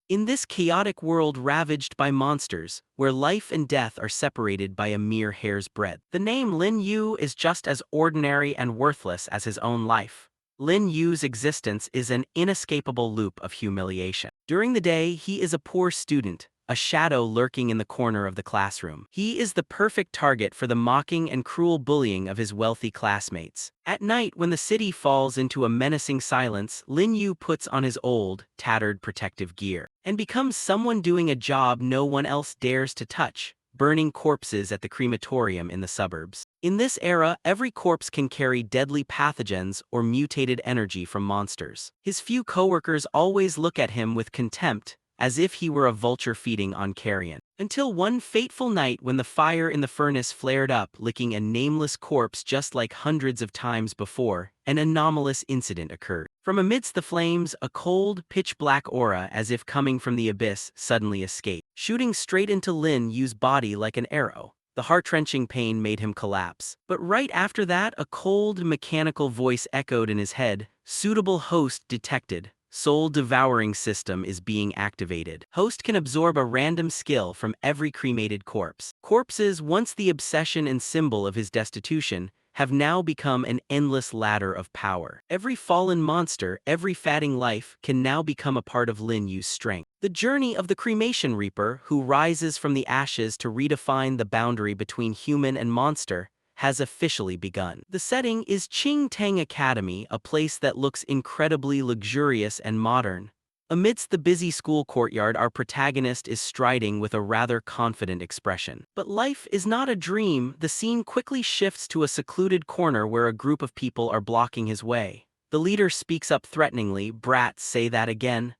In this chaotic world ravaged by monsters, where life and death are separated by a mere hair's breadth, the name Lin Yu is just as ordinary and worthless as his own life. Lin Yu's existence is an inescapable loop of humiliation. During the day, he is a poor student, a shadow lurking in the corner of the classroom. He is the perfect target for the mocking and cruel bullying of his wealthy classmates. At night, when the city falls into a menacing silence, Lin Yu puts on his old, tattered protective gear and becomes someone doing a job no one else dares to touch, burning corpses at the crematorium in the suburbs. In this era, every corpse can carry deadly pathogens or mutated energy from monsters. His few coworkers always look at him with contempt, as if he were a vulture feeding on carrion. Until one fateful night when the fire in the furnace flared up, licking a nameless corpse just like hundreds of times before, an anomalous incident occurred. From amidst the flames, a cold, pitch-black aura, as if coming from the abyss, suddenly escaped, shooting straight into Lin Yu's body like an arrow. The heart-wrenching pain made him collapse. But right after that, a cold, mechanical voice echoed in his head, "Suitable host detected. Soul-devouring system is being activated. Host can absorb a random skill from every cremated corpse." Corpses, once the obsession and symbol of his destitution, have now become an endless ladder of power. Every fallen monster, every fatting life, can now become a part of Lin Yu's strength. The journey of the cremation reaper, who rises from the ashes to redefine the boundary between human and monster, has officially begun. The setting is Qing Tang Academy, a place that looks incredibly luxurious and modern. Amidst the busy school courtyard, our protagonist is striding with a rather confident expression. But life is not a dream. The scene quickly shifts to a secluded corner where a group of people are blocking his way. The leader speaks up threateningly, "Brat, say that again."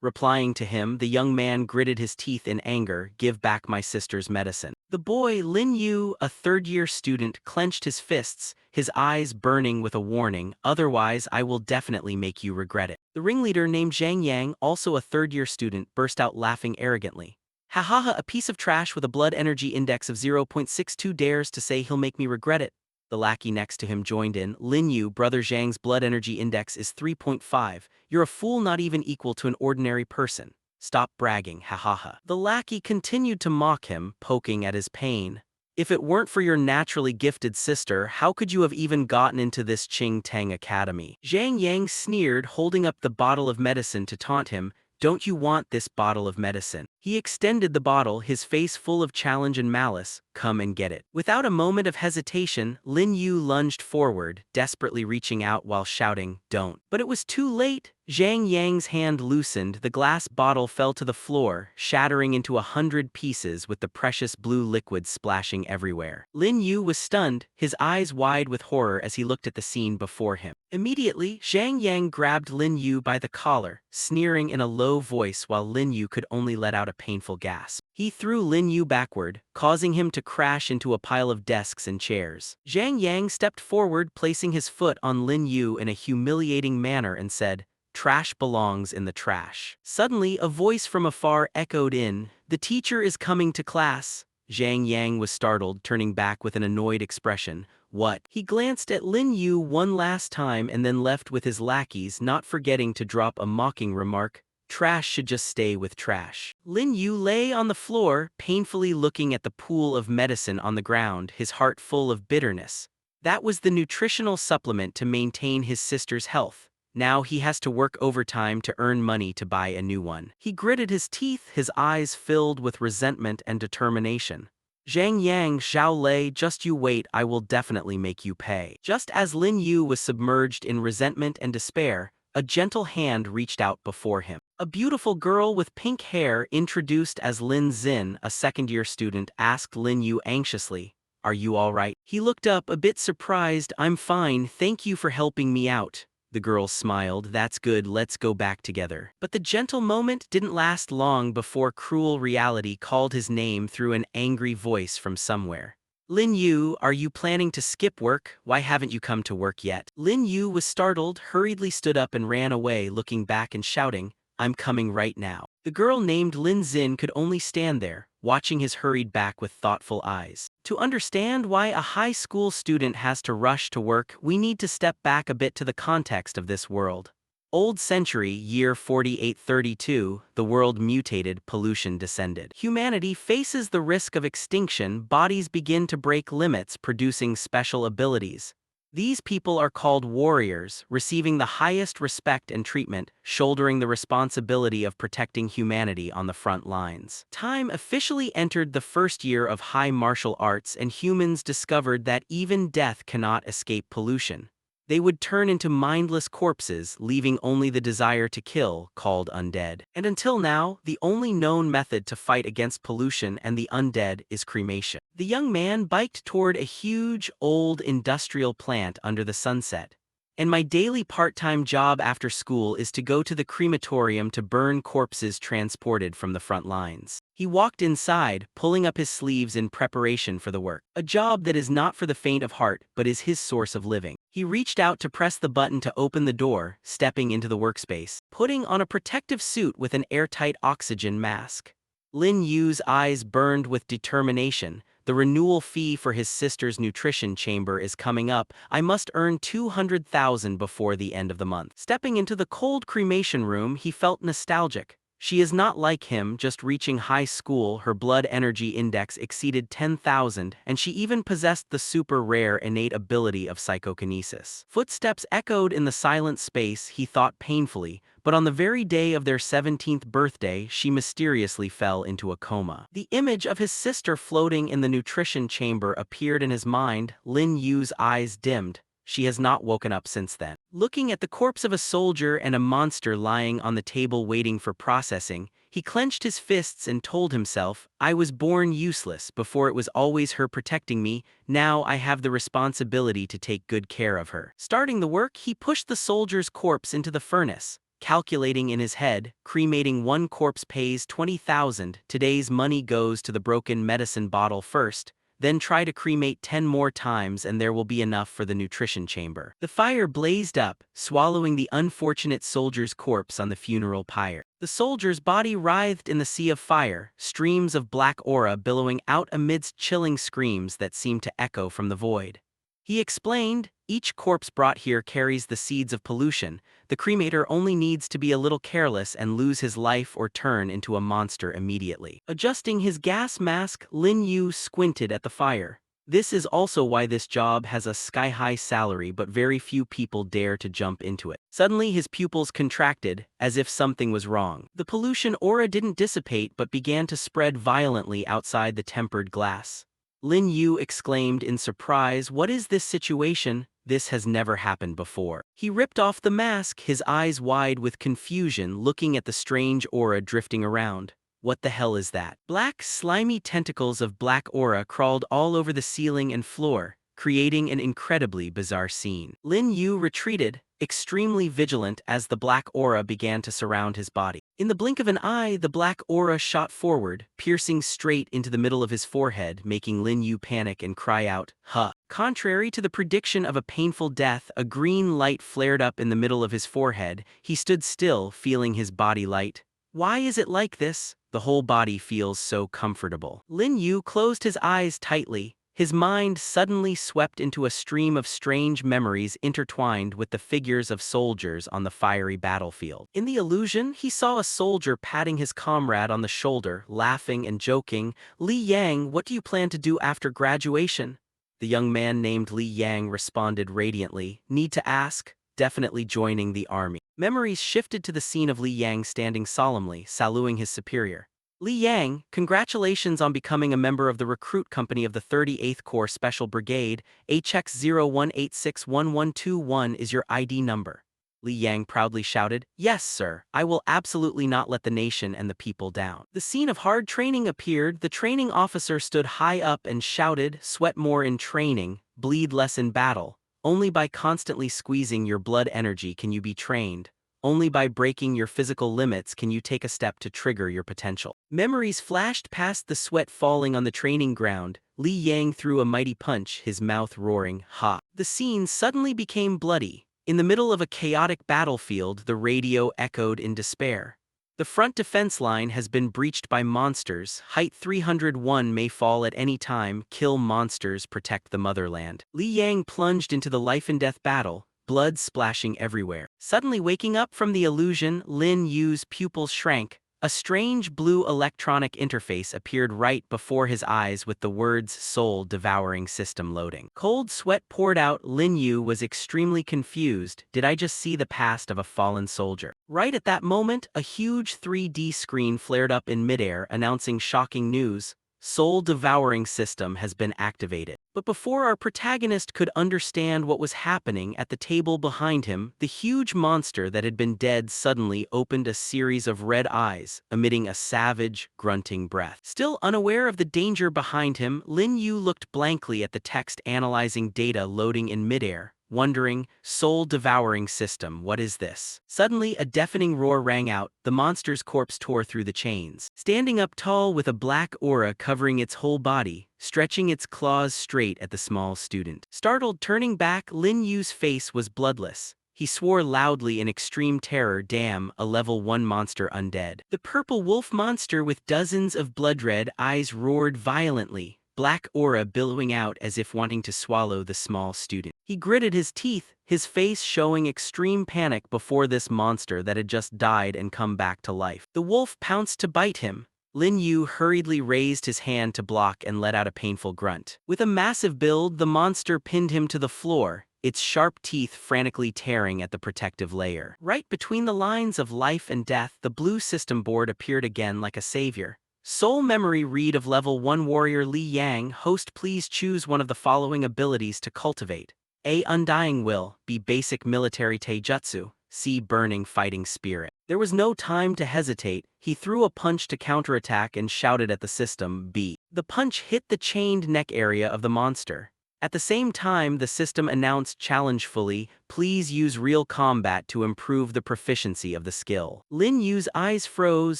Replying to him, the young man gritted his teeth in anger, "Give back my sister's medicine." The boy, Lin Yu, a third-year student, clenched his fists, his eyes burning with a warning, "Otherwise I will definitely make you regret it." The ringleader, named Zhang Yang, also a third-year student, burst out laughing arrogantly. "Ha ha ha, a piece of trash with a blood energy index of 0.62 dares to say he'll make me regret it." The lackey next to him joined in, "Lin Yu, brother Zhang's blood energy index is 3.5. You're a fool, not even equal to an ordinary person. Stop bragging, ha ha ha." The lackey continued to mock him, poking at his pain. "If it weren't for your naturally gifted sister, how could you have even gotten into this Qing Tang Academy?" Zhang Yang sneered, holding up the bottle of medicine to taunt him. "Don't you want this bottle of medicine?" He extended the bottle, his face full of challenge and malice. "Come and get it." Without a moment of hesitation, Lin Yu lunged forward, desperately reaching out while shouting, "Don't." But it was too late. Zhang Yang's hand loosened, the glass bottle fell to the floor, shattering into 100 pieces with the precious blue liquid splashing everywhere. Lin Yu was stunned, his eyes wide with horror as he looked at the scene before him. Immediately, Zhang Yang grabbed Lin Yu by the collar, sneering in a low voice while Lin Yu could only let out a painful gasp. He threw Lin Yu backward, causing him to crash into a pile of desks and chairs. Zhang Yang stepped forward, placing his foot on Lin Yu in a humiliating manner and said, "Trash belongs in the trash." Suddenly, a voice from afar echoed in, "The teacher is coming to class." Zhang Yang was startled, turning back with an annoyed expression. "What?" He glanced at Lin Yu one last time and then left with his lackeys, not forgetting to drop a mocking remark, "Trash should just stay with trash." Lin Yu lay on the floor, painfully looking at the pool of medicine on the ground, his heart full of bitterness. That was the nutritional supplement to maintain his sister's health. Now he has to work overtime to earn money to buy a new one. He gritted his teeth, his eyes filled with resentment and determination. "Zhang Yang, Xiao Lei, just you wait, I will definitely make you pay." Just as Lin Yu was submerged in resentment and despair, a gentle hand reached out before him. A beautiful girl with pink hair, introduced as Lin Xin, a second-year student, asked Lin Yu anxiously, "Are you all right?" He looked up, a bit surprised. "I'm fine, thank you for helping me out." The girl smiled, "That's good, let's go back together." But the gentle moment didn't last long before cruel reality called his name through an angry voice from somewhere. "Lin Yu, are you planning to skip work? Why haven't you come to work yet?" Lin Yu was startled, hurriedly stood up and ran away, looking back and shouting, "I'm coming right now." The girl named Lin Xin could only stand there, watching his hurried back with thoughtful eyes. To understand why a high school student has to rush to work, we need to step back a bit to the context of this world. Old century, year 4832, the world mutated, pollution descended. Humanity faces the risk of extinction, bodies begin to break limits, producing special abilities. These people are called warriors, receiving the highest respect and treatment, shouldering the responsibility of protecting humanity on the front lines. Time officially entered the first year of high martial arts, and humans discovered that even death cannot escape pollution. They would turn into mindless corpses, leaving only the desire to kill, called undead. And until now, the only known method to fight against pollution and the undead is cremation. The young man biked toward a huge, old industrial plant under the sunset. And my daily part-time job after school is to go to the crematorium to burn corpses transported from the front lines. He walked inside, pulling up his sleeves in preparation for the work. A job that is not for the faint of heart, but is his source of living. He reached out to press the button to open the door, stepping into the workspace, putting on a protective suit with an airtight oxygen mask. Lin Yu's eyes burned with determination. The renewal fee for his sister's nutrition chamber is coming up. I must earn 200,000 before the end of the month. Stepping into the cold cremation room, he felt nostalgic. She is not like him, just reaching high school, her blood energy index exceeded 10,000, and she even possessed the super rare innate ability of psychokinesis. Footsteps echoed in the silent space, he thought painfully, but on the very day of their 17th birthday, she mysteriously fell into a coma. The image of his sister floating in the nutrition chamber appeared in his mind. Lin Yu's eyes dimmed. She has not woken up since then. Looking at the corpse of a soldier and a monster lying on the table waiting for processing, he clenched his fists and told himself, I was born useless. Before it was always her protecting me, now I have the responsibility to take good care of her. Starting the work, he pushed the soldier's corpse into the furnace. Calculating in his head, cremating one corpse pays 20,000. Today's money goes to the broken medicine bottle first. Then try to cremate 10 more times and there will be enough for the nutrition chamber. The fire blazed up, swallowing the unfortunate soldier's corpse on the funeral pyre. The soldier's body writhed in the sea of fire, streams of black aura billowing out amidst chilling screams that seemed to echo from the void. He explained, each corpse brought here carries the seeds of pollution. The cremator only needs to be a little careless and lose his life or turn into a monster immediately. Adjusting his gas mask, Lin Yu squinted at the fire. This is also why this job has a sky-high salary, but very few people dare to jump into it. Suddenly his pupils contracted, as if something was wrong. The pollution aura didn't dissipate but began to spread violently outside the tempered glass. Lin Yu exclaimed in surprise, what is this situation? This has never happened before. He ripped off the mask, his eyes wide with confusion, looking at the strange aura drifting around. What the hell is that? Black, slimy tentacles of black aura crawled all over the ceiling and floor, creating an incredibly bizarre scene. Lin Yu retreated, extremely vigilant as the black aura began to surround his body. In the blink of an eye, the black aura shot forward, piercing straight into the middle of his forehead, making Lin Yu panic and cry out, huh. Contrary to the prediction of a painful death, a green light flared up in the middle of his forehead. He stood still, feeling his body light. Why is it like this? The whole body feels so comfortable. Lin Yu closed his eyes tightly. His mind suddenly swept into a stream of strange memories intertwined with the figures of soldiers on the fiery battlefield. In the illusion, he saw a soldier patting his comrade on the shoulder, laughing and joking. Li Yang, what do you plan to do after graduation? The young man named Li Yang responded radiantly, need to ask, definitely joining the army. Memories shifted to the scene of Li Yang standing solemnly, saluting his superior. Li Yang, congratulations on becoming a member of the recruit company of the 38th Corps Special Brigade. HX01861121 is your ID number. Li Yang proudly shouted, yes, sir, I will absolutely not let the nation and the people down. The scene of hard training appeared. The training officer stood high up and shouted, sweat more in training, bleed less in battle. Only by constantly squeezing your blood energy can you be trained. Only by breaking your physical limits can you take a step to trigger your potential. Memories flashed past the sweat falling on the training ground. Li Yang threw a mighty punch, his mouth roaring, ha. The scene suddenly became bloody. In the middle of a chaotic battlefield, the radio echoed in despair. The front defense line has been breached by monsters. Height 301 may fall at any time. Kill monsters, protect the motherland. Li Yang plunged into the life-and-death battle. blood splashing everywhere. Suddenly waking up from the illusion, Lin Yu's pupils shrank. A strange blue electronic interface appeared right before his eyes with the words "soul-devouring system" loading. Cold sweat poured out. Lin Yu was extremely confused. Did I just see the past of a fallen soldier? Right at that moment, a huge 3D screen flared up in midair announcing shocking news. Soul-devouring system has been activated. But before our protagonist could understand what was happening at the table behind him, the huge monster that had been dead suddenly opened a series of red eyes, emitting a savage, grunting breath. Still unaware of the danger behind him, Lin Yu looked blankly at the text analyzing data loading in midair, wondering, soul-devouring system, what is this? Suddenly, a deafening roar rang out. The monster's corpse tore through the chains. Standing up tall with a black aura covering its whole body, stretching its claws straight at the small student. Startled, turning back, Lin Yu's face was bloodless. He swore loudly in extreme terror, "Damn, a level 1 monster undead." The purple wolf monster with dozens of blood-red eyes roared violently, black aura billowing out as if wanting to swallow the small student. He gritted his teeth, his face showing extreme panic before this monster that had just died and come back to life. The wolf pounced to bite him. Lin Yu hurriedly raised his hand to block and let out a painful grunt. With a massive build, the monster pinned him to the floor, its sharp teeth frantically tearing at the protective layer. Right between the lines of life and death, the blue system board appeared again like a savior. Soul memory read of level 1 warrior Li Yang. Host, please choose one of the following abilities to cultivate. A. Undying Will. B. Basic Military Taijutsu. C. Burning Fighting Spirit. There was no time to hesitate. He threw a punch to counterattack and shouted at the system, "B." The punch hit the chained neck area of the monster. At the same time, the system announced challengefully, "Please use real combat to improve the proficiency of the skill." Lin Yu's eyes froze,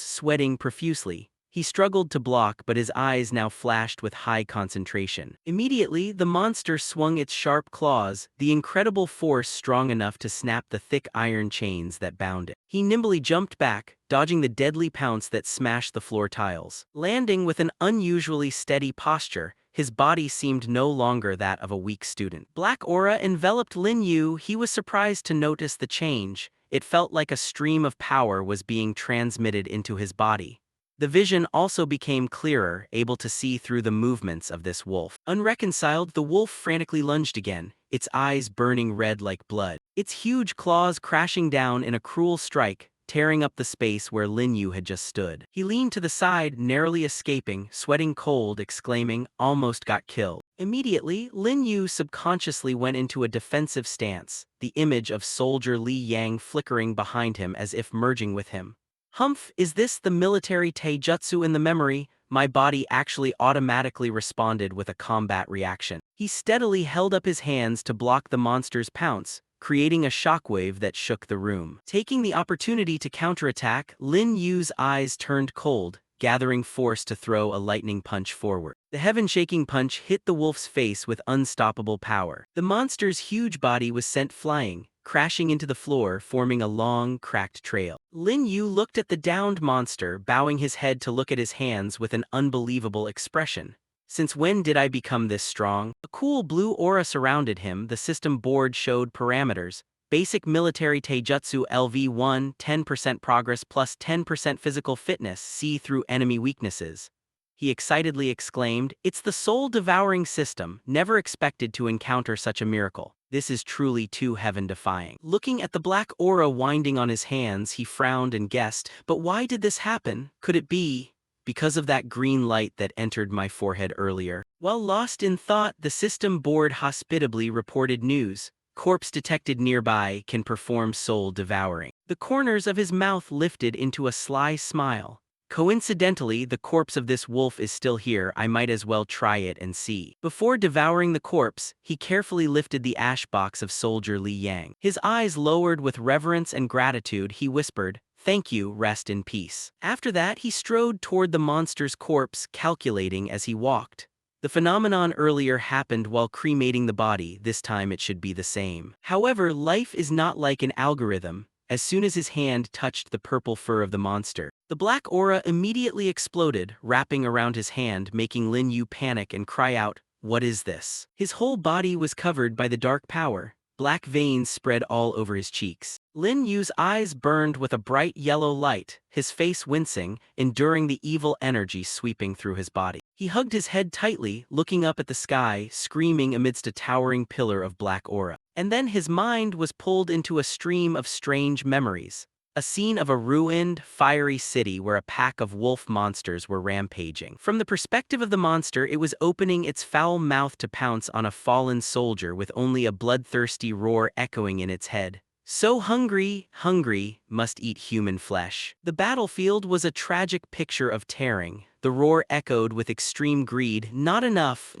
sweating profusely. He struggled to block, but his eyes now flashed with high concentration. Immediately, the monster swung its sharp claws, the incredible force strong enough to snap the thick iron chains that bound it. He nimbly jumped back, dodging the deadly pounce that smashed the floor tiles. Landing with an unusually steady posture, his body seemed no longer that of a weak student. Black aura enveloped Lin Yu. He was surprised to notice the change. It felt like a stream of power was being transmitted into his body. The vision also became clearer, able to see through the movements of this wolf. Unreconciled, the wolf frantically lunged again, its eyes burning red like blood. Its huge claws crashing down in a cruel strike, tearing up the space where Lin Yu had just stood. He leaned to the side, narrowly escaping, sweating cold, exclaiming, "Almost got killed." Immediately, Lin Yu subconsciously went into a defensive stance, the image of soldier Li Yang flickering behind him as if merging with him. Humph, is this the military taijutsu in the memory? My body actually automatically responded with a combat reaction. He steadily held up his hands to block the monster's pounce, creating a shockwave that shook the room. Taking the opportunity to counterattack, Lin Yu's eyes turned cold, gathering force to throw a lightning punch forward. The heaven-shaking punch hit the wolf's face with unstoppable power. The monster's huge body was sent flying, crashing into the floor, forming a long, cracked trail. Lin Yu looked at the downed monster, bowing his head to look at his hands with an unbelievable expression. Since when did I become this strong? A cool blue aura surrounded him. The system board showed parameters. Basic Military Taijutsu LV1, 10% progress plus 10% physical fitness, see through enemy weaknesses. He excitedly exclaimed, "It's the soul-devouring system, never expected to encounter such a miracle. This is truly too heaven-defying." Looking at the black aura winding on his hands, he frowned and guessed, "But why did this happen? Could it be because of that green light that entered my forehead earlier?" While lost in thought, the system board hospitably reported news. Corpse detected nearby, can perform soul-devouring. The corners of his mouth lifted into a sly smile. Coincidentally, the corpse of this wolf is still here. I might as well try it and see. Before devouring the corpse, he carefully lifted the ash box of soldier Li Yang. His eyes lowered with reverence and gratitude, he whispered, "Thank you, rest in peace." After that, he strode toward the monster's corpse, calculating as he walked. The phenomenon earlier happened while cremating the body, this time it should be the same. However, life is not like an algorithm. As soon as his hand touched the purple fur of the monster, the black aura immediately exploded, wrapping around his hand, making Lin Yu panic and cry out, "What is this?" His whole body was covered by the dark power. Black veins spread all over his cheeks. Lin Yu's eyes burned with a bright yellow light, his face wincing, enduring the evil energy sweeping through his body. He hugged his head tightly, looking up at the sky, screaming amidst a towering pillar of black aura. And then his mind was pulled into a stream of strange memories. A scene of a ruined, fiery city where a pack of wolf monsters were rampaging. From the perspective of the monster, it was opening its foul mouth to pounce on a fallen soldier with only a bloodthirsty roar echoing in its head. So hungry, hungry, must eat human flesh. The battlefield was a tragic picture of tearing. The roar echoed with extreme greed, not enough,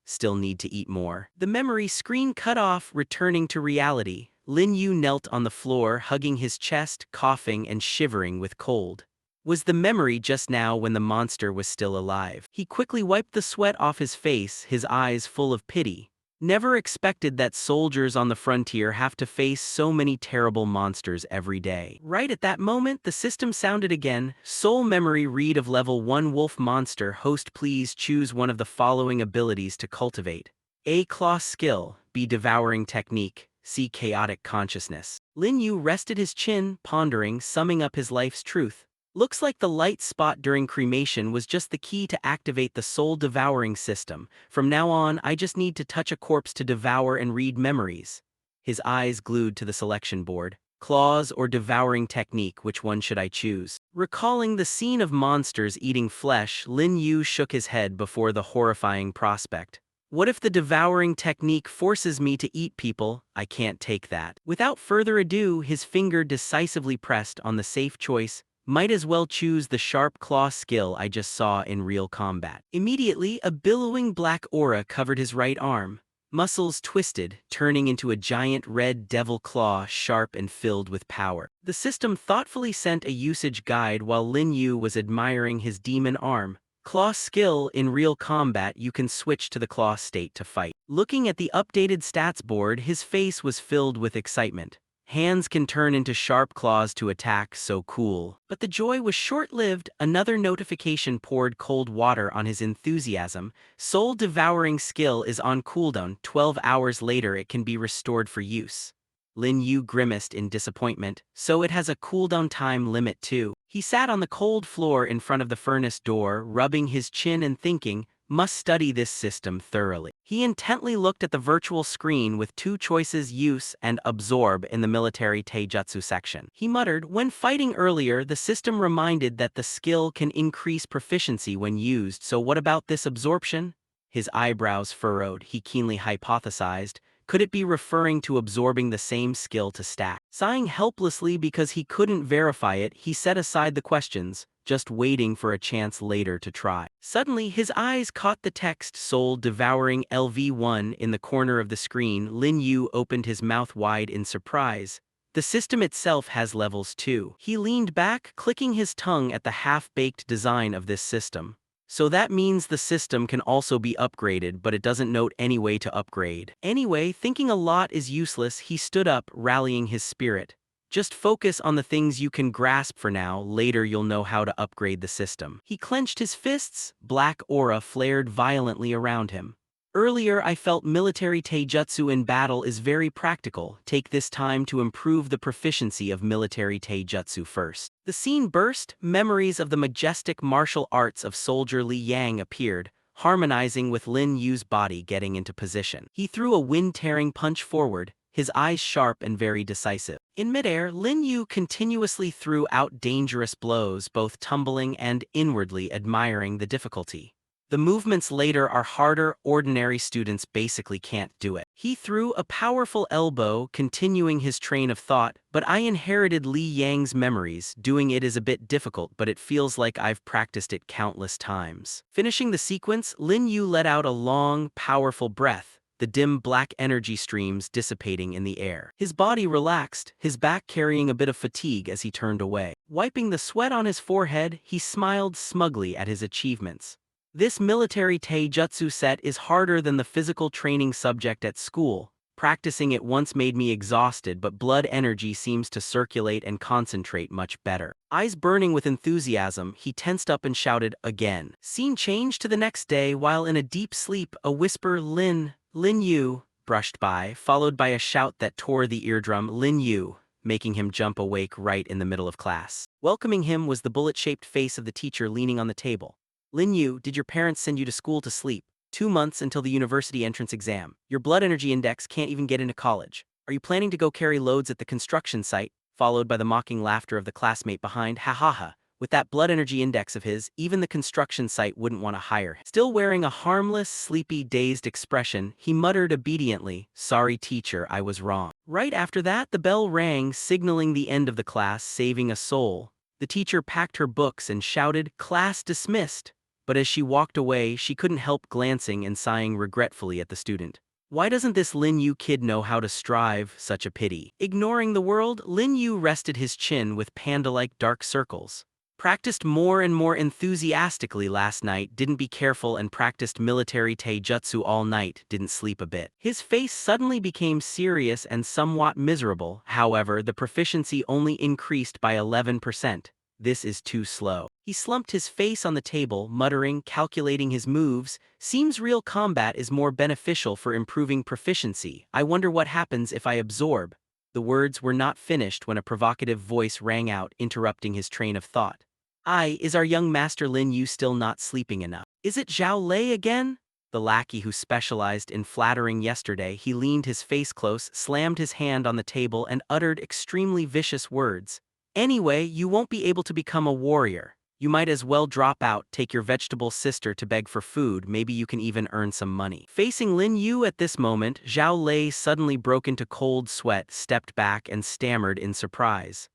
still need to eat more. The memory screen cut off, returning to reality. Lin Yu knelt on the floor, hugging his chest, coughing and shivering with cold. Was the memory just now when the monster was still alive? He quickly wiped the sweat off his face, his eyes full of pity. Never expected that soldiers on the frontier have to face so many terrible monsters every day. Right at that moment, the system sounded again. Soul memory read of level 1 wolf monster. Host, please choose one of the following abilities to cultivate. A. Claw skill. B. Devouring technique. C. Chaotic consciousness. Lin Yu rested his chin, pondering, summing up his life's truth. Looks like the light spot during cremation was just the key to activate the soul-devouring system. From now on, I just need to touch a corpse to devour and read memories. His eyes glued to the selection board. Claws or devouring technique, which one should I choose? Recalling the scene of monsters eating flesh, Lin Yu shook his head before the horrifying prospect. What if the devouring technique forces me to eat people? I can't take that. Without further ado, his finger decisively pressed on the safe choice. Might as well choose the sharp claw skill I just saw in real combat. Immediately, a billowing black aura covered his right arm. Muscles twisted, turning into a giant red devil claw, sharp and filled with power. The system thoughtfully sent a usage guide while Lin Yu was admiring his demon arm. Claw skill. In real combat, you can switch to the claw state to fight. Looking at the updated stats board, his face was filled with excitement. Hands can turn into sharp claws to attack, so cool. But the joy was short-lived. Another notification poured cold water on his enthusiasm. Soul devouring skill is on cooldown. 12 hours later it can be restored for use. Lin Yu grimaced in disappointment. So it has a cooldown time limit too. He sat on the cold floor in front of the furnace door, rubbing his chin and thinking, must study this system thoroughly. He intently looked at the virtual screen with two choices: use and absorb in the military taijutsu section. He muttered, when fighting earlier, the system reminded that the skill can increase proficiency when used, so what about this absorption? His eyebrows furrowed. He keenly hypothesized, could it be referring to absorbing the same skill to stack? Sighing helplessly because he couldn't verify it, he set aside the questions, just waiting for a chance later to try. Suddenly, his eyes caught the text Soul Devouring LV1 in the corner of the screen. Lin Yu opened his mouth wide in surprise. The system itself has levels too. He leaned back, clicking his tongue at the half-baked design of this system. So that means the system can also be upgraded, but it doesn't note any way to upgrade. Anyway, thinking a lot is useless, he stood up, rallying his spirit. Just focus on the things you can grasp for now, later you'll know how to upgrade the system. He clenched his fists, black aura flared violently around him. Earlier I felt military taijutsu in battle is very practical. Take this time to improve the proficiency of military taijutsu first. The scene burst, memories of the majestic martial arts of soldier Li Yang appeared, harmonizing with Lin Yu's body getting into position. He threw a wind-tearing punch forward, his eyes sharp and very decisive. In midair, Lin Yu continuously threw out dangerous blows, both tumbling and inwardly admiring the difficulty. The movements later are harder, ordinary students basically can't do it. He threw a powerful elbow, continuing his train of thought, but I inherited Li Yang's memories. Doing it is a bit difficult, but it feels like I've practiced it countless times. Finishing the sequence, Lin Yu let out a long, powerful breath, the dim black energy streams dissipating in the air. His body relaxed, his back carrying a bit of fatigue as he turned away. Wiping the sweat on his forehead, he smiled smugly at his achievements. This military taijutsu set is harder than the physical training subject at school. Practicing it once made me exhausted, but blood energy seems to circulate and concentrate much better. Eyes burning with enthusiasm, he tensed up and shouted again. Scene changed to the next day while in a deep sleep, a whisper, Lin Yu, brushed by, followed by a shout that tore the eardrum, "Lin Yu," making him jump awake right in the middle of class. Welcoming him was the bullet-shaped face of the teacher leaning on the table. "Lin Yu, did your parents send you to school to sleep? 2 months until the university entrance exam. Your blood energy index can't even get into college. Are you planning to go carry loads at the construction site?" Followed by the mocking laughter of the classmate behind. "Ha ha ha. With that blood energy index of his, even the construction site wouldn't want to hire him." Still wearing a harmless, sleepy, dazed expression, he muttered obediently, "Sorry teacher, I was wrong." Right after that, the bell rang, signaling the end of the class, saving a soul. The teacher packed her books and shouted, "Class dismissed." But as she walked away, she couldn't help glancing and sighing regretfully at the student. Why doesn't this Lin Yu kid know how to strive? Such a pity. Ignoring the world, Lin Yu rested his chin with panda-like dark circles. Practiced more and more enthusiastically last night, didn't be careful and practiced military taijutsu all night, didn't sleep a bit. His face suddenly became serious and somewhat miserable. However, the proficiency only increased by 11%. This is too slow. He slumped his face on the table, muttering, calculating his moves. "Seems real combat is more beneficial for improving proficiency. I wonder what happens if I absorb." The words were not finished when a provocative voice rang out, interrupting his train of thought. Is our young master Lin Yu still not sleeping enough? Is it Zhao Lei again?" The lackey who specialized in flattering yesterday, he leaned his face close, slammed his hand on the table and uttered extremely vicious words. "Anyway, you won't be able to become a warrior. You might as well drop out, take your vegetable sister to beg for food, maybe you can even earn some money." Facing Lin Yu at this moment, Zhao Lei suddenly broke into cold sweat, stepped back and stammered in surprise.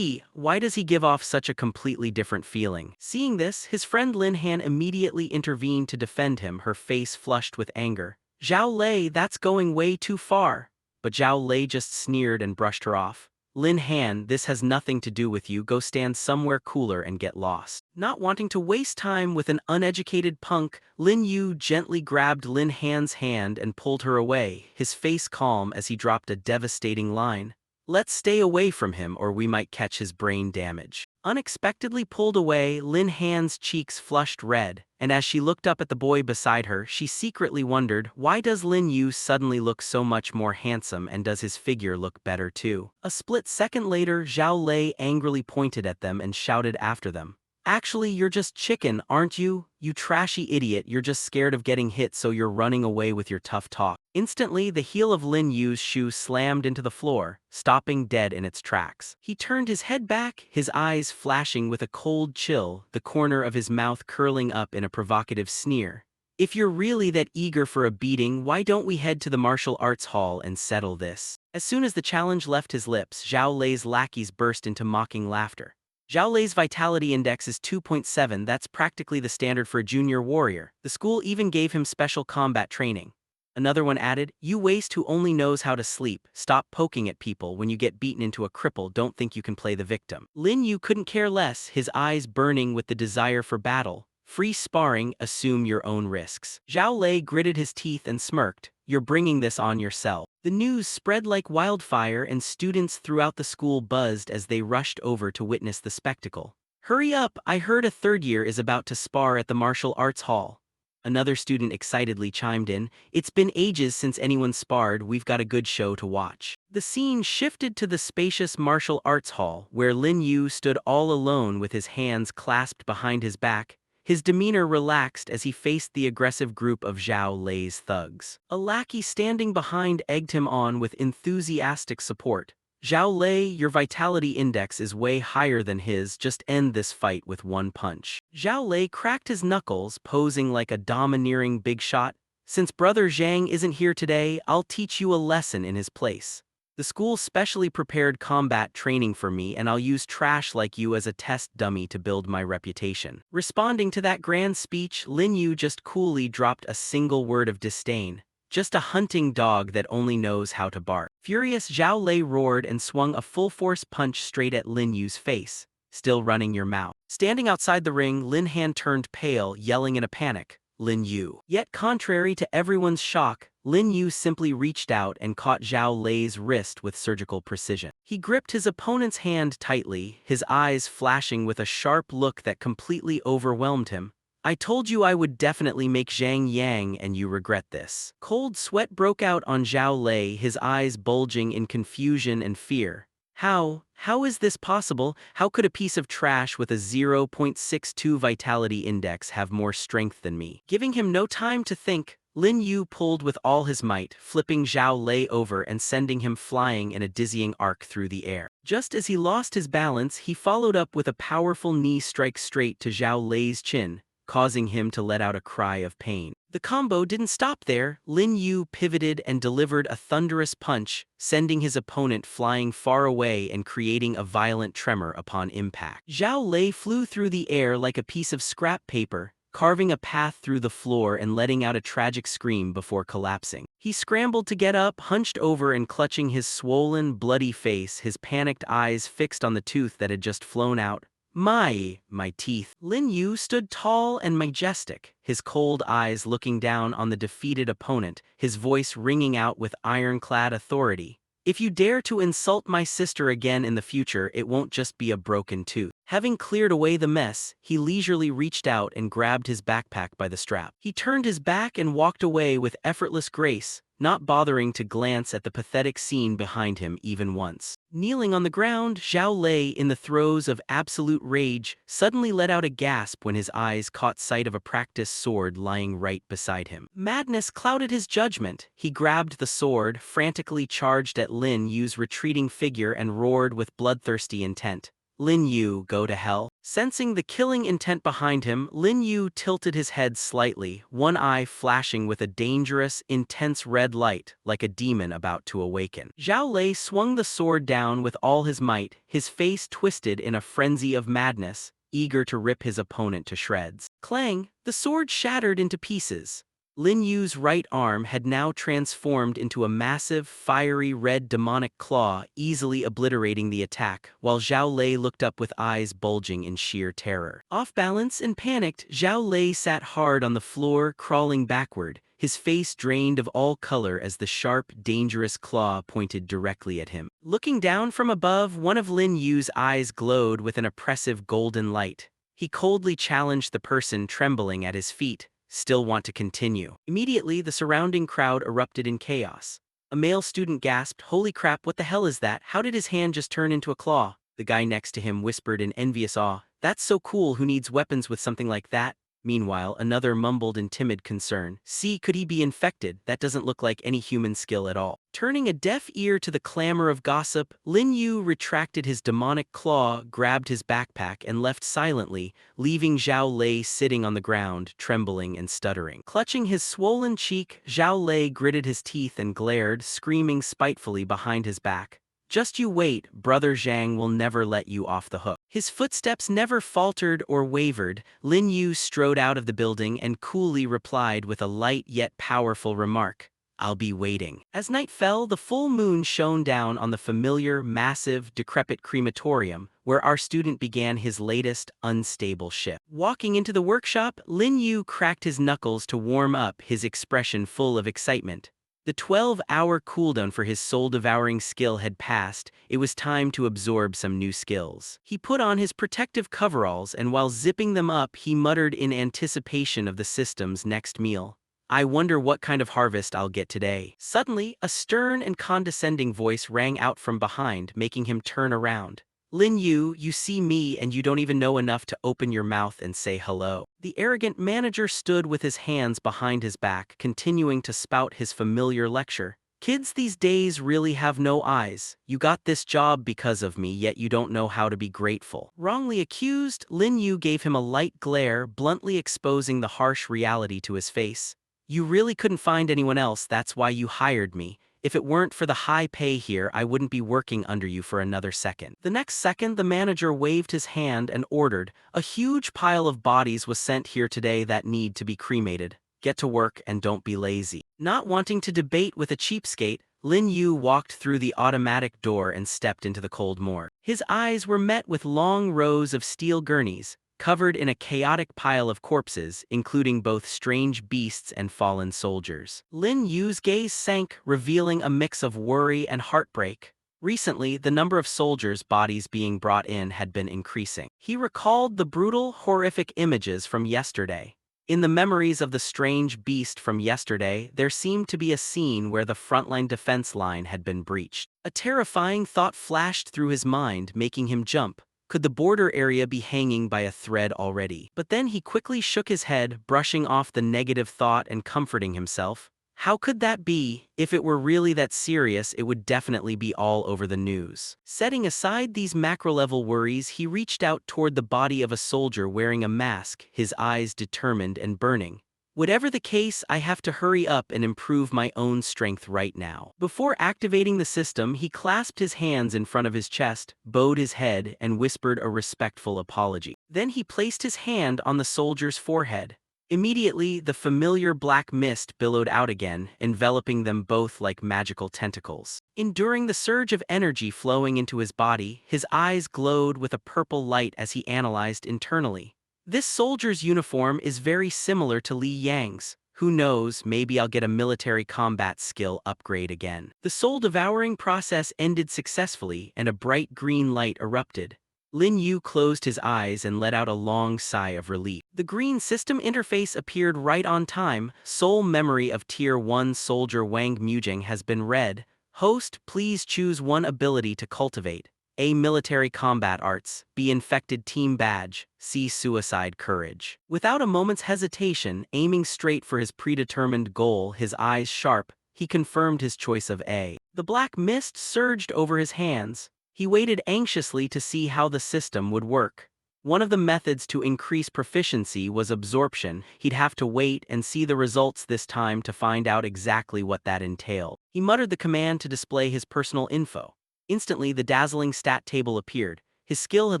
Why does he give off such a completely different feeling? Seeing this, his friend Lin Han immediately intervened to defend him, her face flushed with anger. "Zhao Lei, that's going way too far." But Zhao Lei just sneered and brushed her off. "Lin Han, this has nothing to do with you, go stand somewhere cooler and get lost." Not wanting to waste time with an uneducated punk, Lin Yu gently grabbed Lin Han's hand and pulled her away, his face calm as he dropped a devastating line. "Let's stay away from him or we might catch his brain damage." Unexpectedly pulled away, Lin Han's cheeks flushed red, and as she looked up at the boy beside her, she secretly wondered, why does Lin Yu suddenly look so much more handsome and does his figure look better too? A split second later, Zhao Lei angrily pointed at them and shouted after them. "Actually, you're just chicken, aren't you? You trashy idiot, you're just scared of getting hit so you're running away with your tough talk." Instantly, the heel of Lin Yu's shoe slammed into the floor, stopping dead in its tracks. He turned his head back, his eyes flashing with a cold chill, the corner of his mouth curling up in a provocative sneer. "If you're really that eager for a beating, why don't we head to the martial arts hall and settle this?" As soon as the challenge left his lips, Zhao Lei's lackeys burst into mocking laughter. Zhao Lei's vitality index is 2.7, that's practically the standard for a junior warrior. The school even gave him special combat training. Another one added, "You waste who only knows how to sleep. Stop poking at people. When you get beaten into a cripple, don't think you can play the victim." Lin Yu couldn't care less, his eyes burning with the desire for battle. "Free sparring, assume your own risks." Zhao Lei gritted his teeth and smirked. "You're bringing this on yourself." The news spread like wildfire and students throughout the school buzzed as they rushed over to witness the spectacle. "Hurry up, I heard a third year is about to spar at the martial arts hall." Another student excitedly chimed in, "It's been ages since anyone sparred, we've got a good show to watch." The scene shifted to the spacious martial arts hall, where Lin Yu stood all alone with his hands clasped behind his back, his demeanor relaxed as he faced the aggressive group of Zhao Lei's thugs. A lackey standing behind egged him on with enthusiastic support. "Zhao Lei, your vitality index is way higher than his, just end this fight with one punch." Zhao Lei cracked his knuckles, posing like a domineering big shot. "Since Brother Zhang isn't here today, I'll teach you a lesson in his place. The school specially prepared combat training for me and I'll use trash like you as a test dummy to build my reputation." Responding to that grand speech, Lin Yu just coolly dropped a single word of disdain. "Just a hunting dog that only knows how to bark." Furious, Zhao Lei roared and swung a full-force punch straight at Lin Yu's face. "Still running your mouth." Standing outside the ring, Lin Han turned pale, yelling in a panic, "Lin Yu." Yet contrary to everyone's shock, Lin Yu simply reached out and caught Zhao Lei's wrist with surgical precision. He gripped his opponent's hand tightly, his eyes flashing with a sharp look that completely overwhelmed him. I told you I would definitely make Zhang Yang and you regret this. Cold sweat broke out on Zhao Lei, his eyes bulging in confusion and fear. How is this possible? How could a piece of trash with a 0.62 vitality index have more strength than me? Giving him no time to think, Lin Yu pulled with all his might, flipping Zhao Lei over and sending him flying in a dizzying arc through the air. Just as he lost his balance, he followed up with a powerful knee strike straight to Zhao Lei's chin, causing him to let out a cry of pain. The combo didn't stop there. Lin Yu pivoted and delivered a thunderous punch, sending his opponent flying far away and creating a violent tremor upon impact. Zhao Lei flew through the air like a piece of scrap paper, carving a path through the floor and letting out a tragic scream before collapsing. He scrambled to get up, hunched over and clutching his swollen, bloody face, his panicked eyes fixed on the tooth that had just flown out. My teeth. Lin Yu stood tall and majestic, his cold eyes looking down on the defeated opponent, his voice ringing out with ironclad authority. If you dare to insult my sister again in the future, it won't just be a broken tooth. Having cleared away the mess, he leisurely reached out and grabbed his backpack by the strap. He turned his back and walked away with effortless grace, not bothering to glance at the pathetic scene behind him even once. Kneeling on the ground, Zhao Lei, in the throes of absolute rage, suddenly let out a gasp when his eyes caught sight of a practiced sword lying right beside him. Madness clouded his judgment. He grabbed the sword, frantically charged at Lin Yu's retreating figure and roared with bloodthirsty intent. Lin Yu, go to hell. Sensing the killing intent behind him, Lin Yu tilted his head slightly, one eye flashing with a dangerous, intense red light, like a demon about to awaken. Zhao Lei swung the sword down with all his might, his face twisted in a frenzy of madness, eager to rip his opponent to shreds. Clang! The sword shattered into pieces. Lin Yu's right arm had now transformed into a massive, fiery red demonic claw, easily obliterating the attack, while Zhao Lei looked up with eyes bulging in sheer terror. Off balance and panicked, Zhao Lei sat hard on the floor, crawling backward, his face drained of all color as the sharp, dangerous claw pointed directly at him. Looking down from above, one of Lin Yu's eyes glowed with an oppressive golden light. He coldly challenged the person trembling at his feet. Still want to continue. Immediately, the surrounding crowd erupted in chaos. A male student gasped, "Holy crap, what the hell is that? How did his hand just turn into a claw?" The guy next to him whispered in envious awe, "That's so cool, who needs weapons with something like that?" Meanwhile, another mumbled in timid concern, "See, could he be infected? That doesn't look like any human skill at all." Turning a deaf ear to the clamor of gossip, Lin Yu retracted his demonic claw, grabbed his backpack, and left silently, leaving Zhao Lei sitting on the ground, trembling and stuttering. Clutching his swollen cheek, Zhao Lei gritted his teeth and glared, screaming spitefully behind his back. "Just you wait, Brother Zhang will never let you off the hook." His footsteps never faltered or wavered. Lin Yu strode out of the building and coolly replied with a light yet powerful remark, "I'll be waiting." As night fell, the full moon shone down on the familiar, massive, decrepit crematorium, where our student began his latest, unstable shift. Walking into the workshop, Lin Yu cracked his knuckles to warm up, his expression full of excitement. The 12-hour cooldown for his soul-devouring skill had passed. It was time to absorb some new skills. He put on his protective coveralls, and while zipping them up, he muttered in anticipation of the system's next meal, "I wonder what kind of harvest I'll get today." Suddenly, a stern and condescending voice rang out from behind, making him turn around. "Lin Yu, you see me and you don't even know enough to open your mouth and say hello." The arrogant manager stood with his hands behind his back, continuing to spout his familiar lecture. "Kids these days really have no eyes. You got this job because of me, yet you don't know how to be grateful." Wrongly accused, Lin Yu gave him a light glare, bluntly exposing the harsh reality to his face. "You really couldn't find anyone else, that's why you hired me. If it weren't for the high pay here, I wouldn't be working under you for another second." The next second, the manager waved his hand and ordered, "A huge pile of bodies was sent here today that need to be cremated. Get to work and don't be lazy." Not wanting to debate with a cheapskate, Lin Yu walked through the automatic door and stepped into the cold morgue. His eyes were met with long rows of steel gurneys, covered in a chaotic pile of corpses, including both strange beasts and fallen soldiers. Lin Yu's gaze sank, revealing a mix of worry and heartbreak. Recently, the number of soldiers' bodies being brought in had been increasing. He recalled the brutal, horrific images from yesterday. In the memories of the strange beast from yesterday, there seemed to be a scene where the frontline defense line had been breached. A terrifying thought flashed through his mind, making him jump. Could the border area be hanging by a thread already? But then he quickly shook his head, brushing off the negative thought and comforting himself. How could that be? If it were really that serious, it would definitely be all over the news. Setting aside these macro-level worries, he reached out toward the body of a soldier wearing a mask, his eyes determined and burning. Whatever the case, I have to hurry up and improve my own strength right now. Before activating the system, he clasped his hands in front of his chest, bowed his head, and whispered a respectful apology. Then he placed his hand on the soldier's forehead. Immediately, the familiar black mist billowed out again, enveloping them both like magical tentacles. Enduring the surge of energy flowing into his body, his eyes glowed with a purple light as he analyzed internally. This soldier's uniform is very similar to Li Yang's. Who knows, maybe I'll get a military combat skill upgrade again. The soul-devouring process ended successfully, and a bright green light erupted. Lin Yu closed his eyes and let out a long sigh of relief. The green system interface appeared right on time. Soul memory of Tier 1 soldier Wang Mujing has been read. Host, please choose one ability to cultivate. A. Military combat arts. B. Infected team badge. C. Suicide courage. Without a moment's hesitation, aiming straight for his predetermined goal, his eyes sharp, he confirmed his choice of A. The black mist surged over his hands. He waited anxiously to see how the system would work. One of the methods to increase proficiency was absorption. He'd have to wait and see the results this time to find out exactly what that entailed. He muttered the command to display his personal info. Instantly, the dazzling stat table appeared. His skill had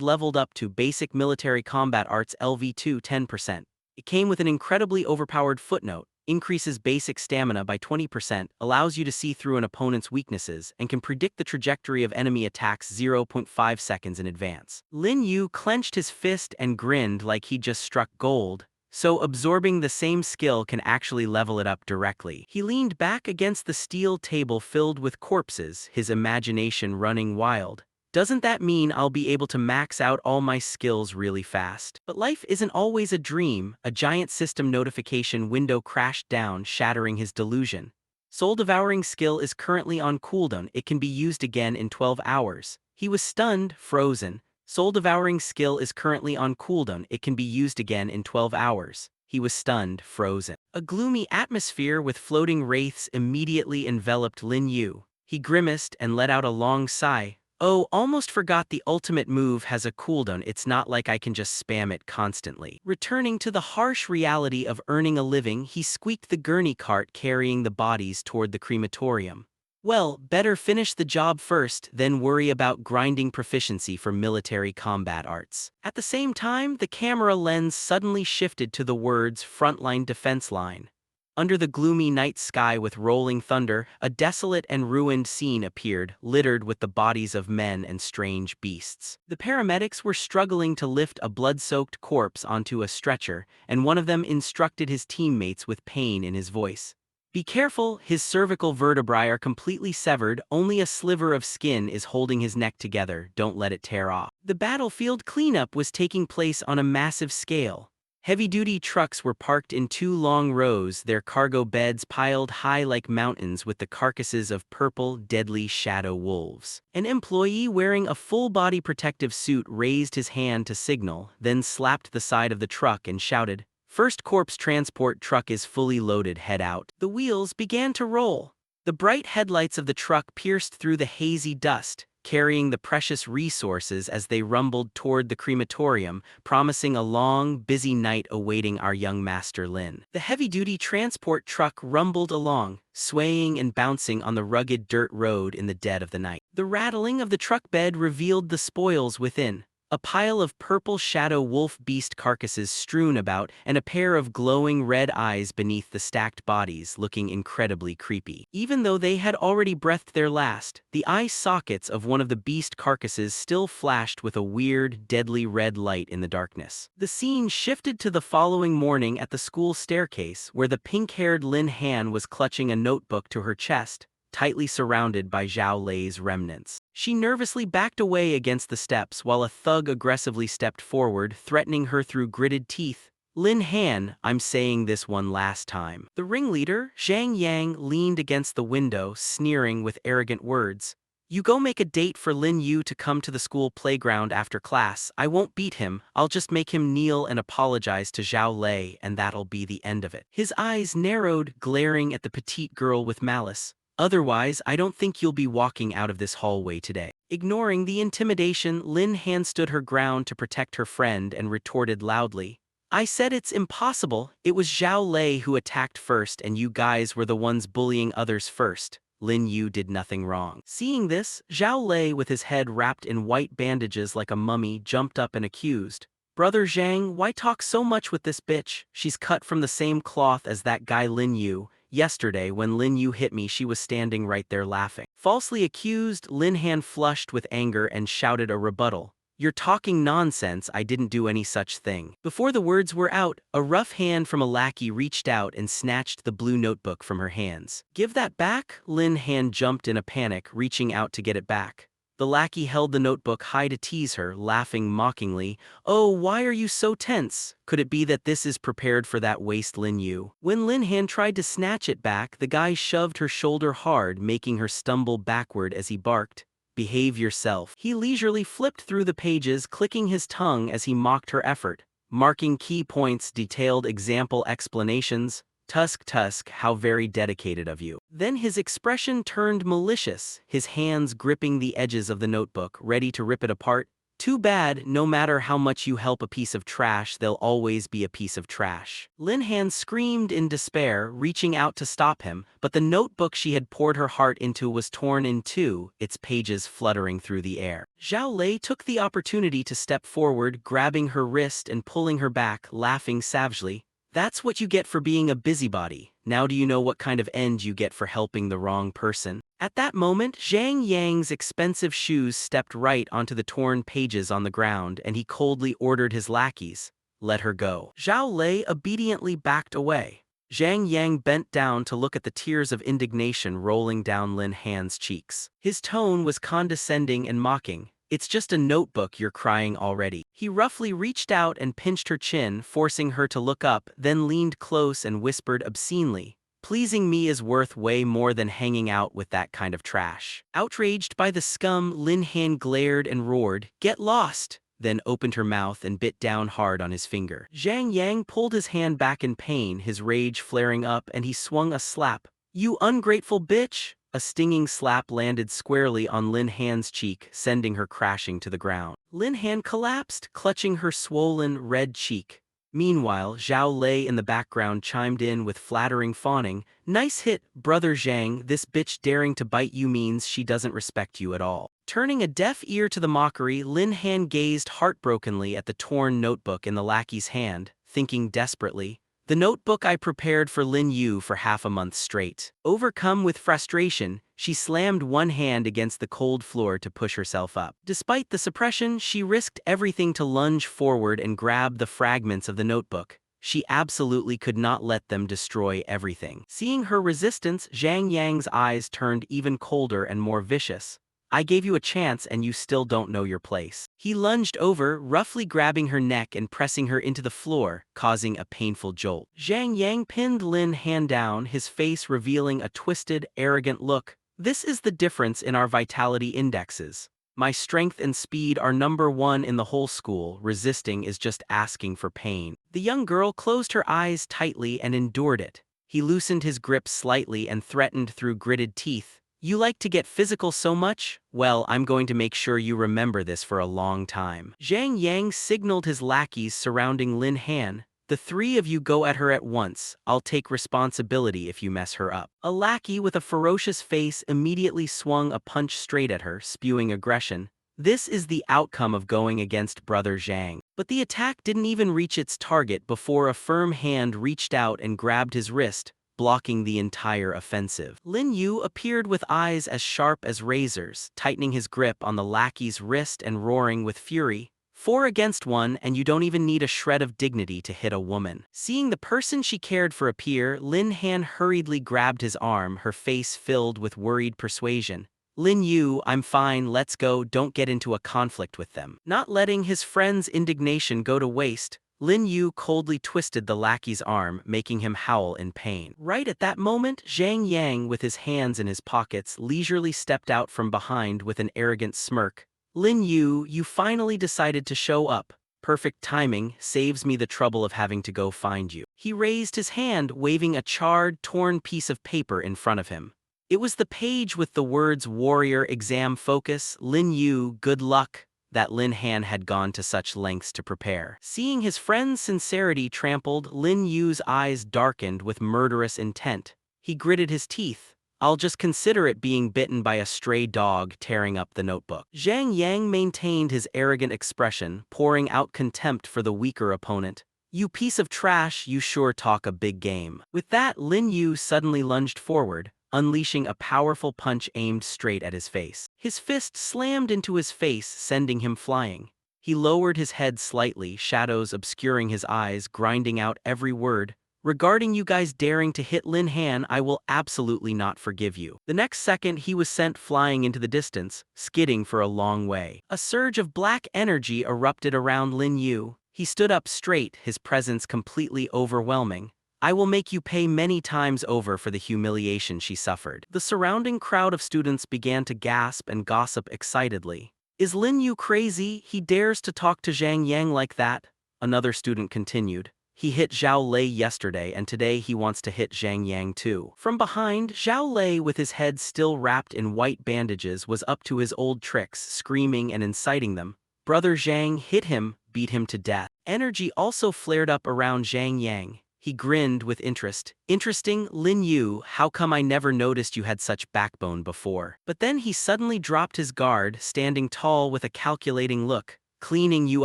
leveled up to Basic Military Combat Arts LV2 10%. It came with an incredibly overpowered footnote. Increases basic stamina by 20%, allows you to see through an opponent's weaknesses, and can predict the trajectory of enemy attacks 0.5 seconds in advance. Lin Yu clenched his fist and grinned like he just struck gold. So absorbing the same skill can actually level it up directly. He leaned back against the steel table filled with corpses, his imagination running wild. Doesn't that mean I'll be able to max out all my skills really fast? But life isn't always a dream. A giant system notification window crashed down, shattering his delusion. Soul-devouring skill is currently on cooldown. It can be used again in 12 hours. He was stunned, frozen. Soul-devouring skill is currently on cooldown. It can be used again in 12 hours. He was stunned, frozen. A gloomy atmosphere with floating wraiths immediately enveloped Lin Yu. He grimaced and let out a long sigh. Oh, almost forgot the ultimate move has a cooldown. It's not like I can just spam it constantly. Returning to the harsh reality of earning a living, he squeaked the gurney cart carrying the bodies toward the crematorium. Well, better finish the job first, then worry about grinding proficiency for military combat arts. At the same time, the camera lens suddenly shifted to the words frontline defense line. Under the gloomy night sky with rolling thunder, a desolate and ruined scene appeared, littered with the bodies of men and strange beasts. The paramedics were struggling to lift a blood-soaked corpse onto a stretcher, and one of them instructed his teammates with pain in his voice. Be careful, his cervical vertebrae are completely severed, only a sliver of skin is holding his neck together, don't let it tear off. The battlefield cleanup was taking place on a massive scale. Heavy-duty trucks were parked in 2 long rows, their cargo beds piled high like mountains with the carcasses of purple, deadly shadow wolves. An employee wearing a full-body protective suit raised his hand to signal, then slapped the side of the truck and shouted, "First corpse transport truck is fully loaded, head out." The wheels began to roll. The bright headlights of the truck pierced through the hazy dust, carrying the precious resources as they rumbled toward the crematorium, promising a long, busy night awaiting our young master Lin. The heavy-duty transport truck rumbled along, swaying and bouncing on the rugged dirt road in the dead of the night. The rattling of the truck bed revealed the spoils within. A pile of purple shadow wolf beast carcasses strewn about, and a pair of glowing red eyes beneath the stacked bodies, looking incredibly creepy. Even though they had already breathed their last, the eye sockets of one of the beast carcasses still flashed with a weird, deadly red light in the darkness. The scene shifted to the following morning at the school staircase, where the pink-haired Lin Han was clutching a notebook to her chest, tightly surrounded by Zhao Lei's remnants. She nervously backed away against the steps while a thug aggressively stepped forward, threatening her through gritted teeth. Lin Han, I'm saying this one last time. The ringleader, Zhang Yang, leaned against the window, sneering with arrogant words. You go make a date for Lin Yu to come to the school playground after class. I won't beat him, I'll just make him kneel and apologize to Zhao Lei, and that'll be the end of it. His eyes narrowed, glaring at the petite girl with malice. Otherwise, I don't think you'll be walking out of this hallway today. Ignoring the intimidation, Lin Han stood her ground to protect her friend and retorted loudly. I said it's impossible. It was Zhao Lei who attacked first and you guys were the ones bullying others first. Lin Yu did nothing wrong. Seeing this, Zhao Lei, with his head wrapped in white bandages like a mummy, jumped up and accused. Brother Zhang, why talk so much with this bitch? She's cut from the same cloth as that guy Lin Yu. Yesterday, when Lin Yu hit me, she was standing right there laughing. Falsely accused, Lin Han flushed with anger and shouted a rebuttal. You're talking nonsense, I didn't do any such thing. Before the words were out, a rough hand from a lackey reached out and snatched the blue notebook from her hands. Give that back? Lin Han jumped in a panic, reaching out to get it back. The lackey held the notebook high to tease her, laughing mockingly. Oh, why are you so tense? Could it be that this is prepared for that waste Lin Yu? When Lin Han tried to snatch it back, the guy shoved her shoulder hard, making her stumble backward as he barked. Behave yourself. He leisurely flipped through the pages, clicking his tongue as he mocked her effort, marking key points, detailed example explanations. Tusk, how very dedicated of you. Then his expression turned malicious, his hands gripping the edges of the notebook, ready to rip it apart. Too bad, no matter how much you help a piece of trash, they'll always be a piece of trash. Lin Han screamed in despair, reaching out to stop him, but the notebook she had poured her heart into was torn in two, its pages fluttering through the air. Zhao Lei took the opportunity to step forward, grabbing her wrist and pulling her back, laughing savagely. That's what you get for being a busybody. Now do you know what kind of end you get for helping the wrong person? At that moment, Zhang Yang's expensive shoes stepped right onto the torn pages on the ground, and he coldly ordered his lackeys, let her go. Zhao Lei obediently backed away. Zhang Yang bent down to look at the tears of indignation rolling down Lin Han's cheeks. His tone was condescending and mocking. It's just a notebook, you're crying already. He roughly reached out and pinched her chin, forcing her to look up, then leaned close and whispered obscenely. Pleasing me is worth way more than hanging out with that kind of trash. Outraged by the scum, Lin Han glared and roared, get lost, then opened her mouth and bit down hard on his finger. Zhang Yang pulled his hand back in pain, his rage flaring up, and he swung a slap. You ungrateful bitch! A stinging slap landed squarely on Lin Han's cheek, sending her crashing to the ground. Lin Han collapsed, clutching her swollen, red cheek. Meanwhile, Zhao Lei in the background chimed in with flattering fawning. Nice hit, brother Zhang, this bitch daring to bite you means she doesn't respect you at all. Turning a deaf ear to the mockery, Lin Han gazed heartbrokenly at the torn notebook in the lackey's hand, thinking desperately, the notebook I prepared for Lin Yu for half a month straight. Overcome with frustration, she slammed one hand against the cold floor to push herself up. Despite the suppression, she risked everything to lunge forward and grab the fragments of the notebook. She absolutely could not let them destroy everything. Seeing her resistance, Zhang Yang's eyes turned even colder and more vicious. I gave you a chance and you still don't know your place. He lunged over, roughly grabbing her neck and pressing her into the floor, causing a painful jolt. Zhang Yang pinned Lin Han down, his face revealing a twisted, arrogant look. This is the difference in our vitality indexes. My strength and speed are #1 in the whole school. Resisting is just asking for pain. The young girl closed her eyes tightly and endured it. He loosened his grip slightly and threatened through gritted teeth. You like to get physical so much? Well, I'm going to make sure you remember this for a long time. Zhang Yang signaled his lackeys surrounding Lin Han. The three of you go at her at once. I'll take responsibility if you mess her up. A lackey with a ferocious face immediately swung a punch straight at her, spewing aggression. This is the outcome of going against brother Zhang. But the attack didn't even reach its target before a firm hand reached out and grabbed his wrist, blocking the entire offensive. Lin Yu appeared with eyes as sharp as razors, tightening his grip on the lackey's wrist and roaring with fury. 4 against 1, and you don't even need a shred of dignity to hit a woman. Seeing the person she cared for appear, Lin Han hurriedly grabbed his arm, her face filled with worried persuasion. Lin Yu, I'm fine, let's go, don't get into a conflict with them. Not letting his friend's indignation go to waste, Lin Yu coldly twisted the lackey's arm, making him howl in pain. Right at that moment, Zhang Yang, with his hands in his pockets, leisurely stepped out from behind with an arrogant smirk. Lin Yu, you finally decided to show up. Perfect timing, saves me the trouble of having to go find you. He raised his hand, waving a charred, torn piece of paper in front of him. It was the page with the words Warrior Exam Focus, Lin Yu, good luck, that Lin Han had gone to such lengths to prepare. Seeing his friend's sincerity trampled, Lin Yu's eyes darkened with murderous intent. He gritted his teeth. I'll just consider it being bitten by a stray dog tearing up the notebook. Zhang Yang maintained his arrogant expression, pouring out contempt for the weaker opponent. You piece of trash, you sure talk a big game. With that, Lin Yu suddenly lunged forward, unleashing a powerful punch aimed straight at his face. His fist slammed into his face, sending him flying. He lowered his head slightly, shadows obscuring his eyes, grinding out every word. Regarding you guys daring to hit Lin Han, I will absolutely not forgive you. The next second, he was sent flying into the distance, skidding for a long way. A surge of black energy erupted around Lin Yu. He stood up straight, his presence completely overwhelming. I will make you pay many times over for the humiliation she suffered. The surrounding crowd of students began to gasp and gossip excitedly. Is Lin Yu crazy? He dares to talk to Zhang Yang like that? Another student continued. He hit Zhao Lei yesterday, and today he wants to hit Zhang Yang too. From behind, Zhao Lei, with his head still wrapped in white bandages, was up to his old tricks, screaming and inciting them. Brother Zhang, hit him, beat him to death. Energy also flared up around Zhang Yang. He grinned with interest. Interesting, Lin Yu, how come I never noticed you had such backbone before? But then he suddenly dropped his guard, standing tall with a calculating look. Cleaning you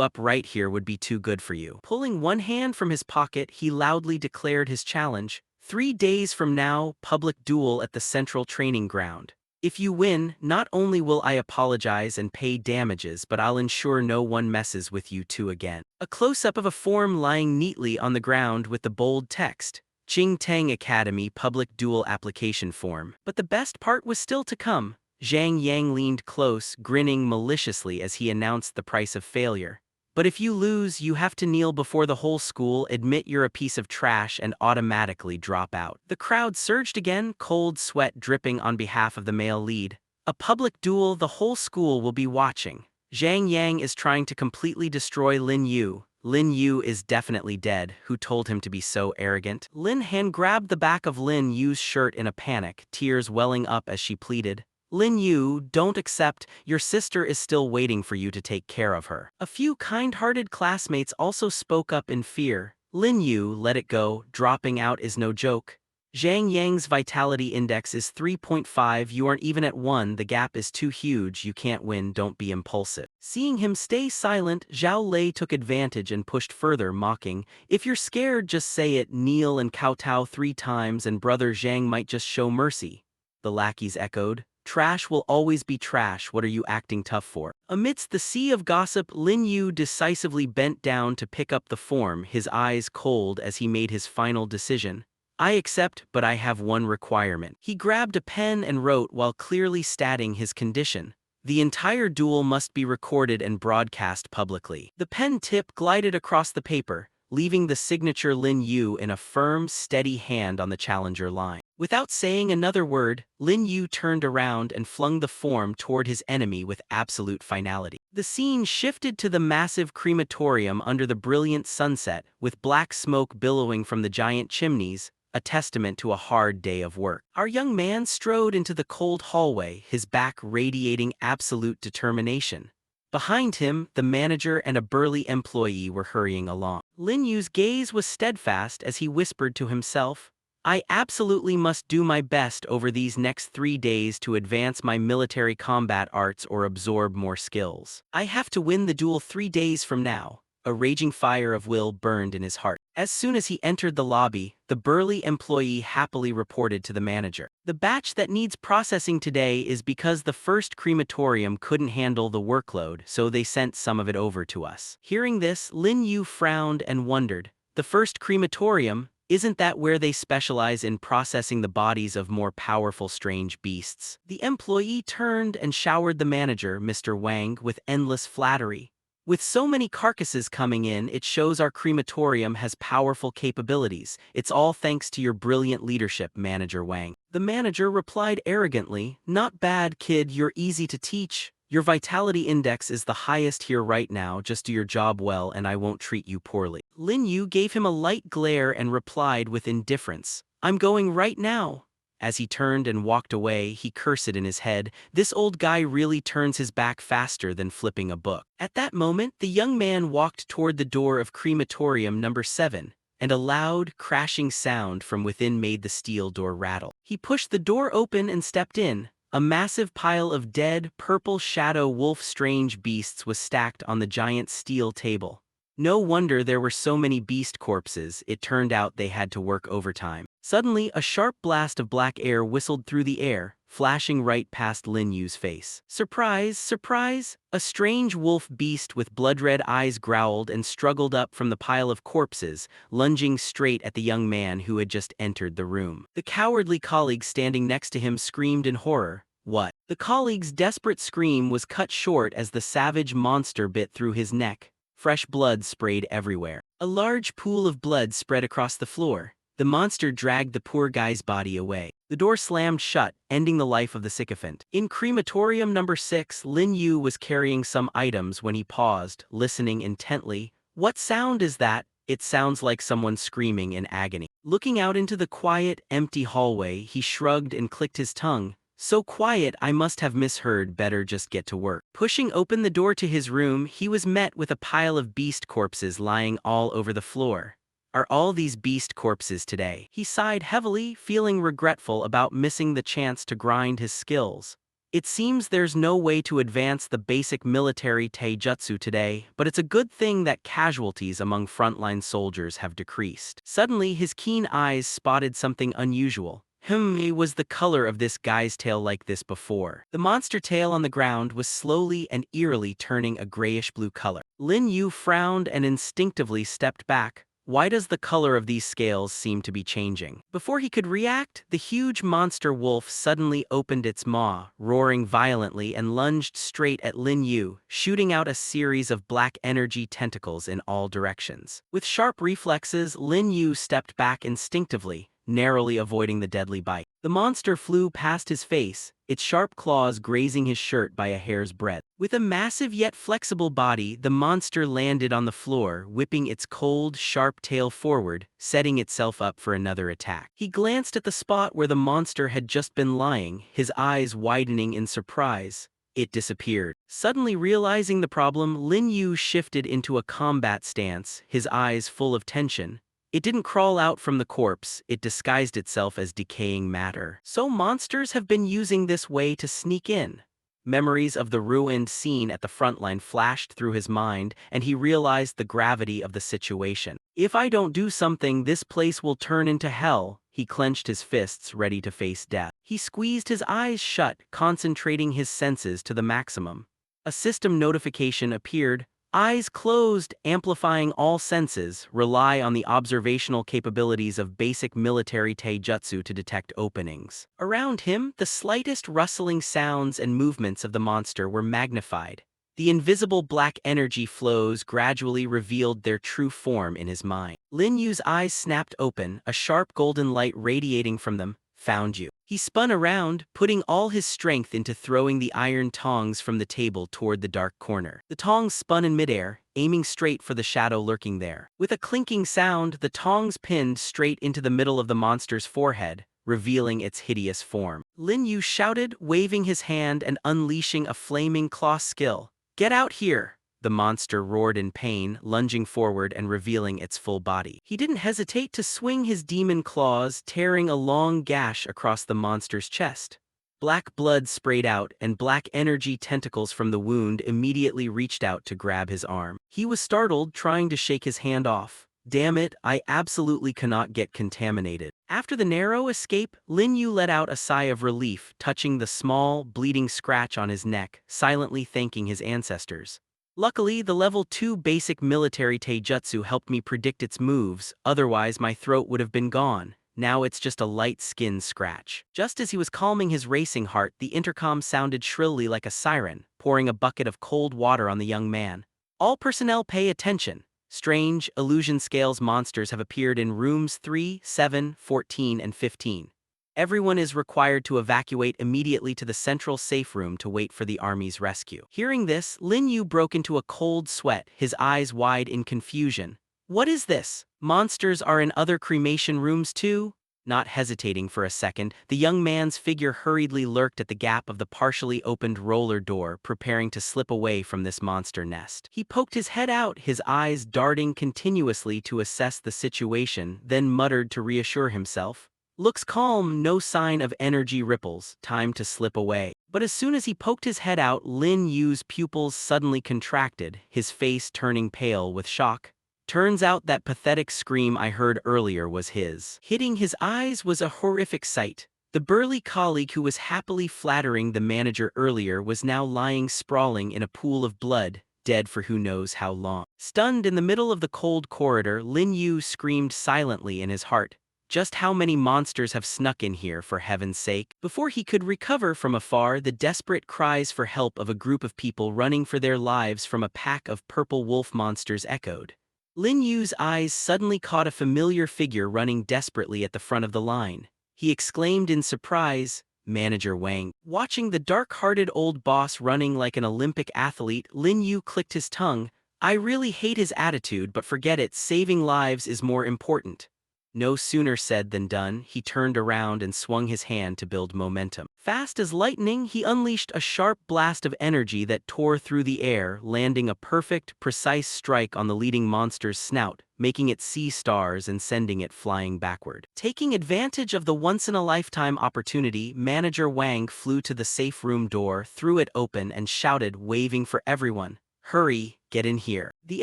up right here would be too good for you. Pulling one hand from his pocket, he loudly declared his challenge. 3 days from now, public duel at the central training ground. If you win, not only will I apologize and pay damages, but I'll ensure no one messes with you two again. A close-up of a form lying neatly on the ground with the bold text, Jing Tang Academy Public Duel Application Form. But the best part was still to come. Zhang Yang leaned close, grinning maliciously as he announced the price of failure. But if you lose, you have to kneel before the whole school, admit you're a piece of trash, and automatically drop out. The crowd surged again, cold sweat dripping on behalf of the male lead. A public duel, the whole school will be watching. Zhang Yang is trying to completely destroy Lin Yu. Lin Yu is definitely dead. Who told him to be so arrogant? Lin Han grabbed the back of Lin Yu's shirt in a panic, tears welling up as she pleaded. Lin Yu, don't accept, your sister is still waiting for you to take care of her. A few kind-hearted classmates also spoke up in fear. Lin Yu, let it go, dropping out is no joke. Zhang Yang's vitality index is 3.5, you aren't even at 1, the gap is too huge, you can't win, don't be impulsive. Seeing him stay silent, Zhao Lei took advantage and pushed further, mocking, if you're scared, just say it, kneel and kowtow 3 times and brother Zhang might just show mercy. The lackeys echoed. Trash will always be trash, what are you acting tough for? Amidst the sea of gossip, Lin Yu decisively bent down to pick up the form, his eyes cold as he made his final decision. I accept, but I have one requirement. He grabbed a pen and wrote while clearly stating his condition. The entire duel must be recorded and broadcast publicly. The pen tip glided across the paper, leaving the signature Lin Yu in a firm, steady hand on the challenger line. Without saying another word, Lin Yu turned around and flung the form toward his enemy with absolute finality. The scene shifted to the massive crematorium under the brilliant sunset, with black smoke billowing from the giant chimneys, a testament to a hard day of work. Our young man strode into the cold hallway, his back radiating absolute determination. Behind him, the manager and a burly employee were hurrying along. Lin Yu's gaze was steadfast as he whispered to himself, I absolutely must do my best over these next 3 days to advance my military combat arts or absorb more skills. I have to win the duel 3 days from now. A raging fire of will burned in his heart. As soon as he entered the lobby, the burly employee happily reported to the manager. The batch that needs processing today is because the first crematorium couldn't handle the workload, so they sent some of it over to us. Hearing this, Lin Yu frowned and wondered. The first crematorium? Isn't that where they specialize in processing the bodies of more powerful strange beasts? The employee turned and showered the manager, Mr. Wang, with endless flattery. With so many carcasses coming in, it shows our crematorium has powerful capabilities. It's all thanks to your brilliant leadership, Manager Wang. The manager replied arrogantly, "Not bad, kid, you're easy to teach. Your vitality index is the highest here right now, just do your job well and I won't treat you poorly." Lin Yu gave him a light glare and replied with indifference, "I'm going right now." As he turned and walked away, he cursed in his head, "This old guy really turns his back faster than flipping a book." At that moment, the young man walked toward the door of crematorium number 7, and a loud, crashing sound from within made the steel door rattle. He pushed the door open and stepped in. A massive pile of dead, purple shadow wolf strange beasts was stacked on the giant steel table. No wonder there were so many beast corpses, it turned out they had to work overtime. Suddenly, a sharp blast of black air whistled through the air, flashing right past Lin Yu's face. Surprise, surprise! A strange wolf beast with blood-red eyes growled and struggled up from the pile of corpses, lunging straight at the young man who had just entered the room. The cowardly colleague standing next to him screamed in horror. What? The colleague's desperate scream was cut short as the savage monster bit through his neck. Fresh blood sprayed everywhere. A large pool of blood spread across the floor. The monster dragged the poor guy's body away. The door slammed shut, ending the life of the sycophant. In crematorium number 6, Lin Yu was carrying some items when he paused, listening intently. "What sound is that?" "It sounds like someone screaming in agony." Looking out into the quiet, empty hallway, he shrugged and clicked his tongue. "So quiet, I must have misheard, better just get to work." Pushing open the door to his room, he was met with a pile of beast corpses lying all over the floor. "Are all these beast corpses today?" He sighed heavily, feeling regretful about missing the chance to grind his skills. It seems there's no way to advance the basic military taijutsu today, but it's a good thing that casualties among frontline soldiers have decreased. Suddenly, his keen eyes spotted something unusual. Was the color of this guy's tail like this before? The monster tail on the ground was slowly and eerily turning a grayish-blue color. Lin Yu frowned and instinctively stepped back. Why does the color of these scales seem to be changing? Before he could react, the huge monster wolf suddenly opened its maw, roaring violently and lunged straight at Lin Yu, shooting out a series of black energy tentacles in all directions. With sharp reflexes, Lin Yu stepped back instinctively, narrowly avoiding the deadly bite. The monster flew past his face, its sharp claws grazing his shirt by a hair's breadth. With a massive yet flexible body, the monster landed on the floor, whipping its cold, sharp tail forward, setting itself up for another attack. He glanced at the spot where the monster had just been lying, his eyes widening in surprise. It disappeared. Suddenly realizing the problem, Lin Yu shifted into a combat stance, his eyes full of tension. It didn't crawl out from the corpse, it disguised itself as decaying matter. So monsters have been using this way to sneak in. Memories of the ruined scene at the front line flashed through his mind, and he realized the gravity of the situation. If I don't do something, this place will turn into hell. He clenched his fists, ready to face death. He squeezed his eyes shut, concentrating his senses to the maximum. A system notification appeared. Eyes closed, amplifying all senses, rely on the observational capabilities of basic military taijutsu to detect openings. Around him, the slightest rustling sounds and movements of the monster were magnified. The invisible black energy flows gradually revealed their true form in his mind. Lin Yu's eyes snapped open, a sharp golden light radiating from them. "Found you." He spun around, putting all his strength into throwing the iron tongs from the table toward the dark corner. The tongs spun in midair, aiming straight for the shadow lurking there. With a clinking sound, the tongs pinned straight into the middle of the monster's forehead, revealing its hideous form. Lin Yu shouted, waving his hand and unleashing a flaming claw skill. "Get out here!" The monster roared in pain, lunging forward and revealing its full body. He didn't hesitate to swing his demon claws, tearing a long gash across the monster's chest. Black blood sprayed out, and black energy tentacles from the wound immediately reached out to grab his arm. He was startled, trying to shake his hand off. Damn it, I absolutely cannot get contaminated. After the narrow escape, Lin Yu let out a sigh of relief, touching the small, bleeding scratch on his neck, silently thanking his ancestors. Luckily, the level 2 basic military taijutsu helped me predict its moves, otherwise my throat would have been gone. Now it's just a light skin scratch. Just as he was calming his racing heart, the intercom sounded shrilly like a siren, pouring a bucket of cold water on the young man. All personnel pay attention. Strange, illusion scales monsters have appeared in rooms 3, 7, 14, and 15. Everyone is required to evacuate immediately to the central safe room to wait for the army's rescue. Hearing this, Lin Yu broke into a cold sweat, his eyes wide in confusion. What is this? Monsters are in other cremation rooms too? Not hesitating for a second, the young man's figure hurriedly lurked at the gap of the partially opened roller door, preparing to slip away from this monster nest. He poked his head out, his eyes darting continuously to assess the situation, then muttered to reassure himself. Looks calm, no sign of energy ripples, time to slip away. But as soon as he poked his head out, Lin Yu's pupils suddenly contracted, his face turning pale with shock. Turns out that pathetic scream I heard earlier was his. Hitting his eyes was a horrific sight. The burly colleague who was happily flattering the manager earlier was now lying sprawling in a pool of blood, dead for who knows how long. Stunned in the middle of the cold corridor, Lin Yu screamed silently in his heart. Just how many monsters have snuck in here, for heaven's sake? Before he could recover from afar, the desperate cries for help of a group of people running for their lives from a pack of purple wolf monsters echoed. Lin Yu's eyes suddenly caught a familiar figure running desperately at the front of the line. He exclaimed in surprise, Manager Wang. Watching the dark-hearted old boss running like an Olympic athlete, Lin Yu clicked his tongue. I really hate his attitude, but forget it, saving lives is more important. No sooner said than done, he turned around and swung his hand to build momentum. Fast as lightning, he unleashed a sharp blast of energy that tore through the air, landing a perfect, precise strike on the leading monster's snout, making it see stars and sending it flying backward. Taking advantage of the once-in-a-lifetime opportunity, Manager Wang flew to the safe room door, threw it open, and shouted, waving for everyone, "Hurry, get in here." The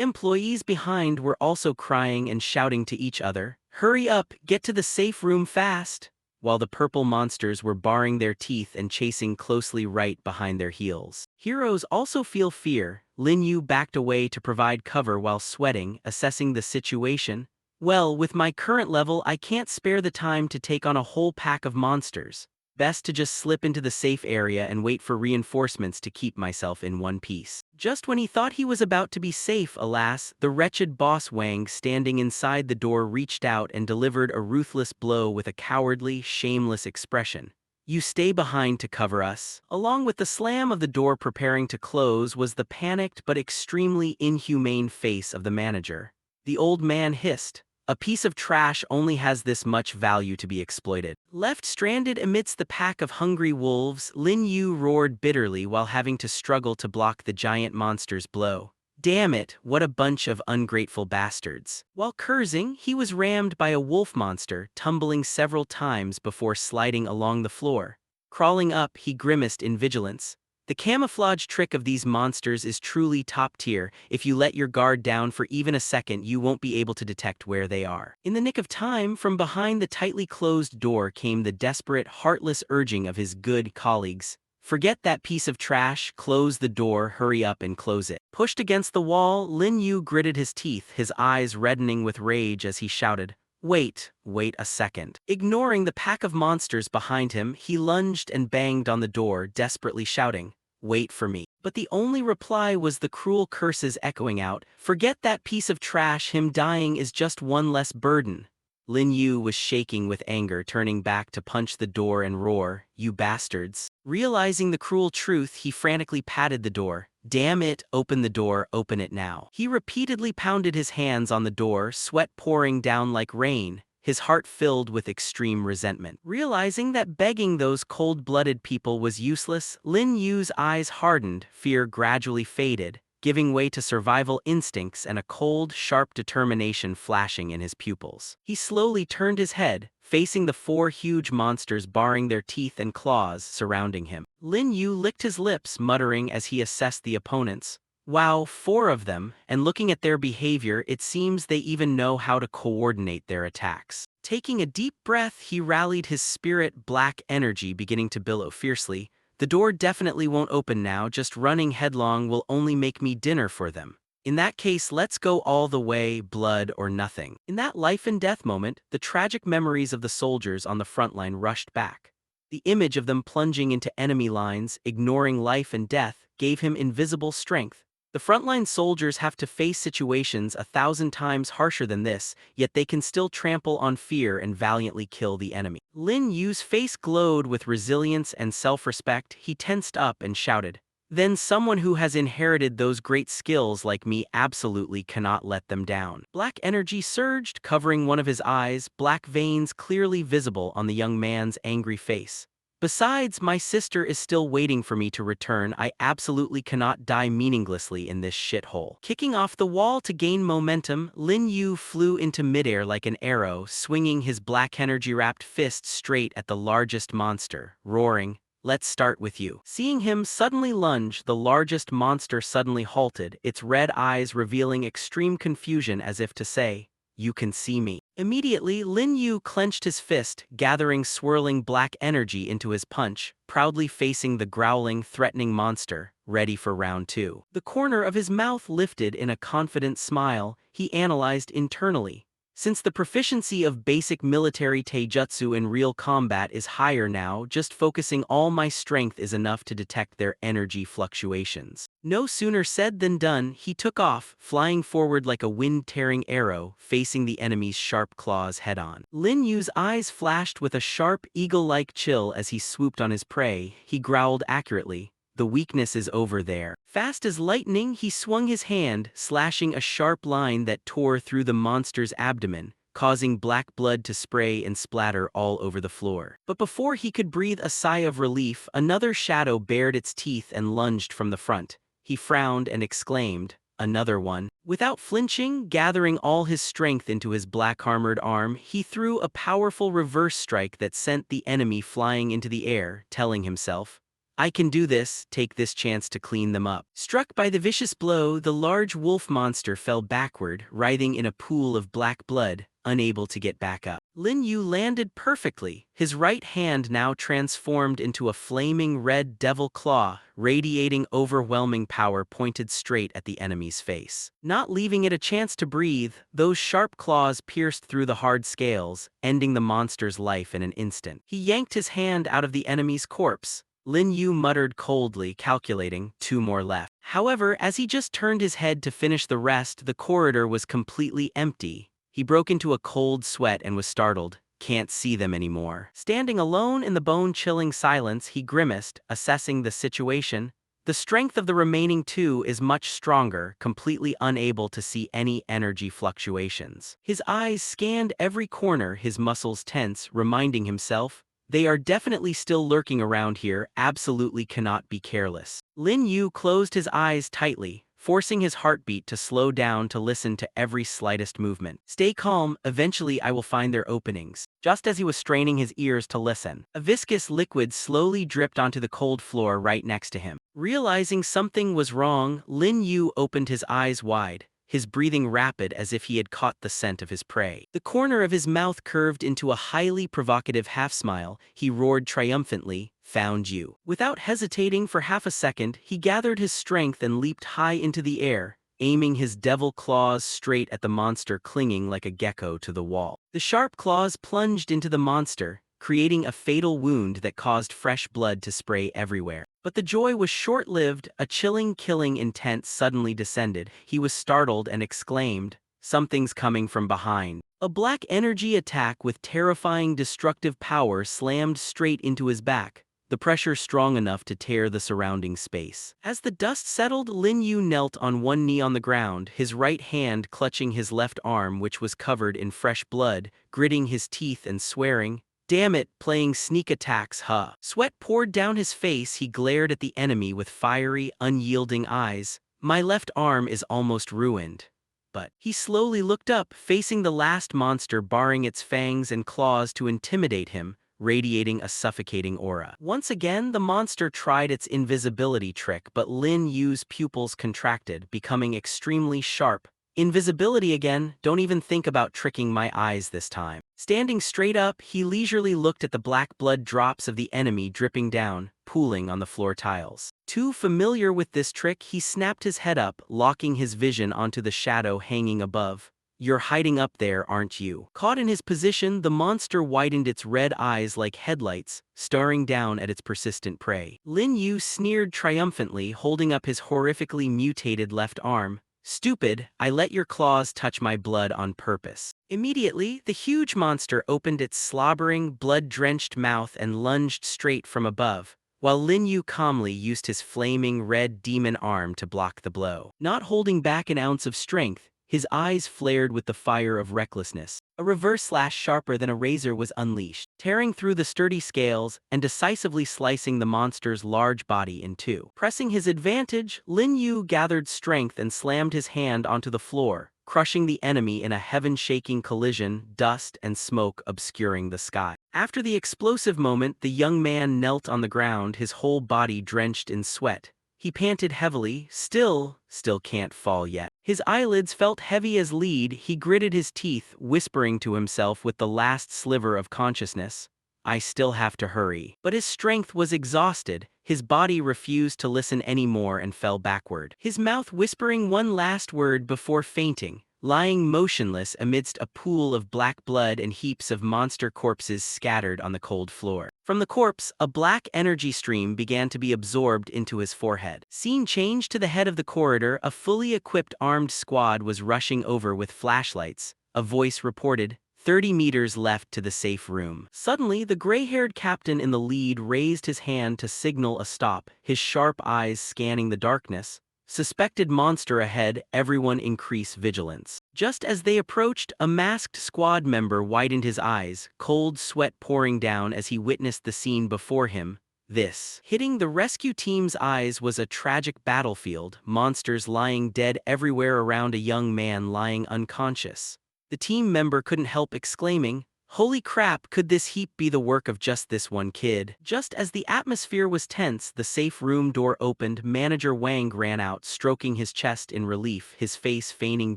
employees behind were also crying and shouting to each other, "Hurry up, get to the safe room fast!" While the purple monsters were baring their teeth and chasing closely right behind their heels. Heroes also feel fear. Lin Yu backed away to provide cover while sweating, assessing the situation. Well, with my current level, I can't spare the time to take on a whole pack of monsters. Best to just slip into the safe area and wait for reinforcements to keep myself in one piece. Just when he thought he was about to be safe, alas, the wretched boss Wang standing inside the door reached out and delivered a ruthless blow with a cowardly, shameless expression. You stay behind to cover us. Along with the slam of the door preparing to close was the panicked but extremely inhumane face of the manager. The old man hissed. A piece of trash only has this much value to be exploited. Left stranded amidst the pack of hungry wolves, Lin Yu roared bitterly while having to struggle to block the giant monster's blow. Damn it, what a bunch of ungrateful bastards. While cursing, he was rammed by a wolf monster, tumbling several times before sliding along the floor. Crawling up, he grimaced in vigilance. The camouflage trick of these monsters is truly top tier. If you let your guard down for even a second, you won't be able to detect where they are. In the nick of time, from behind the tightly closed door came the desperate, heartless urging of his good colleagues. Forget that piece of trash, close the door, hurry up and close it. Pushed against the wall, Lin Yu gritted his teeth, his eyes reddening with rage as he shouted, wait a second. Ignoring the pack of monsters behind him, he lunged and banged on the door, desperately shouting, wait for me. But the only reply was the cruel curses echoing out, forget that piece of trash, him dying is just one less burden. Lin Yu was shaking with anger, turning back to punch the door and roar, you bastards. Realizing the cruel truth, he frantically patted the door. Damn it, open the door, open it now. He repeatedly pounded his hands on the door, sweat pouring down like rain, his heart filled with extreme resentment. Realizing that begging those cold-blooded people was useless, Lin Yu's eyes hardened, fear gradually faded, giving way to survival instincts and a cold, sharp determination flashing in his pupils. He slowly turned his head, facing the four huge monsters baring their teeth and claws surrounding him. Lin Yu licked his lips, muttering as he assessed the opponents. Wow, four of them, and looking at their behavior, it seems they even know how to coordinate their attacks. Taking a deep breath, he rallied his spirit, black energy beginning to billow fiercely. The door definitely won't open now, just running headlong will only make me dinner for them. In that case, let's go all the way, blood or nothing. In that life and death moment, the tragic memories of the soldiers on the front line rushed back. The image of them plunging into enemy lines, ignoring life and death, gave him invisible strength. The frontline soldiers have to face situations 1,000 times harsher than this, yet they can still trample on fear and valiantly kill the enemy. Lin Yu's face glowed with resilience and self-respect. He tensed up and shouted, "Then someone who has inherited those great skills like me absolutely cannot let them down." Black energy surged, covering one of his eyes, black veins clearly visible on the young man's angry face. "Besides, my sister is still waiting for me to return. I absolutely cannot die meaninglessly in this shithole." Kicking off the wall to gain momentum, Lin Yu flew into midair like an arrow, swinging his black energy-wrapped fist straight at the largest monster, roaring, "Let's start with you." Seeing him suddenly lunge, the largest monster suddenly halted, its red eyes revealing extreme confusion as if to say, "You can see me." Immediately, Lin Yu clenched his fist, gathering swirling black energy into his punch, proudly facing the growling, threatening monster, ready for round two. The corner of his mouth lifted in a confident smile, he analyzed internally. Since the proficiency of basic military taijutsu in real combat is higher now, just focusing all my strength is enough to detect their energy fluctuations. No sooner said than done, he took off, flying forward like a wind-tearing arrow, facing the enemy's sharp claws head-on. Lin Yu's eyes flashed with a sharp, eagle-like chill as he swooped on his prey. He growled accurately, "The weakness is over there." Fast as lightning, he swung his hand, slashing a sharp line that tore through the monster's abdomen, causing black blood to spray and splatter all over the floor. But before he could breathe a sigh of relief, another shadow bared its teeth and lunged from the front. He frowned and exclaimed, "Another one." Without flinching, gathering all his strength into his black-armored arm, he threw a powerful reverse strike that sent the enemy flying into the air, telling himself, "I can do this, take this chance to clean them up." Struck by the vicious blow, the large wolf monster fell backward, writhing in a pool of black blood, unable to get back up. Lin Yu landed perfectly, his right hand now transformed into a flaming red devil claw, radiating overwhelming power pointed straight at the enemy's face. Not leaving it a chance to breathe, those sharp claws pierced through the hard scales, ending the monster's life in an instant. He yanked his hand out of the enemy's corpse. Lin Yu muttered coldly, calculating, 2 more left. However, as he just turned his head to finish the rest, the corridor was completely empty. He broke into a cold sweat and was startled. Can't see them anymore. Standing alone in the bone-chilling silence, he grimaced, assessing the situation. The strength of the remaining 2 is much stronger, completely unable to see any energy fluctuations. His eyes scanned every corner, his muscles tense, reminding himself, they are definitely still lurking around here, absolutely cannot be careless. Lin Yu closed his eyes tightly, forcing his heartbeat to slow down to listen to every slightest movement. Stay calm, eventually I will find their openings. Just as he was straining his ears to listen, a viscous liquid slowly dripped onto the cold floor right next to him. Realizing something was wrong, Lin Yu opened his eyes wide, his breathing rapid as if he had caught the scent of his prey. The corner of his mouth curved into a highly provocative half-smile. He roared triumphantly, "Found you." Without hesitating for half a second, he gathered his strength and leaped high into the air, aiming his devil claws straight at the monster clinging like a gecko to the wall. The sharp claws plunged into the monster, creating a fatal wound that caused fresh blood to spray everywhere. But the joy was short-lived. A chilling, killing intent suddenly descended. He was startled and exclaimed, "Something's coming from behind." A black energy attack with terrifying destructive power slammed straight into his back, the pressure strong enough to tear the surrounding space. As the dust settled, Lin Yu knelt on one knee on the ground, his right hand clutching his left arm which was covered in fresh blood, gritting his teeth and swearing, "Damn it, playing sneak attacks, huh?" Sweat poured down his face. He glared at the enemy with fiery, unyielding eyes. "My left arm is almost ruined. but he slowly looked up, facing the last monster baring its fangs and claws to intimidate him, radiating a suffocating aura. Once again, the monster tried its invisibility trick, but Lin Yu's pupils contracted, becoming extremely sharp. Invisibility again, don't even think about tricking my eyes this time. Standing straight up, he leisurely looked at the black blood drops of the enemy dripping down, pooling on the floor tiles. Too familiar with this trick, he snapped his head up, locking his vision onto the shadow hanging above. "You're hiding up there, aren't you?" Caught in his position, the monster widened its red eyes like headlights, staring down at its persistent prey. Lin Yu sneered triumphantly, holding up his horrifically mutated left arm. "Stupid, I let your claws touch my blood on purpose." Immediately, the huge monster opened its slobbering, blood-drenched mouth and lunged straight from above, while Lin Yu calmly used his flaming red demon arm to block the blow. Not holding back an ounce of strength, his eyes flared with the fire of recklessness. A reverse slash sharper than a razor was unleashed, tearing through the sturdy scales and decisively slicing the monster's large body in two. Pressing his advantage, Lin Yu gathered strength and slammed his hand onto the floor, crushing the enemy in a heaven-shaking collision, dust and smoke obscuring the sky. After the explosive moment, the young man knelt on the ground, his whole body drenched in sweat. He panted heavily, still can't fall yet. His eyelids felt heavy as lead. He gritted his teeth, whispering to himself with the last sliver of consciousness, "I still have to hurry." But his strength was exhausted. His body refused to listen anymore and fell backward, his mouth whispering one last word before fainting, lying motionless amidst a pool of black blood and heaps of monster corpses scattered on the cold floor. From the corpse, a black energy stream began to be absorbed into his forehead. Scene changed to the head of the corridor. A fully equipped armed squad was rushing over with flashlights. A voice reported, 30 meters left to the safe room. Suddenly, the gray-haired captain in the lead raised his hand to signal a stop, his sharp eyes scanning the darkness. Suspected monster ahead, everyone increase vigilance. Just as they approached, a masked squad member widened his eyes, cold sweat pouring down as he witnessed the scene before him. This. Hitting the rescue team's eyes was a tragic battlefield, monsters lying dead everywhere around a young man lying unconscious. The team member couldn't help exclaiming, "Holy crap, could this heap be the work of just this one kid?" Just as the atmosphere was tense, the safe room door opened. Manager Wang ran out, stroking his chest in relief, his face feigning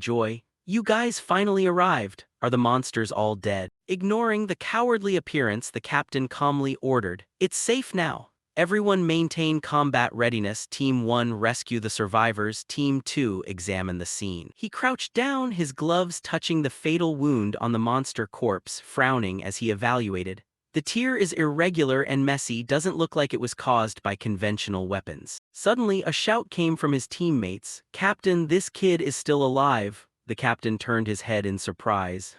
joy. "You guys finally arrived. Are the monsters all dead?" Ignoring the cowardly appearance, the captain calmly ordered, "It's safe now. Everyone maintain combat readiness. Team 1 rescue the survivors. Team 2 examine the scene." He crouched down, his gloves touching the fatal wound on the monster corpse, frowning as he evaluated. "The tear is irregular and messy, doesn't look like it was caused by conventional weapons." Suddenly, a shout came from his teammates, "Captain, this kid is still alive." The captain turned his head in surprise.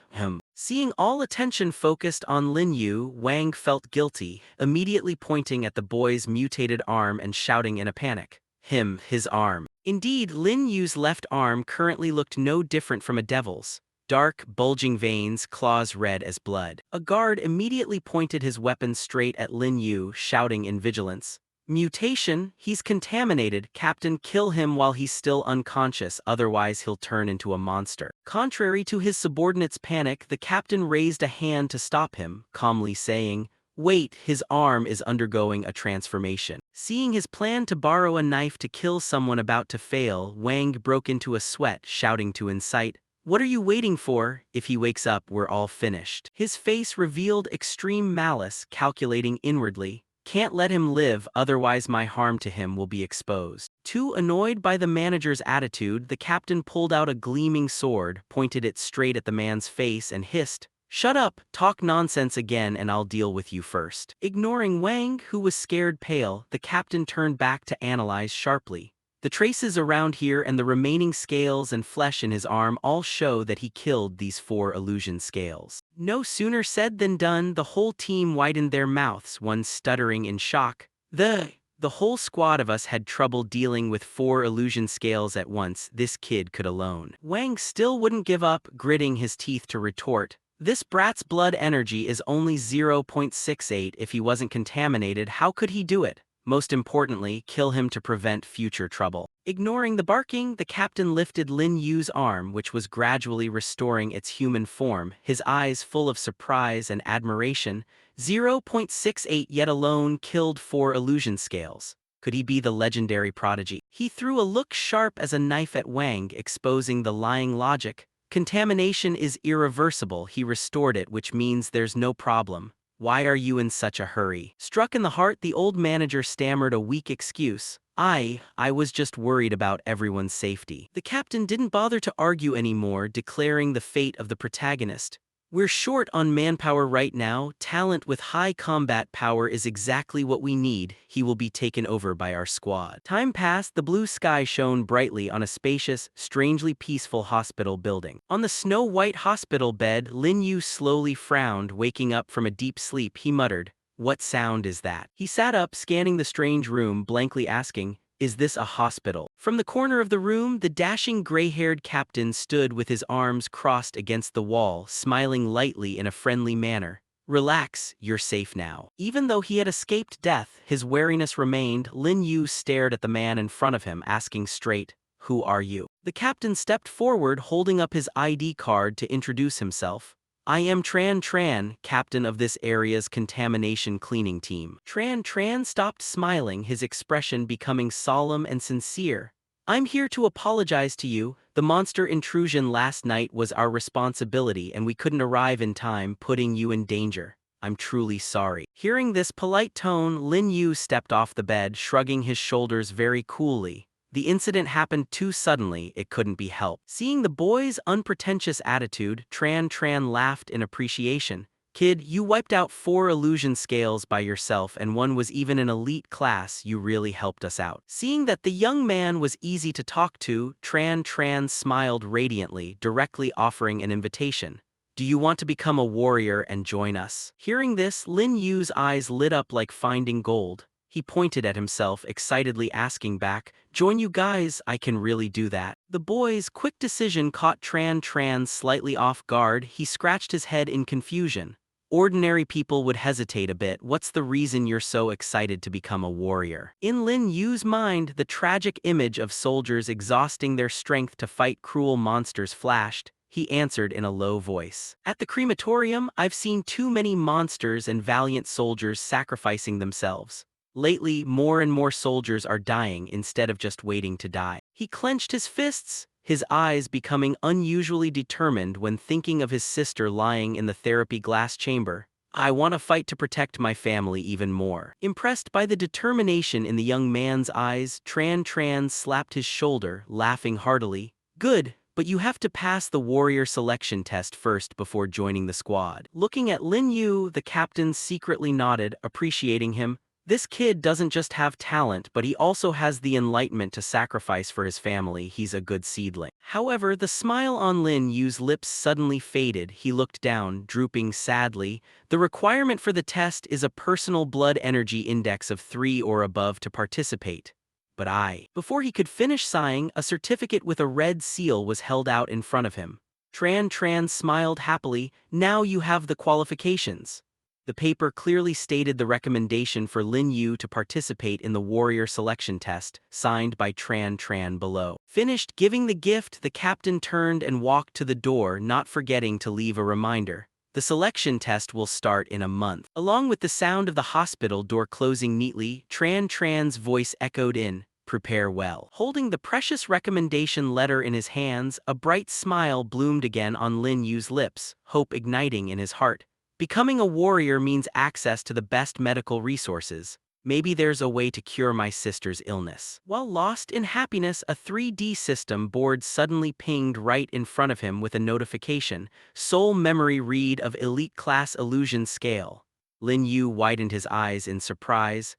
Seeing all attention focused on Lin Yu, Wang felt guilty, immediately pointing at the boy's mutated arm and shouting in a panic, his arm." Indeed, Lin Yu's left arm currently looked no different from a devil's. Dark, bulging veins, claws red as blood. A guard immediately pointed his weapon straight at Lin Yu, shouting in vigilance, "Mutation, he's contaminated. Captain, kill him while he's still unconscious, otherwise he'll turn into a monster." Contrary to his subordinate's panic, the captain raised a hand to stop him, calmly saying, "Wait, his arm is undergoing a transformation." Seeing his plan to borrow a knife to kill someone about to fail, Wang broke into a sweat, shouting to incite, "What are you waiting for? If he wakes up, we're all finished." His face revealed extreme malice, calculating inwardly, "Can't let him live, otherwise my harm to him will be exposed." Too annoyed by the manager's attitude, the captain pulled out a gleaming sword, pointed it straight at the man's face and hissed, "Shut up, talk nonsense again and I'll deal with you first." Ignoring Wang, who was scared pale, the captain turned back to analyze sharply. "The traces around here and the remaining scales and flesh in his arm all show that he killed these 4 illusion scales." No sooner said than done, the whole team widened their mouths, one stuttering in shock. The whole squad of us had trouble dealing with 4 illusion scales at once, this kid could alone. Wang still wouldn't give up, gritting his teeth to retort, "This brat's blood energy is only 0.68. If he wasn't contaminated, how could he do it? Most importantly, kill him to prevent future trouble. Ignoring the barking, the captain lifted Lin Yu's arm, which was gradually restoring its human form, his eyes full of surprise and admiration. 0.68 yet alone killed 4 illusion scales. Could he be the legendary prodigy? He threw a look sharp as a knife at Wang, exposing the lying logic. Contamination is irreversible, he restored it, which means there's no problem. Why are you in such a hurry? Struck in the heart, the old manager stammered a weak excuse. I was just worried about everyone's safety. The captain didn't bother to argue anymore, declaring the fate of the protagonist. We're short on manpower right now. Talent with high combat power is exactly what we need. He will be taken over by our squad. Time passed. The blue sky shone brightly on a spacious, strangely peaceful hospital building. On the snow-white hospital bed, Lin Yu slowly frowned. Waking up from a deep sleep, he muttered, "What sound is that?" He sat up, scanning the strange room, blankly asking, "Is this a hospital?" From the corner of the room, the dashing gray-haired captain stood with his arms crossed against the wall, smiling lightly in a friendly manner. "Relax, you're safe now." Even though he had escaped death, his wariness remained. Lin Yu stared at the man in front of him, asking straight, "Who are you?" The captain stepped forward, holding up his ID card to introduce himself. "I am Tran, captain of this area's contamination cleaning team." Tran stopped smiling, his expression becoming solemn and sincere. "I'm here to apologize to you. The monster intrusion last night was our responsibility and we couldn't arrive in time, putting you in danger. I'm truly sorry." Hearing this polite tone, Lin Yu stepped off the bed, shrugging his shoulders very coolly. The incident happened too suddenly, it couldn't be helped. Seeing the boy's unpretentious attitude, Tran laughed in appreciation. "Kid, you wiped out 4 illusion scales by yourself and one was even an elite class. You really helped us out." Seeing that the young man was easy to talk to, Tran smiled radiantly, directly offering an invitation. "Do you want to become a warrior and join us?" Hearing this, Lin Yu's eyes lit up like finding gold. He pointed at himself, excitedly asking back, "Join you guys? I can really do that." The boy's quick decision caught Tran slightly off guard. He scratched his head in confusion. Ordinary people would hesitate a bit. "What's the reason you're so excited to become a warrior?" In Lin Yu's mind, the tragic image of soldiers exhausting their strength to fight cruel monsters flashed. He answered in a low voice. "At the crematorium, I've seen too many monsters and valiant soldiers sacrificing themselves. Lately, more and more soldiers are dying instead of just waiting to die." He clenched his fists, his eyes becoming unusually determined when thinking of his sister lying in the therapy glass chamber. "I want to fight to protect my family even more." Impressed by the determination in the young man's eyes, Tran slapped his shoulder, laughing heartily. "Good, but you have to pass the warrior selection test first before joining the squad." Looking at Lin Yu, the captain secretly nodded, appreciating him. This kid doesn't just have talent, but he also has the enlightenment to sacrifice for his family. He's a good seedling. However, the smile on Lin Yu's lips suddenly faded. He looked down, drooping sadly. "The requirement for the test is a personal blood energy index of 3 or above to participate. But Before he could finish sighing, a certificate with a red seal was held out in front of him. Tran smiled happily. "Now you have the qualifications." The paper clearly stated the recommendation for Lin Yu to participate in the warrior selection test, signed by Tran below. Finished giving the gift, the captain turned and walked to the door, not forgetting to leave a reminder. The selection test will start in a month. Along with the sound of the hospital door closing neatly, Tran's voice echoed in, "Prepare well." Holding the precious recommendation letter in his hands, a bright smile bloomed again on Lin Yu's lips, hope igniting in his heart. Becoming a warrior means access to the best medical resources. Maybe there's a way to cure my sister's illness. While lost in happiness, a 3D system board suddenly pinged right in front of him with a notification. Soul memory read of elite class illusion scale. Lin Yu widened his eyes in surprise.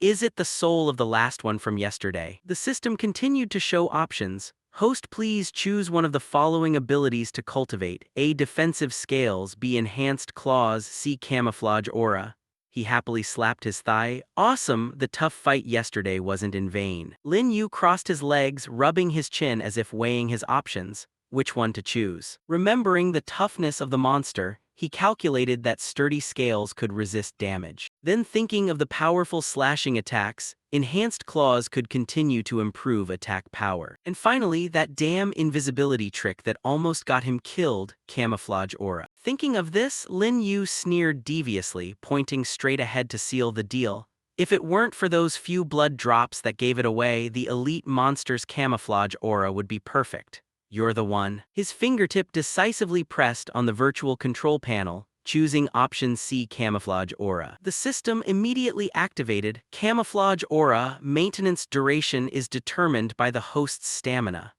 Is it the soul of the last one from yesterday?" The system continued to show options. "Host, please choose one of the following abilities to cultivate. A. Defensive scales. B. Enhanced claws. C. Camouflage aura." He happily slapped his thigh. "Awesome, the tough fight yesterday wasn't in vain." Lin Yu crossed his legs, rubbing his chin as if weighing his options. Which one to choose? Remembering the toughness of the monster, he calculated that sturdy scales could resist damage. Then, thinking of the powerful slashing attacks, enhanced claws could continue to improve attack power. And finally, that damn invisibility trick that almost got him killed, camouflage aura. Thinking of this, Lin Yu sneered deviously, pointing straight ahead to seal the deal. If it weren't for those few blood drops that gave it away, the elite monster's camouflage aura would be perfect. You're the one. His fingertip decisively pressed on the virtual control panel, choosing option C, camouflage aura. The system immediately activated. Camouflage aura maintenance duration is determined by the host's stamina.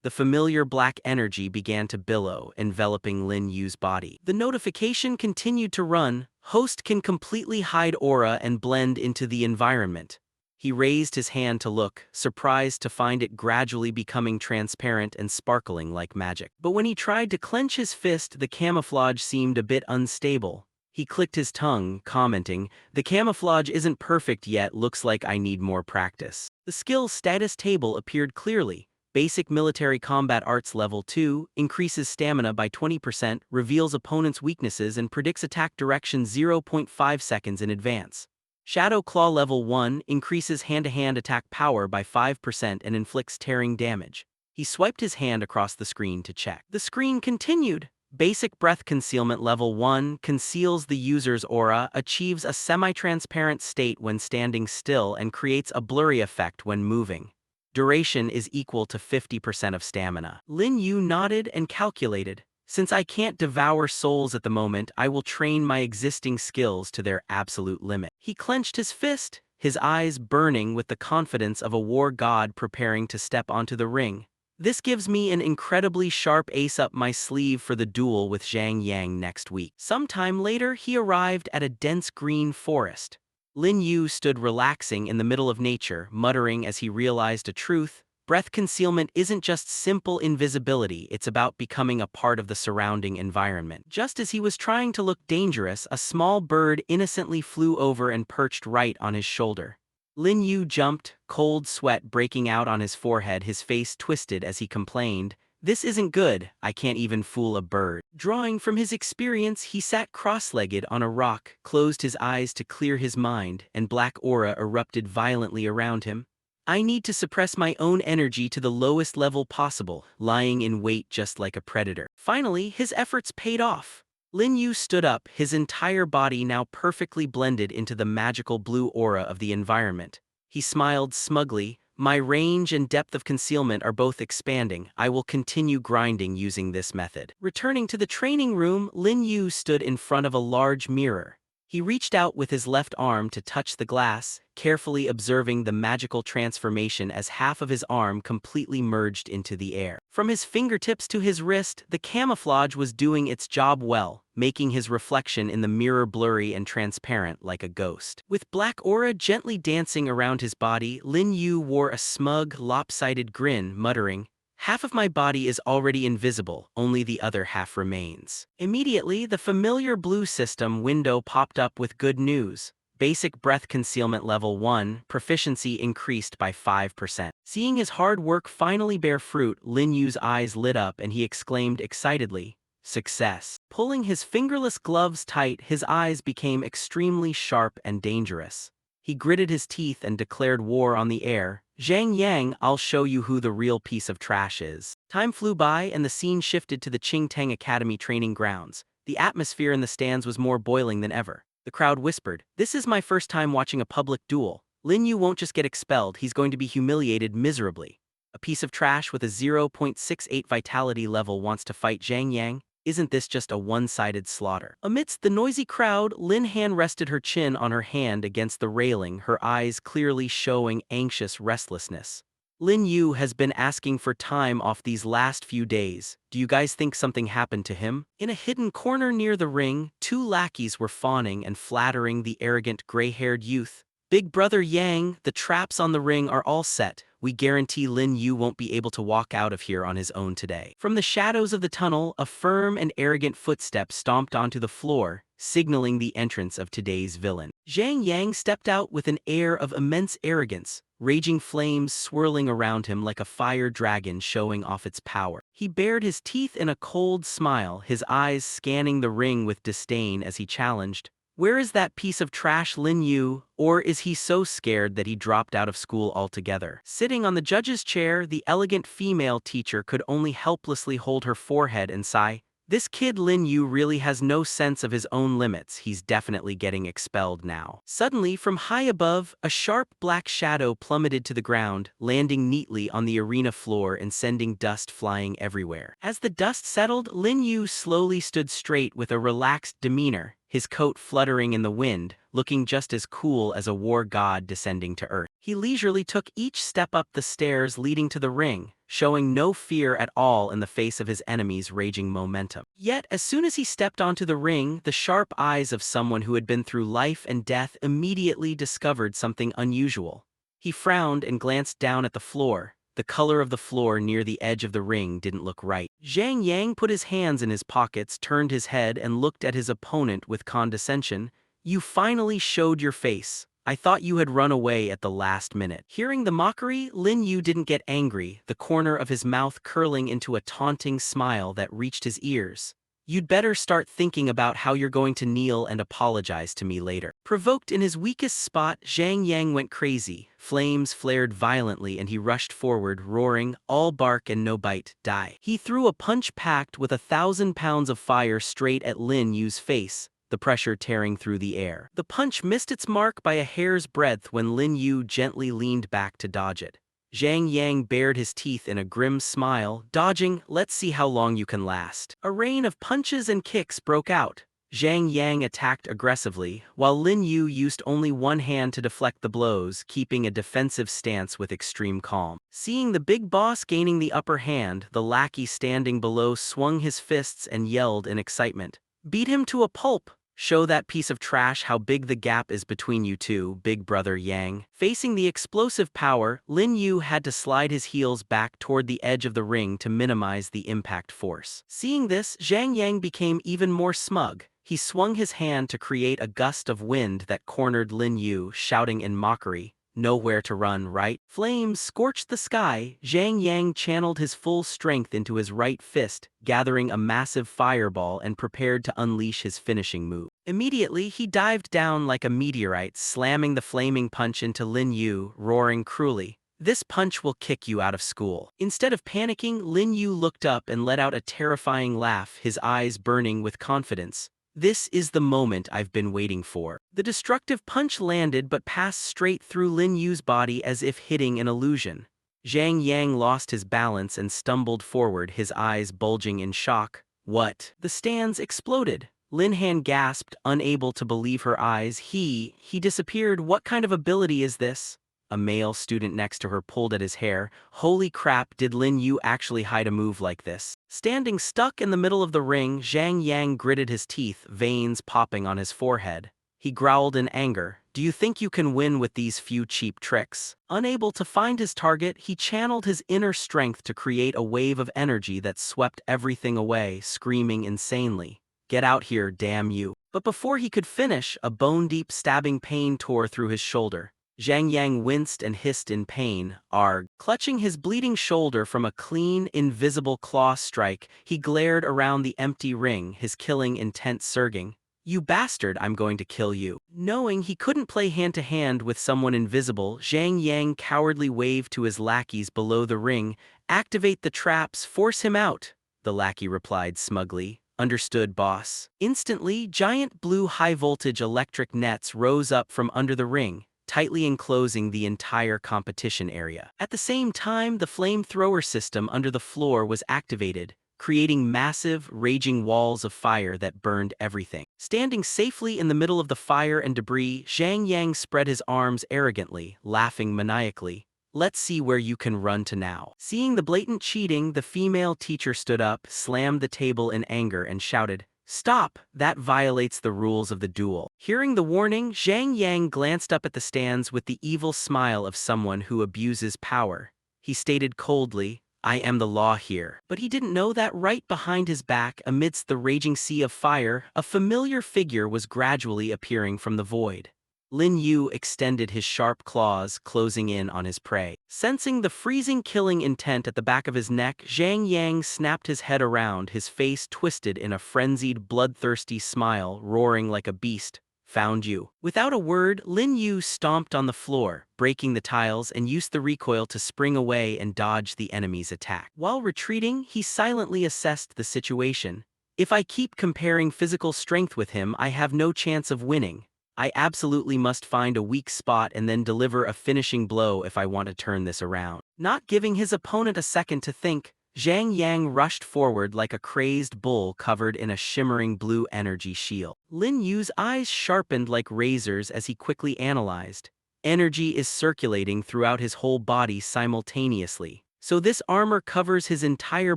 The familiar black energy began to billow, enveloping Lin Yu's body. The notification continued to run. Host can completely hide aura and blend into the environment. He raised his hand to look, surprised to find it gradually becoming transparent and sparkling like magic. But when he tried to clench his fist, the camouflage seemed a bit unstable. He clicked his tongue, commenting, "The camouflage isn't perfect yet, looks like I need more practice." The skill status table appeared clearly. Basic Military Combat Arts Level 2, increases stamina by 20%, reveals opponent's weaknesses and predicts attack direction 0.5 seconds in advance. Shadow Claw Level 1, increases hand-to-hand attack power by 5% and inflicts tearing damage. He swiped his hand across the screen to check. The screen continued. Basic Breath Concealment Level 1, conceals the user's aura, achieves a semi-transparent state when standing still and creates a blurry effect when moving. Duration is equal to 50% of stamina. Lin Yu nodded and calculated. Since I can't devour souls at the moment, I will train my existing skills to their absolute limit. He clenched his fist, his eyes burning with the confidence of a war god preparing to step onto the ring. This gives me an incredibly sharp ace up my sleeve for the duel with Zhang Yang next week. Sometime later, he arrived at a dense green forest. Lin Yu stood relaxing in the middle of nature, muttering as he realized a truth. Breath concealment isn't just simple invisibility, it's about becoming a part of the surrounding environment. Just as he was trying to look dangerous, a small bird innocently flew over and perched right on his shoulder. Lin Yu jumped, cold sweat breaking out on his forehead, his face twisted as he complained, "This isn't good, I can't even fool a bird." Drawing from his experience, he sat cross-legged on a rock, closed his eyes to clear his mind, and black aura erupted violently around him. I need to suppress my own energy to the lowest level possible, lying in wait just like a predator. Finally, his efforts paid off. Lin Yu stood up, his entire body now perfectly blended into the magical blue aura of the environment. He smiled smugly. My range and depth of concealment are both expanding. I will continue grinding using this method. Returning to the training room, Lin Yu stood in front of a large mirror. He reached out with his left arm to touch the glass, carefully observing the magical transformation as half of his arm completely merged into the air. From his fingertips to his wrist, the camouflage was doing its job well, making his reflection in the mirror blurry and transparent like a ghost. With black aura gently dancing around his body, Lin Yu wore a smug, lopsided grin, muttering, "Half of my body is already invisible, only the other half remains." Immediately, the familiar blue system window popped up with good news. Basic Breath Concealment Level 1, proficiency increased by 5%. Seeing his hard work finally bear fruit, Lin Yu's eyes lit up and he exclaimed excitedly, "Success." Pulling his fingerless gloves tight, his eyes became extremely sharp and dangerous. He gritted his teeth and declared war on the air. "Zhang Yang, I'll show you who the real piece of trash is." Time flew by and the scene shifted to the Qingtang Academy training grounds. The atmosphere in the stands was more boiling than ever. The crowd whispered, "This is my first time watching a public duel. Lin Yu won't just get expelled, he's going to be humiliated miserably. A piece of trash with a 0.68 vitality level wants to fight Zhang Yang? Isn't this just a one-sided slaughter?" Amidst the noisy crowd, Lin Han rested her chin on her hand against the railing, her eyes clearly showing anxious restlessness. "Lin Yu has been asking for time off these last few days. Do you guys think something happened to him?" In a hidden corner near the ring, two lackeys were fawning and flattering the arrogant gray-haired youth. "Big brother Yang, the traps on the ring are all set. We guarantee Lin Yu won't be able to walk out of here on his own today. From the shadows of the tunnel, a firm and arrogant footstep stomped onto the floor, signaling the entrance of today's villain. Zhang Yang stepped out with an air of immense arrogance, raging flames swirling around him like a fire dragon showing off its power. He bared his teeth in a cold smile, his eyes scanning the ring with disdain as he challenged, "Where is that piece of trash Lin Yu, or is he so scared that he dropped out of school altogether?" Sitting on the judge's chair, the elegant female teacher could only helplessly hold her forehead and sigh. This kid Lin Yu really has no sense of his own limits. He's definitely getting expelled now. Suddenly, from high above, a sharp black shadow plummeted to the ground, landing neatly on the arena floor and sending dust flying everywhere. As the dust settled, Lin Yu slowly stood straight with a relaxed demeanor, his coat fluttering in the wind, looking just as cool as a war god descending to earth. He leisurely took each step up the stairs leading to the ring, showing no fear at all in the face of his enemy's raging momentum. Yet, as soon as he stepped onto the ring, the sharp eyes of someone who had been through life and death immediately discovered something unusual. He frowned and glanced down at the floor. The color of the floor near the edge of the ring didn't look right. Zhang Yang put his hands in his pockets, turned his head, and looked at his opponent with condescension. "You finally showed your face. I thought you had run away at the last minute." Hearing the mockery, Lin Yu didn't get angry, the corner of his mouth curling into a taunting smile that reached his ears. "You'd better start thinking about how you're going to kneel and apologize to me later." Provoked in his weakest spot, Zhang Yang went crazy. Flames flared violently and he rushed forward, roaring, "All bark and no bite, die." He threw a punch packed with 1,000 pounds of fire straight at Lin Yu's face, the pressure tearing through the air. The punch missed its mark by a hair's breadth when Lin Yu gently leaned back to dodge it. Zhang Yang bared his teeth in a grim smile, dodging, "Let's see how long you can last." A rain of punches and kicks broke out. Zhang Yang attacked aggressively, while Lin Yu used only one hand to deflect the blows, keeping a defensive stance with extreme calm. Seeing the big boss gaining the upper hand, the lackey standing below swung his fists and yelled in excitement, "Beat him to a pulp! Show that piece of trash how big the gap is between you two, big brother Yang." Facing the explosive power, Lin Yu had to slide his heels back toward the edge of the ring to minimize the impact force. Seeing this, Zhang Yang became even more smug. He swung his hand to create a gust of wind that cornered Lin Yu, shouting in mockery, "Nowhere to run, right?" Flames scorched the sky. Zhang Yang channeled his full strength into his right fist, gathering a massive fireball and prepared to unleash his finishing move. Immediately, he dived down like a meteorite, slamming the flaming punch into Lin Yu, roaring cruelly, "This punch will kick you out of school." Instead of panicking, Lin Yu looked up and let out a terrifying laugh, his eyes burning with confidence. "This is the moment I've been waiting for." The destructive punch landed but passed straight through Lin Yu's body as if hitting an illusion. Zhang Yang lost his balance and stumbled forward, his eyes bulging in shock. "What?" The stands exploded. Lin Han gasped, unable to believe her eyes. He disappeared. "What kind of ability is this?" A male student next to her pulled at his hair. "Holy crap, did Lin Yu actually hide a move like this?" Standing stuck in the middle of the ring, Zhang Yang gritted his teeth, veins popping on his forehead. He growled in anger, "Do you think you can win with these few cheap tricks?" Unable to find his target, he channeled his inner strength to create a wave of energy that swept everything away, screaming insanely, "Get out here, damn you." But before he could finish, a bone-deep stabbing pain tore through his shoulder. Zhang Yang winced and hissed in pain, "Arg." Clutching his bleeding shoulder from a clean, invisible claw strike, he glared around the empty ring, his killing intent surging. "You bastard, I'm going to kill you." Knowing he couldn't play hand-to-hand with someone invisible, Zhang Yang cowardly waved to his lackeys below the ring, "Activate the traps, force him out." The lackey replied smugly, "Understood, boss." Instantly, giant blue high-voltage electric nets rose up from under the ring, tightly enclosing the entire competition area. At the same time, the flamethrower system under the floor was activated, creating massive, raging walls of fire that burned everything. Standing safely in the middle of the fire and debris, Zhang Yang spread his arms arrogantly, laughing maniacally. "Let's see where you can run to now." Seeing the blatant cheating, the female teacher stood up, slammed the table in anger, and shouted, "Stop! That violates the rules of the duel." Hearing the warning, Zhang Yang glanced up at the stands with the evil smile of someone who abuses power. he stated coldly, "I am the law here." But he didn't know that right behind his back, amidst the raging sea of fire, a familiar figure was gradually appearing from the void. Lin Yu extended his sharp claws, closing in on his prey. Sensing the freezing killing intent at the back of his neck, Zhang Yang snapped his head around, his face twisted in a frenzied, bloodthirsty smile, roaring like a beast. "Found you." Without a word, Lin Yu stomped on the floor, breaking the tiles, and used the recoil to spring away and dodge the enemy's attack. While retreating, he silently assessed the situation. "If I keep comparing physical strength with him, I have no chance of winning. I absolutely must find a weak spot and then deliver a finishing blow if I want to turn this around." Not giving his opponent a second to think, Zhang Yang rushed forward like a crazed bull covered in a shimmering blue energy shield. Lin Yu's eyes sharpened like razors as he quickly analyzed. Energy is circulating throughout his whole body simultaneously. So this armor covers his entire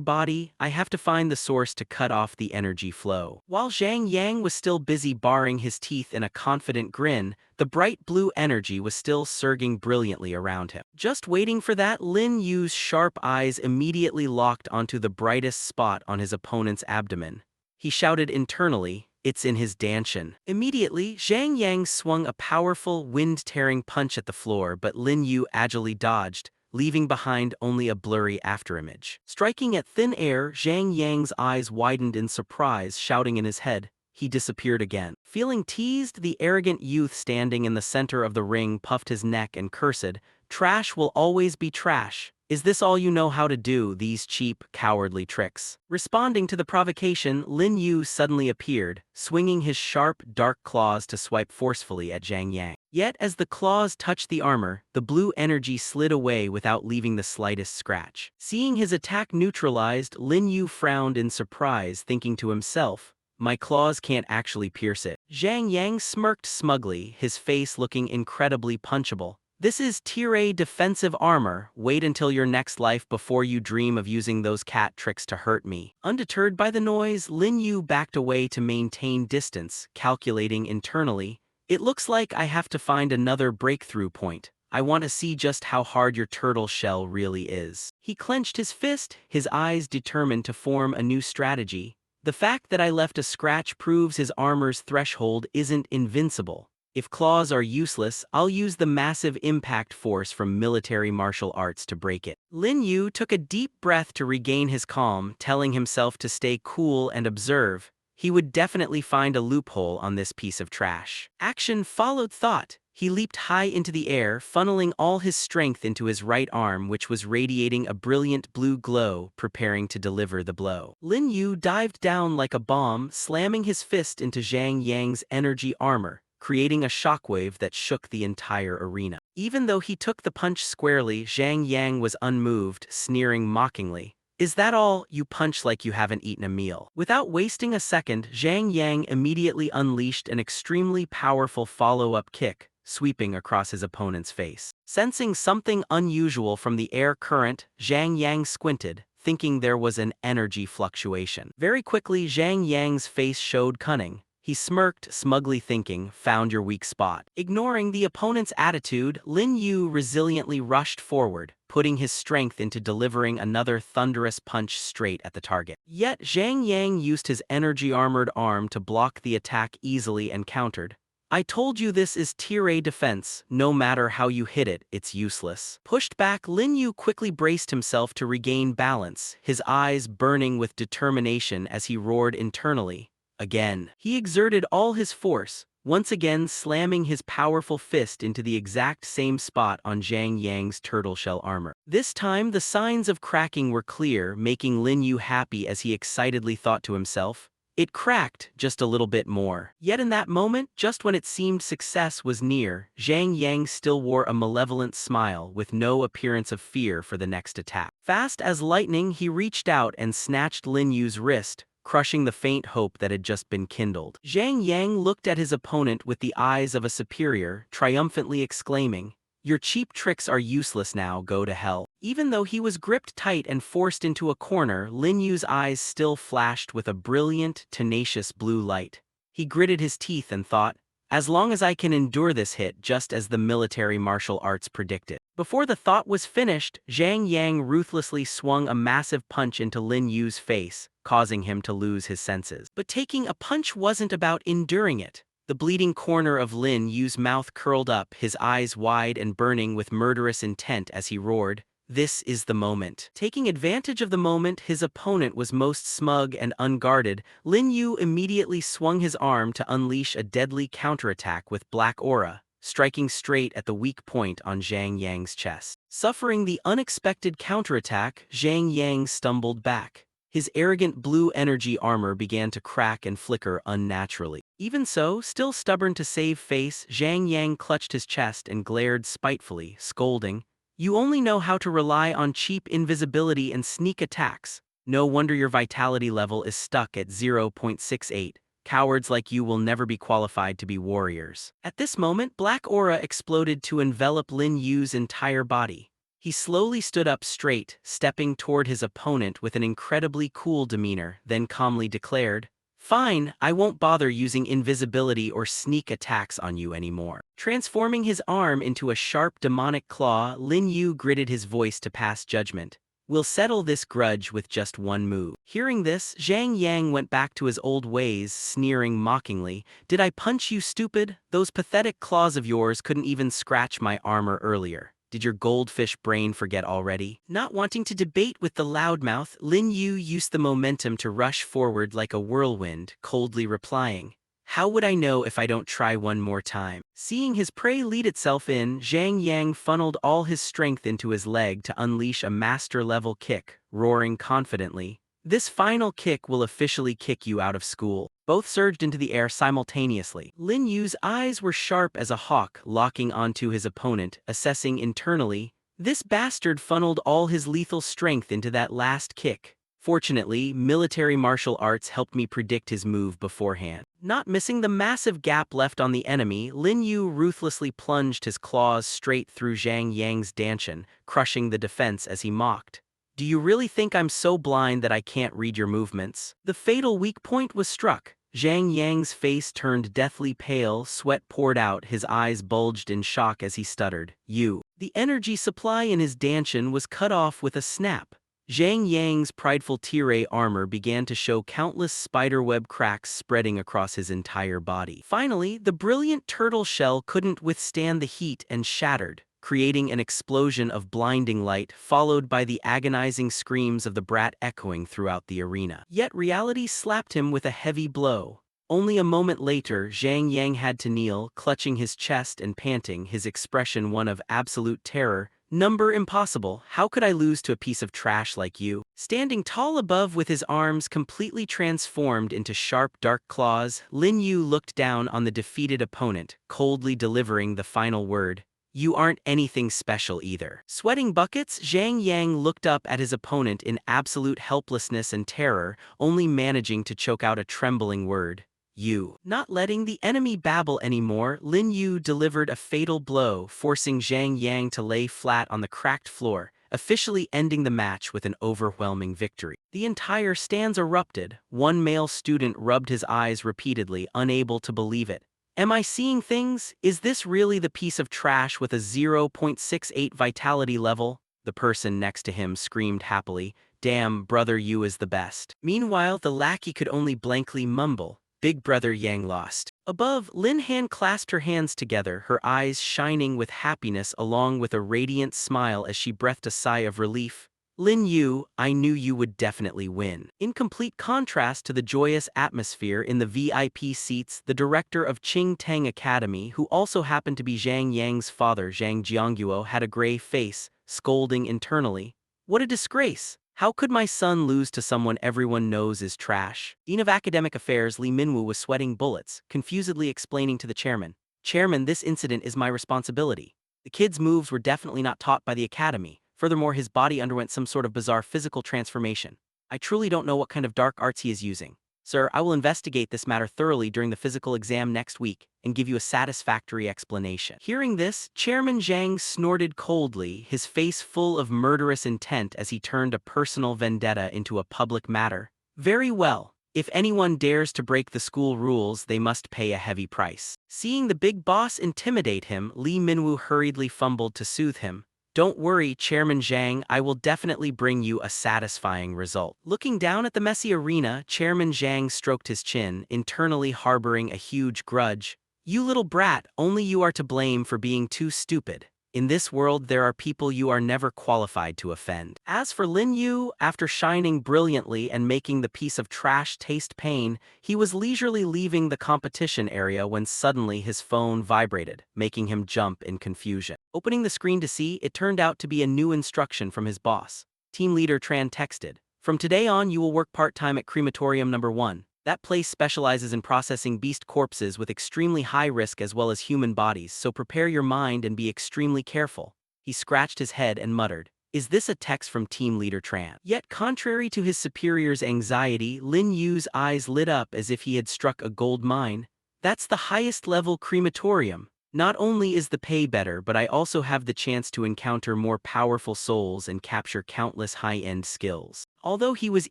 body. I have to find the source to cut off the energy flow. While Zhang Yang was still busy baring his teeth in a confident grin, the bright blue energy was still surging brilliantly around him. Just waiting for that, Lin Yu's sharp eyes immediately locked onto the brightest spot on his opponent's abdomen. He shouted internally, "It's in his danshan." Immediately, Zhang Yang swung a powerful, wind-tearing punch at the floor, but Lin Yu agilely dodged, leaving behind only a blurry afterimage. Striking at thin air, Zhang Yang's eyes widened in surprise, shouting in his head. He disappeared again. Feeling teased, the arrogant youth standing in the center of the ring puffed his neck and cursed, "Trash will always be trash. Is this all you know how to do, these cheap, cowardly tricks?" Responding to the provocation, Lin Yu suddenly appeared, swinging his sharp, dark claws to swipe forcefully at Zhang Yang. Yet as the claws touched the armor, the blue energy slid away without leaving the slightest scratch. Seeing his attack neutralized, Lin Yu frowned in surprise, thinking to himself, "My claws can't actually pierce it." Zhang Yang smirked smugly, his face looking incredibly punchable. "This is Tier A defensive armor. Wait until your next life before you dream of using those cat tricks to hurt me." Undeterred by the noise, Lin Yu backed away to maintain distance, calculating internally, "It looks like I have to find another breakthrough point. I want to see just how hard your turtle shell really is." He clenched his fist, his eyes determined to form a new strategy. "The fact that I left a scratch proves his armor's threshold isn't invincible. If claws are useless, I'll use the massive impact force from military martial arts to break it." Lin Yu took a deep breath to regain his calm, telling himself to stay cool and observe. He would definitely find a loophole on this piece of trash. Action followed thought. He leaped high into the air, funneling all his strength into his right arm, which was radiating a brilliant blue glow, preparing to deliver the blow. Lin Yu dived down like a bomb, slamming his fist into Zhang Yang's energy armor, creating a shockwave that shook the entire arena. Even though he took the punch squarely, Zhang Yang was unmoved, sneering mockingly. "Is that all? You punch like you haven't eaten a meal." Without wasting a second, Zhang Yang immediately unleashed an extremely powerful follow-up kick, sweeping across his opponent's face. Sensing something unusual from the air current, Zhang Yang squinted, thinking there was an energy fluctuation. Very quickly, Zhang Yang's face showed cunning. He smirked, smugly thinking, "Found your weak spot." Ignoring the opponent's attitude, Lin Yu resiliently rushed forward, putting his strength into delivering another thunderous punch straight at the target. Yet Zhang Yang used his energy-armored arm to block the attack easily and countered. "I told you this is Tier A defense. No matter how you hit it, it's useless." Pushed back, Lin Yu quickly braced himself to regain balance, his eyes burning with determination as he roared internally. Again. He exerted all his force, once again slamming his powerful fist into the exact same spot on Zhang Yang's turtle shell armor. This time, the signs of cracking were clear, making Lin Yu happy as he excitedly thought to himself, "It cracked just a little bit more." Yet in that moment, just when it seemed success was near, Zhang Yang still wore a malevolent smile with no appearance of fear for the next attack. Fast as lightning, he reached out and snatched Lin Yu's wrist, crushing the faint hope that had just been kindled. Zhang Yang looked at his opponent with the eyes of a superior, triumphantly exclaiming, "Your cheap tricks are useless now, go to hell." Even though he was gripped tight and forced into a corner, Lin Yu's eyes still flashed with a brilliant, tenacious blue light. He gritted his teeth and thought, As long as I can endure this hit, just as the military martial arts predicted. Before the thought was finished, Zhang Yang ruthlessly swung a massive punch into Lin Yu's face, causing him to lose his senses. But taking a punch wasn't about enduring it. The bleeding corner of Lin Yu's mouth curled up, his eyes wide and burning with murderous intent as he roared, "This is the moment." Taking advantage of the moment his opponent was most smug and unguarded, Lin Yu immediately swung his arm to unleash a deadly counterattack with black aura, striking straight at the weak point on Zhang Yang's chest. Suffering the unexpected counterattack, Zhang Yang stumbled back. His arrogant blue energy armor began to crack and flicker unnaturally. Even so, still stubborn to save face, Zhang Yang clutched his chest and glared spitefully, scolding, "You only know how to rely on cheap invisibility and sneak attacks. No wonder your vitality level is stuck at 0.68. Cowards like you will never be qualified to be warriors." At this moment, black aura exploded to envelop Lin Yu's entire body. He slowly stood up straight, stepping toward his opponent with an incredibly cool demeanor, then calmly declared, "Fine, I won't bother using invisibility or sneak attacks on you anymore." Transforming his arm into a sharp demonic claw, Lin Yu gritted his voice to pass judgment. "We'll settle this grudge with just one move." Hearing this, Zhang Yang went back to his old ways, sneering mockingly, "Did I punch you, stupid? Those pathetic claws of yours couldn't even scratch my armor earlier. Did your goldfish brain forget already?" Not wanting to debate with the loudmouth, Lin Yu used the momentum to rush forward like a whirlwind, coldly replying, "How would I know if I don't try one more time?" Seeing his prey lead itself in, Zhang Yang funneled all his strength into his leg to unleash a master-level kick, roaring confidently, "This final kick will officially kick you out of school." Both surged into the air simultaneously. Lin Yu's eyes were sharp as a hawk, locking onto his opponent, assessing internally, "This bastard funneled all his lethal strength into that last kick. Fortunately, military martial arts helped me predict his move beforehand." Not missing the massive gap left on the enemy, Lin Yu ruthlessly plunged his claws straight through Zhang Yang's dantian, crushing the defense as he mocked, "Do you really think I'm so blind that I can't read your movements?" The fatal weak point was struck. Zhang Yang's face turned deathly pale, sweat poured out, his eyes bulged in shock as he stuttered, "You." The energy supply in his dantian was cut off with a snap. Zhang Yang's prideful tiare armor began to show countless spiderweb cracks spreading across his entire body. Finally, the brilliant turtle shell couldn't withstand the heat and shattered, creating an explosion of blinding light followed by the agonizing screams of the brat echoing throughout the arena. Yet reality slapped him with a heavy blow. Only a moment later, Zhang Yang had to kneel, clutching his chest and panting, his expression one of absolute terror. "Number impossible, how could I lose to a piece of trash like you?" Standing tall above with his arms completely transformed into sharp dark claws, Lin Yu looked down on the defeated opponent, coldly delivering the final word, "You aren't anything special either." Sweating buckets, Zhang Yang looked up at his opponent in absolute helplessness and terror, only managing to choke out a trembling word, "You." Not letting the enemy babble anymore, Lin Yu delivered a fatal blow, forcing Zhang Yang to lay flat on the cracked floor, officially ending the match with an overwhelming victory. The entire stands erupted. One male student rubbed his eyes repeatedly, unable to believe it. "Am I seeing things? Is this really the piece of trash with a 0.68 vitality level?" The person next to him screamed happily, "Damn, brother, you is the best." Meanwhile, the lackey could only blankly mumble, "Big brother Yang lost." Above, Lin Han clasped her hands together, her eyes shining with happiness along with a radiant smile as she breathed a sigh of relief. "Lin Yu, I knew you would definitely win." In complete contrast to the joyous atmosphere in the VIP seats, the director of Qing Tang Academy, who also happened to be Zhang Yang's father, Zhang Jiangguo, had a gray face, scolding internally, "What a disgrace! How could my son lose to someone everyone knows is trash?" Dean of Academic Affairs Li Minwu was sweating bullets, confusedly explaining to the chairman, "Chairman, this incident is my responsibility. The kid's moves were definitely not taught by the academy. Furthermore, his body underwent some sort of bizarre physical transformation. I truly don't know what kind of dark arts he is using. Sir, I will investigate this matter thoroughly during the physical exam next week and give you a satisfactory explanation." Hearing this, Chairman Zhang snorted coldly, his face full of murderous intent as he turned a personal vendetta into a public matter. "Very well. If anyone dares to break the school rules, they must pay a heavy price. Seeing the big boss intimidate him, Lee Minwoo hurriedly fumbled to soothe him. Don't worry, Chairman Zhang, I will definitely bring you a satisfying result. Looking down at the messy arena, Chairman Zhang stroked his chin, internally harboring a huge grudge. You little brat, only you are to blame for being too stupid. In this world there are people you are never qualified to offend. As for Lin Yu, after shining brilliantly and making the piece of trash taste pain, he was leisurely leaving the competition area when suddenly his phone vibrated, making him jump in confusion. Opening the screen to see, it turned out to be a new instruction from his boss. Team leader Tran texted, "From today on you will work part-time at Crematorium Number 1. That place specializes in processing beast corpses with extremely high risk as well as human bodies, so prepare your mind and be extremely careful." He scratched his head and muttered, "Is this a text from team leader Tran?" Yet contrary to his superior's anxiety, Lin Yu's eyes lit up as if he had struck a gold mine. "That's the highest level crematorium. Not only is the pay better, but I also have the chance to encounter more powerful souls and capture countless high-end skills." Although he was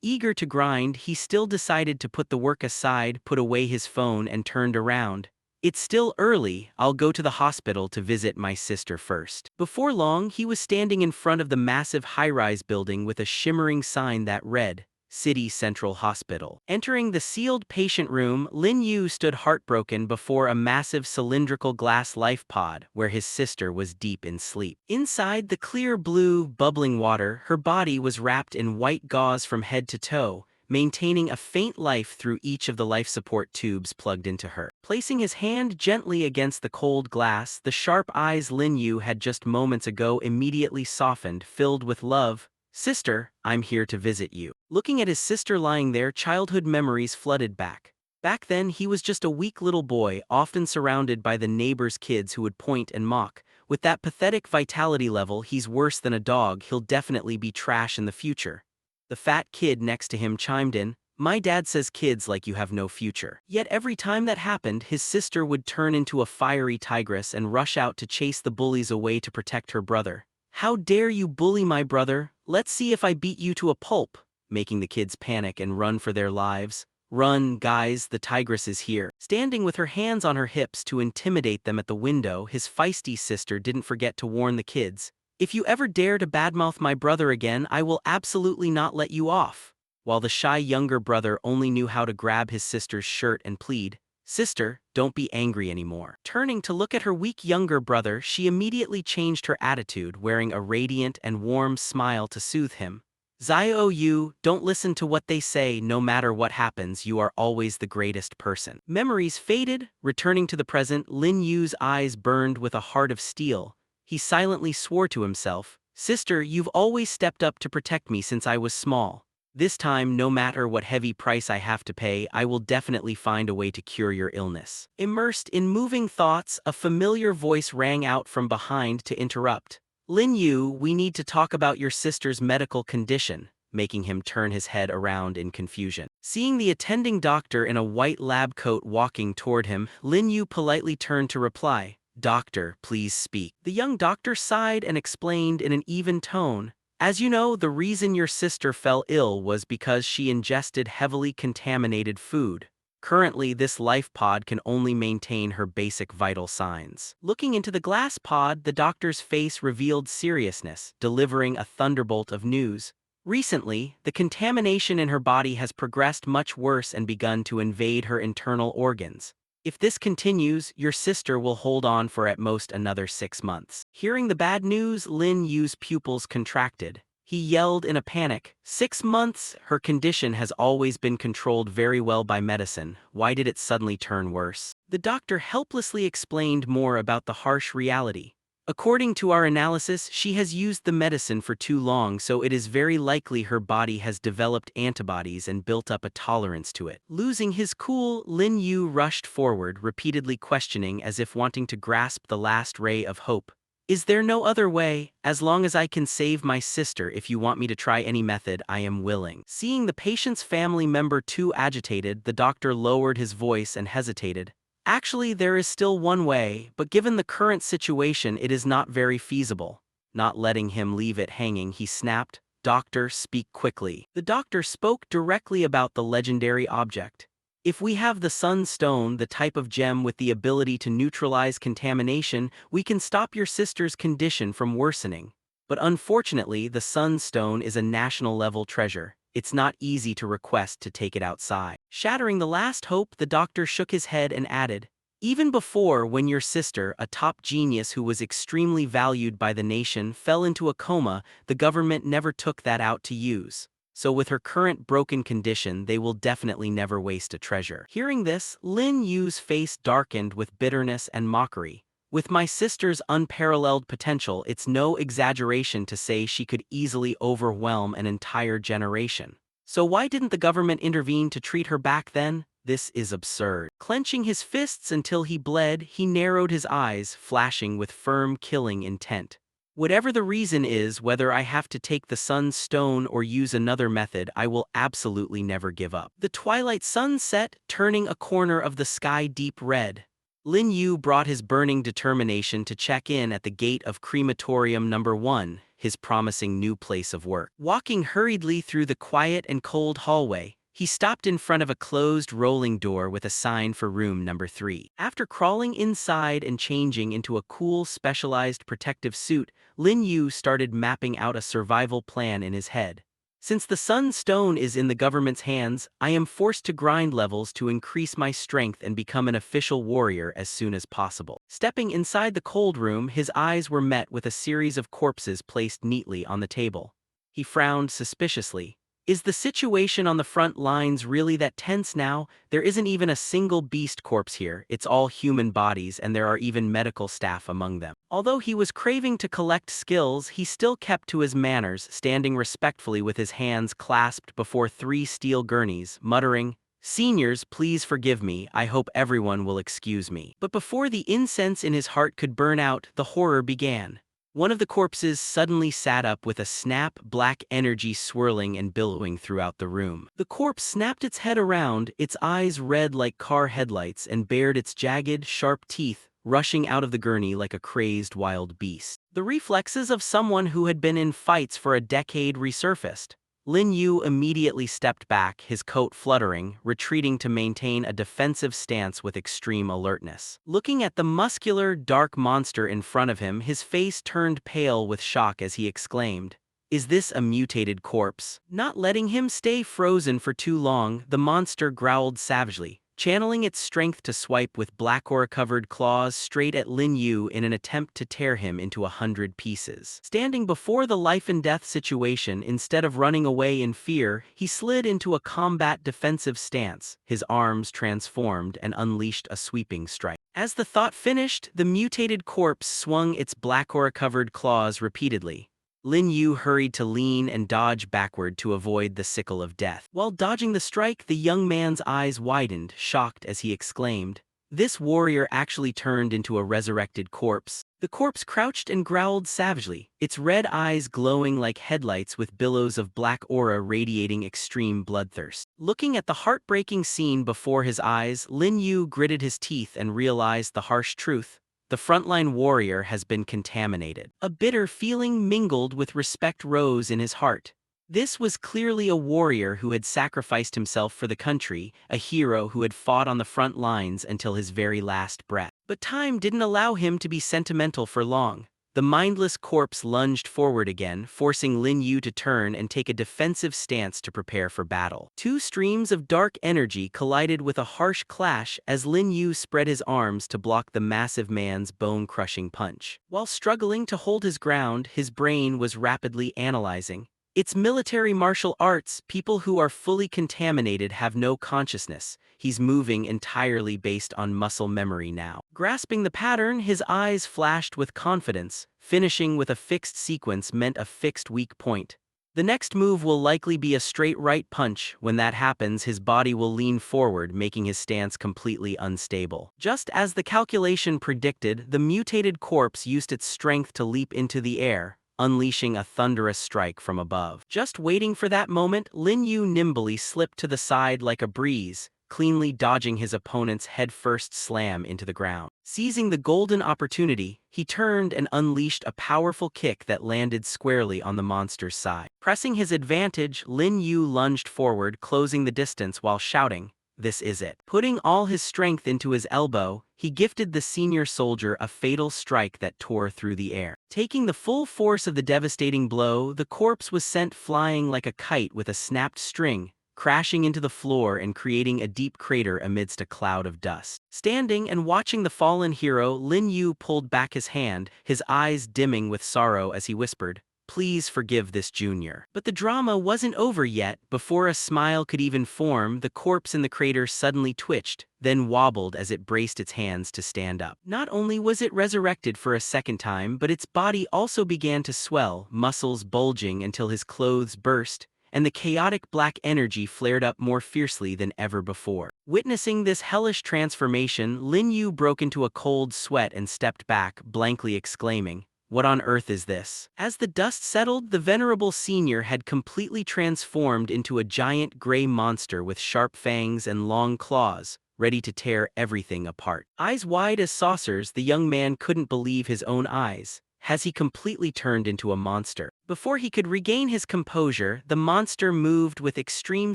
eager to grind, he still decided to put the work aside, put away his phone, and turned around. "It's still early, I'll go to the hospital to visit my sister first." Before long, he was standing in front of the massive high-rise building with a shimmering sign that read, City Central Hospital. Entering the sealed patient room, Lin Yu stood heartbroken before a massive cylindrical glass life pod where his sister was deep in sleep. Inside the clear blue, bubbling water, her body was wrapped in white gauze from head to toe, maintaining a faint life through each of the life support tubes plugged into her. Placing his hand gently against the cold glass, the sharp eyes Lin Yu had just moments ago immediately softened, filled with love. "Sister, I'm here to visit you." Looking at his sister lying there, childhood memories flooded back. Back then, he was just a weak little boy, often surrounded by the neighbors' kids who would point and mock. With that pathetic vitality level, he's worse than a dog, he'll definitely be trash in the future. The fat kid next to him chimed in, "My dad says kids like you have no future." Yet every time that happened, his sister would turn into a fiery tigress and rush out to chase the bullies away to protect her brother. "How dare you bully my brother? Let's see if I beat you to a pulp," making the kids panic and run for their lives. "Run, guys, the tigress is here." Standing with her hands on her hips to intimidate them at the window, his feisty sister didn't forget to warn the kids, "If you ever dare to badmouth my brother again, I will absolutely not let you off." While the shy younger brother only knew how to grab his sister's shirt and plead, "Sister, don't be angry anymore." Turning to look at her weak younger brother, she immediately changed her attitude, wearing a radiant and warm smile to soothe him. "Zio Yu, don't listen to what they say, no matter what happens, you are always the greatest person." Memories faded, returning to the present, Lin Yu's eyes burned with a heart of steel. He silently swore to himself, "Sister, you've always stepped up to protect me since I was small. This time, no matter what heavy price I have to pay, I will definitely find a way to cure your illness." Immersed in moving thoughts, a familiar voice rang out from behind to interrupt. "Lin Yu, we need to talk about your sister's medical condition," making him turn his head around in confusion. Seeing the attending doctor in a white lab coat walking toward him, Lin Yu politely turned to reply, "Doctor, please speak." The young doctor sighed and explained in an even tone, "As you know, the reason your sister fell ill was because she ingested heavily contaminated food. Currently, this life pod can only maintain her basic vital signs." Looking into the glass pod, the doctor's face revealed seriousness, delivering a thunderbolt of news. "Recently, the contamination in her body has progressed much worse and begun to invade her internal organs. If this continues, your sister will hold on for at most another 6 months." Hearing the bad news, Lin Yu's pupils contracted. He yelled in a panic, "6 months? Her condition has always been controlled very well by medicine. Why did it suddenly turn worse?" The doctor helplessly explained more about the harsh reality. "According to our analysis, she has used the medicine for too long, so it is very likely her body has developed antibodies and built up a tolerance to it." Losing his cool, Lin Yu rushed forward, repeatedly questioning as if wanting to grasp the last ray of hope. "Is there no other way? As long as I can save my sister, if you want me to try any method, I am willing." Seeing the patient's family member too agitated, the doctor lowered his voice and hesitated. "Actually, there is still one way, but given the current situation, it is not very feasible." Not letting him leave it hanging, he snapped, doctor, speak quickly." The doctor spoke directly about the legendary object. "If we have the Sun Stone, the type of gem with the ability to neutralize contamination, we can stop your sister's condition from worsening. But unfortunately, the Sun Stone is a national-level treasure. It's not easy to request to take it outside." Shattering the last hope, the doctor shook his head and added, "Even before, when your sister, a top genius who was extremely valued by the nation, fell into a coma, the government never took that out to use. So with her current broken condition, they will definitely never waste a treasure." Hearing this, Lin Yu's face darkened with bitterness and mockery. "With my sister's unparalleled potential, it's no exaggeration to say she could easily overwhelm an entire generation. So why didn't the government intervene to treat her back then? This is absurd." Clenching his fists until he bled, he narrowed his eyes, flashing with firm, killing intent. "Whatever the reason is, whether I have to take the Sun Stone or use another method, I will absolutely never give up." The twilight sun set, turning a corner of the sky deep red. Lin Yu brought his burning determination to check in at the gate of crematorium number 1, his promising new place of work. Walking hurriedly through the quiet and cold hallway, he stopped in front of a closed rolling door with a sign for room number 3. After crawling inside and changing into a cool, specialized protective suit, Lin Yu started mapping out a survival plan in his head. "Since the Sun Stone is in the government's hands, I am forced to grind levels to increase my strength and become an official warrior as soon as possible." Stepping inside the cold room, his eyes were met with a series of corpses placed neatly on the table. He frowned suspiciously. "Is the situation on the front lines really that tense now? There isn't even a single beast corpse here, it's all human bodies, and there are even medical staff among them." Although he was craving to collect skills, he still kept to his manners, standing respectfully with his hands clasped before 3 steel gurneys, muttering, "Seniors, please forgive me, I hope everyone will excuse me." But before the incense in his heart could burn out, the horror began. One of the corpses suddenly sat up with a snap, black energy swirling and billowing throughout the room. The corpse snapped its head around, its eyes red like car headlights, and bared its jagged, sharp teeth, rushing out of the gurney like a crazed wild beast. The reflexes of someone who had been in fights for a decade resurfaced. Lin Yu immediately stepped back, his coat fluttering, retreating to maintain a defensive stance with extreme alertness. Looking at the muscular, dark monster in front of him, his face turned pale with shock as he exclaimed, "Is this a mutated corpse?" Not letting him stay frozen for too long, the monster growled savagely, channeling its strength to swipe with black aura-covered claws straight at Lin Yu in an attempt to tear him into 100 pieces. Standing before the life-and-death situation, instead of running away in fear, he slid into a combat defensive stance, his arms transformed and unleashed a sweeping strike. As the thought finished, the mutated corpse swung its black aura-covered claws repeatedly. Lin Yu hurried to lean and dodge backward to avoid the sickle of death. While dodging the strike, the young man's eyes widened, shocked as he exclaimed, "This warrior actually turned into a resurrected corpse." The corpse crouched and growled savagely, its red eyes glowing like headlights with billows of black aura radiating extreme bloodthirst. Looking at the heartbreaking scene before his eyes, Lin Yu gritted his teeth and realized the harsh truth. The frontline warrior has been contaminated. A bitter feeling mingled with respect rose in his heart. This was clearly a warrior who had sacrificed himself for the country, a hero who had fought on the front lines until his very last breath. But time didn't allow him to be sentimental for long. The mindless corpse lunged forward again, forcing Lin Yu to turn and take a defensive stance to prepare for battle. 2 streams of dark energy collided with a harsh clash as Lin Yu spread his arms to block the massive man's bone-crushing punch. While struggling to hold his ground, his brain was rapidly analyzing. "It's military martial arts. People who are fully contaminated have no consciousness. He's moving entirely based on muscle memory now." Grasping the pattern, his eyes flashed with confidence. Finishing with a fixed sequence meant a fixed weak point. The next move will likely be a straight right punch. When that happens, his body will lean forward, making his stance completely unstable. Just as the calculation predicted, the mutated corpse used its strength to leap into the air, unleashing a thunderous strike from above. Just waiting for that moment, Lin Yu nimbly slipped to the side like a breeze, cleanly dodging his opponent's head-first slam into the ground. Seizing the golden opportunity, he turned and unleashed a powerful kick that landed squarely on the monster's side. Pressing his advantage, Lin Yu lunged forward, closing the distance while shouting, "This is it." Putting all his strength into his elbow, he gifted the senior soldier a fatal strike that tore through the air. Taking the full force of the devastating blow, the corpse was sent flying like a kite with a snapped string, crashing into the floor and creating a deep crater amidst a cloud of dust. Standing and watching the fallen hero, Lin Yu pulled back his hand, his eyes dimming with sorrow as he whispered, "Please forgive this junior." But the drama wasn't over yet. Before a smile could even form, the corpse in the crater suddenly twitched, then wobbled as it braced its hands to stand up. Not only was it resurrected for a second time, but its body also began to swell, muscles bulging until his clothes burst, and the chaotic black energy flared up more fiercely than ever before. Witnessing this hellish transformation, Lin Yu broke into a cold sweat and stepped back, blankly exclaiming, "What on earth is this?" As the dust settled, the venerable senior had completely transformed into a giant gray monster with sharp fangs and long claws, ready to tear everything apart. Eyes wide as saucers, the young man couldn't believe his own eyes. Has he completely turned into a monster? Before he could regain his composure, the monster moved with extreme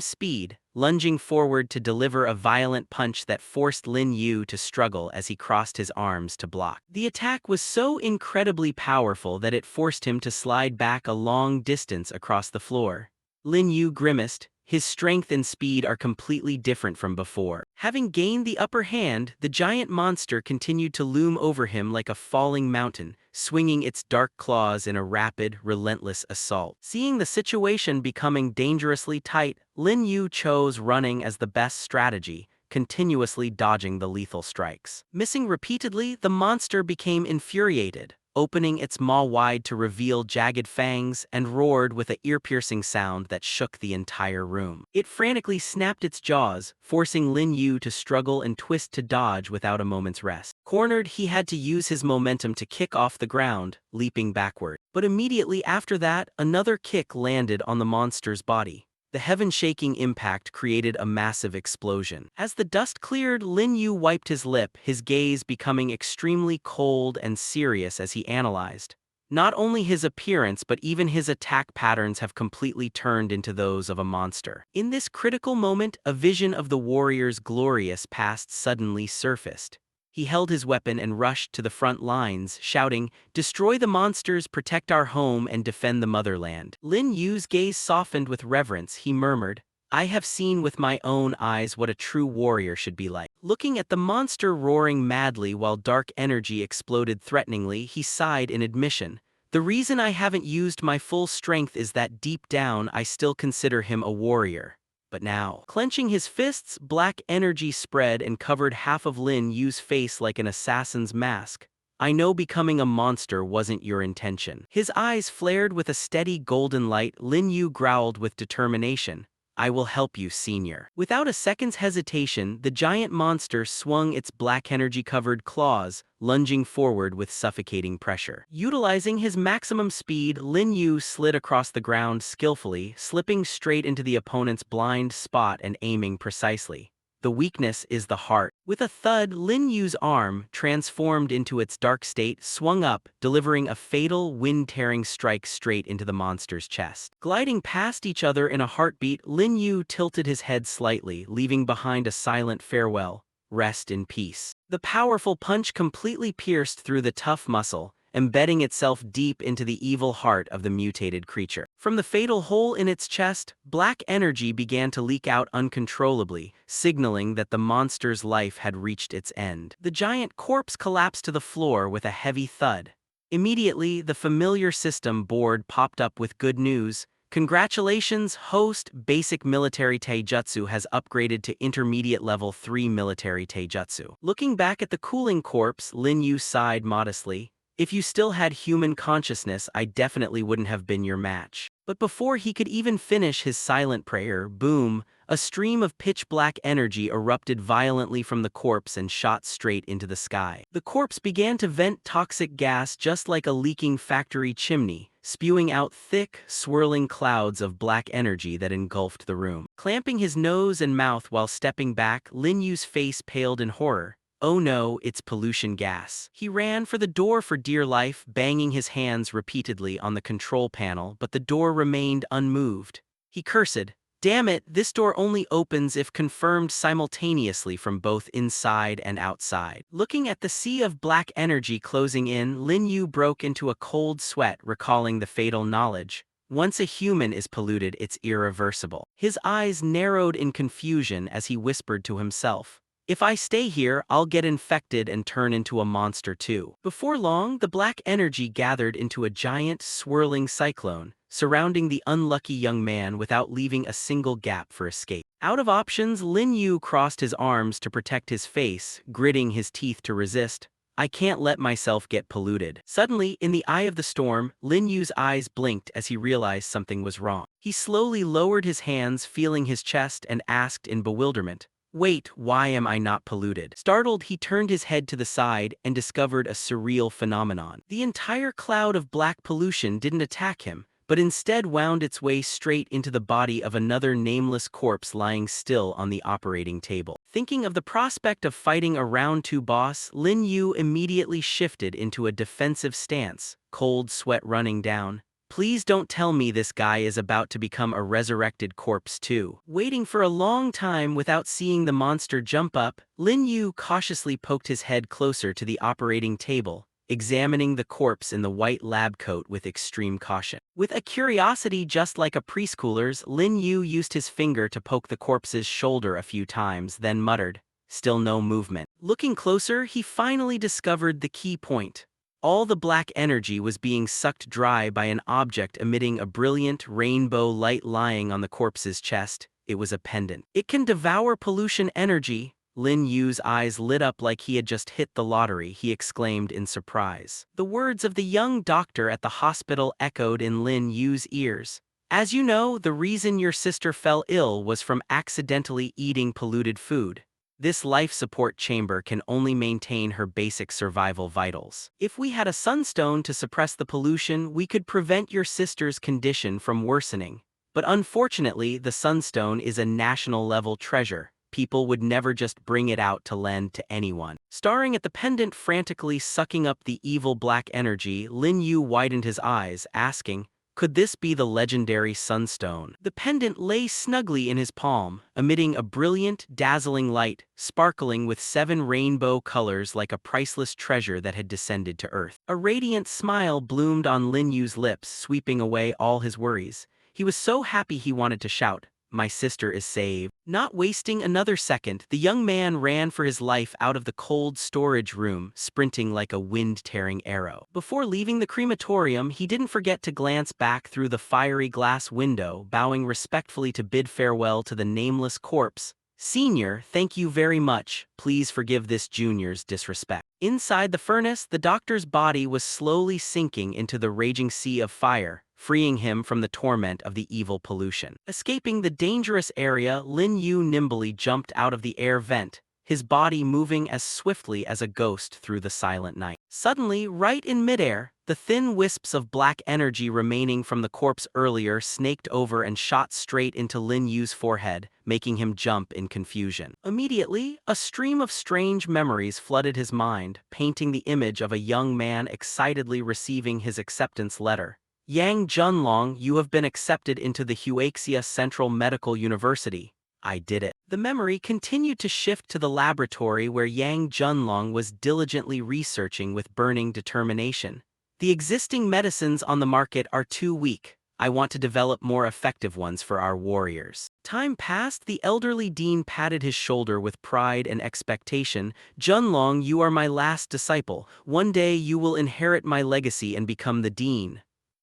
speed, lunging forward to deliver a violent punch that forced Lin Yu to struggle as he crossed his arms to block. The attack was so incredibly powerful that it forced him to slide back a long distance across the floor. Lin Yu grimaced. His strength and speed are completely different from before. Having gained the upper hand, the giant monster continued to loom over him like a falling mountain, swinging its dark claws in a rapid, relentless assault. Seeing the situation becoming dangerously tight, Lin Yu chose running as the best strategy, continuously dodging the lethal strikes. Missing repeatedly, the monster became infuriated, opening its maw wide to reveal jagged fangs, and roared with an ear-piercing sound that shook the entire room. It frantically snapped its jaws, forcing Lin Yu to struggle and twist to dodge without a moment's rest. Cornered, he had to use his momentum to kick off the ground, leaping backward. But immediately after that, another kick landed on the monster's body. The heaven-shaking impact created a massive explosion. As the dust cleared, Lin Yu wiped his lip, his gaze becoming extremely cold and serious as he analyzed. Not only his appearance but even his attack patterns have completely turned into those of a monster. In this critical moment, a vision of the warrior's glorious past suddenly surfaced. He held his weapon and rushed to the front lines, shouting, "Destroy the monsters, protect our home, and defend the motherland." Lin Yu's gaze softened with reverence. He murmured, "I have seen with my own eyes what a true warrior should be like." Looking at the monster roaring madly while dark energy exploded threateningly, he sighed in admission. "The reason I haven't used my full strength is that deep down I still consider him a warrior. But now," clenching his fists, black energy spread and covered half of Lin Yu's face like an assassin's mask. "I know becoming a monster wasn't your intention." His eyes flared with a steady golden light. Lin Yu growled with determination, "I will help you, senior." Without a second's hesitation, the giant monster swung its black energy-covered claws, lunging forward with suffocating pressure. Utilizing his maximum speed, Lin Yu slid across the ground skillfully, slipping straight into the opponent's blind spot and aiming precisely. The weakness is the heart. With a thud, Lin Yu's arm, transformed into its dark state, swung up, delivering a fatal, wind-tearing strike straight into the monster's chest. Gliding past each other in a heartbeat, Lin Yu tilted his head slightly, leaving behind a silent farewell. "Rest in peace." The powerful punch completely pierced through the tough muscle, embedding itself deep into the evil heart of the mutated creature. From the fatal hole in its chest, black energy began to leak out uncontrollably, signaling that the monster's life had reached its end. The giant corpse collapsed to the floor with a heavy thud. Immediately, the familiar system board popped up with good news. "Congratulations, host, basic military taijutsu has upgraded to intermediate level 3 military taijutsu." Looking back at the cooling corpse, Lin Yu sighed modestly. "If you still had human consciousness, I definitely wouldn't have been your match." But before he could even finish his silent prayer, boom, a stream of pitch-black energy erupted violently from the corpse and shot straight into the sky. The corpse began to vent toxic gas just like a leaking factory chimney, spewing out thick, swirling clouds of black energy that engulfed the room. Clamping his nose and mouth while stepping back, Lin Yu's face paled in horror. Oh no, it's pollution gas. He ran for the door for dear life, banging his hands repeatedly on the control panel, but the door remained unmoved. He cursed, "Damn it, this door only opens if confirmed simultaneously from both inside and outside." Looking at the sea of black energy closing in, Lin Yu broke into a cold sweat, recalling the fatal knowledge. Once a human is polluted, it's irreversible. His eyes narrowed in confusion as he whispered to himself, "If I stay here, I'll get infected and turn into a monster too." Before long, the black energy gathered into a giant, swirling cyclone, surrounding the unlucky young man without leaving a single gap for escape. Out of options, Lin Yu crossed his arms to protect his face, gritting his teeth to resist. "I can't let myself get polluted." Suddenly, in the eye of the storm, Lin Yu's eyes blinked as he realized something was wrong. He slowly lowered his hands, feeling his chest, and asked in bewilderment, "Wait, why am I not polluted?" Startled, he turned his head to the side and discovered a surreal phenomenon. The entire cloud of black pollution didn't attack him, but instead wound its way straight into the body of another nameless corpse lying still on the operating table. Thinking of the prospect of fighting a round-two boss, Lin Yu immediately shifted into a defensive stance, cold sweat running down. Please don't tell me this guy is about to become a resurrected corpse too. Waiting for a long time without seeing the monster jump up, Lin Yu cautiously poked his head closer to the operating table, examining the corpse in the white lab coat with extreme caution. With a curiosity just like a preschooler's, Lin Yu used his finger to poke the corpse's shoulder a few times, then muttered, "Still no movement." Looking closer, he finally discovered the key point. All the black energy was being sucked dry by an object emitting a brilliant rainbow light lying on the corpse's chest. It was a pendant. "It can devour pollution energy." Lin Yu's eyes lit up like he had just hit the lottery. He exclaimed in surprise. The words of the young doctor at the hospital echoed in Lin Yu's ears. "As you know, the reason your sister fell ill was from accidentally eating polluted food. This life support chamber can only maintain her basic survival vitals. If we had a sunstone to suppress the pollution, we could prevent your sister's condition from worsening. But unfortunately, the sunstone is a national-level treasure. People would never just bring it out to lend to anyone." Staring at the pendant frantically sucking up the evil black energy, Lin Yu widened his eyes, asking, "Could this be the legendary sunstone?" The pendant lay snugly in his palm, emitting a brilliant, dazzling light, sparkling with 7 rainbow colors like a priceless treasure that had descended to Earth. A radiant smile bloomed on Lin Yu's lips, sweeping away all his worries. He was so happy he wanted to shout, "My sister is saved." Not wasting another second, the young man ran for his life out of the cold storage room, sprinting like a wind-tearing arrow. Before leaving the crematorium, he didn't forget to glance back through the fiery glass window, bowing respectfully to bid farewell to the nameless corpse. "Senior, thank you very much. Please forgive this junior's disrespect." Inside the furnace, the doctor's body was slowly sinking into the raging sea of fire, freeing him from the torment of the evil pollution. Escaping the dangerous area, Lin Yu nimbly jumped out of the air vent, his body moving as swiftly as a ghost through the silent night. Suddenly, right in midair, the thin wisps of black energy remaining from the corpse earlier snaked over and shot straight into Lin Yu's forehead, making him jump in confusion. Immediately, a stream of strange memories flooded his mind, painting the image of a young man excitedly receiving his acceptance letter. "Yang Junlong, you have been accepted into the Huaxia Central Medical University. I did it." The memory continued to shift to the laboratory where Yang Junlong was diligently researching with burning determination. "The existing medicines on the market are too weak. I want to develop more effective ones for our warriors." Time passed, the elderly dean patted his shoulder with pride and expectation. "Junlong, you are my last disciple. One day you will inherit my legacy and become the dean."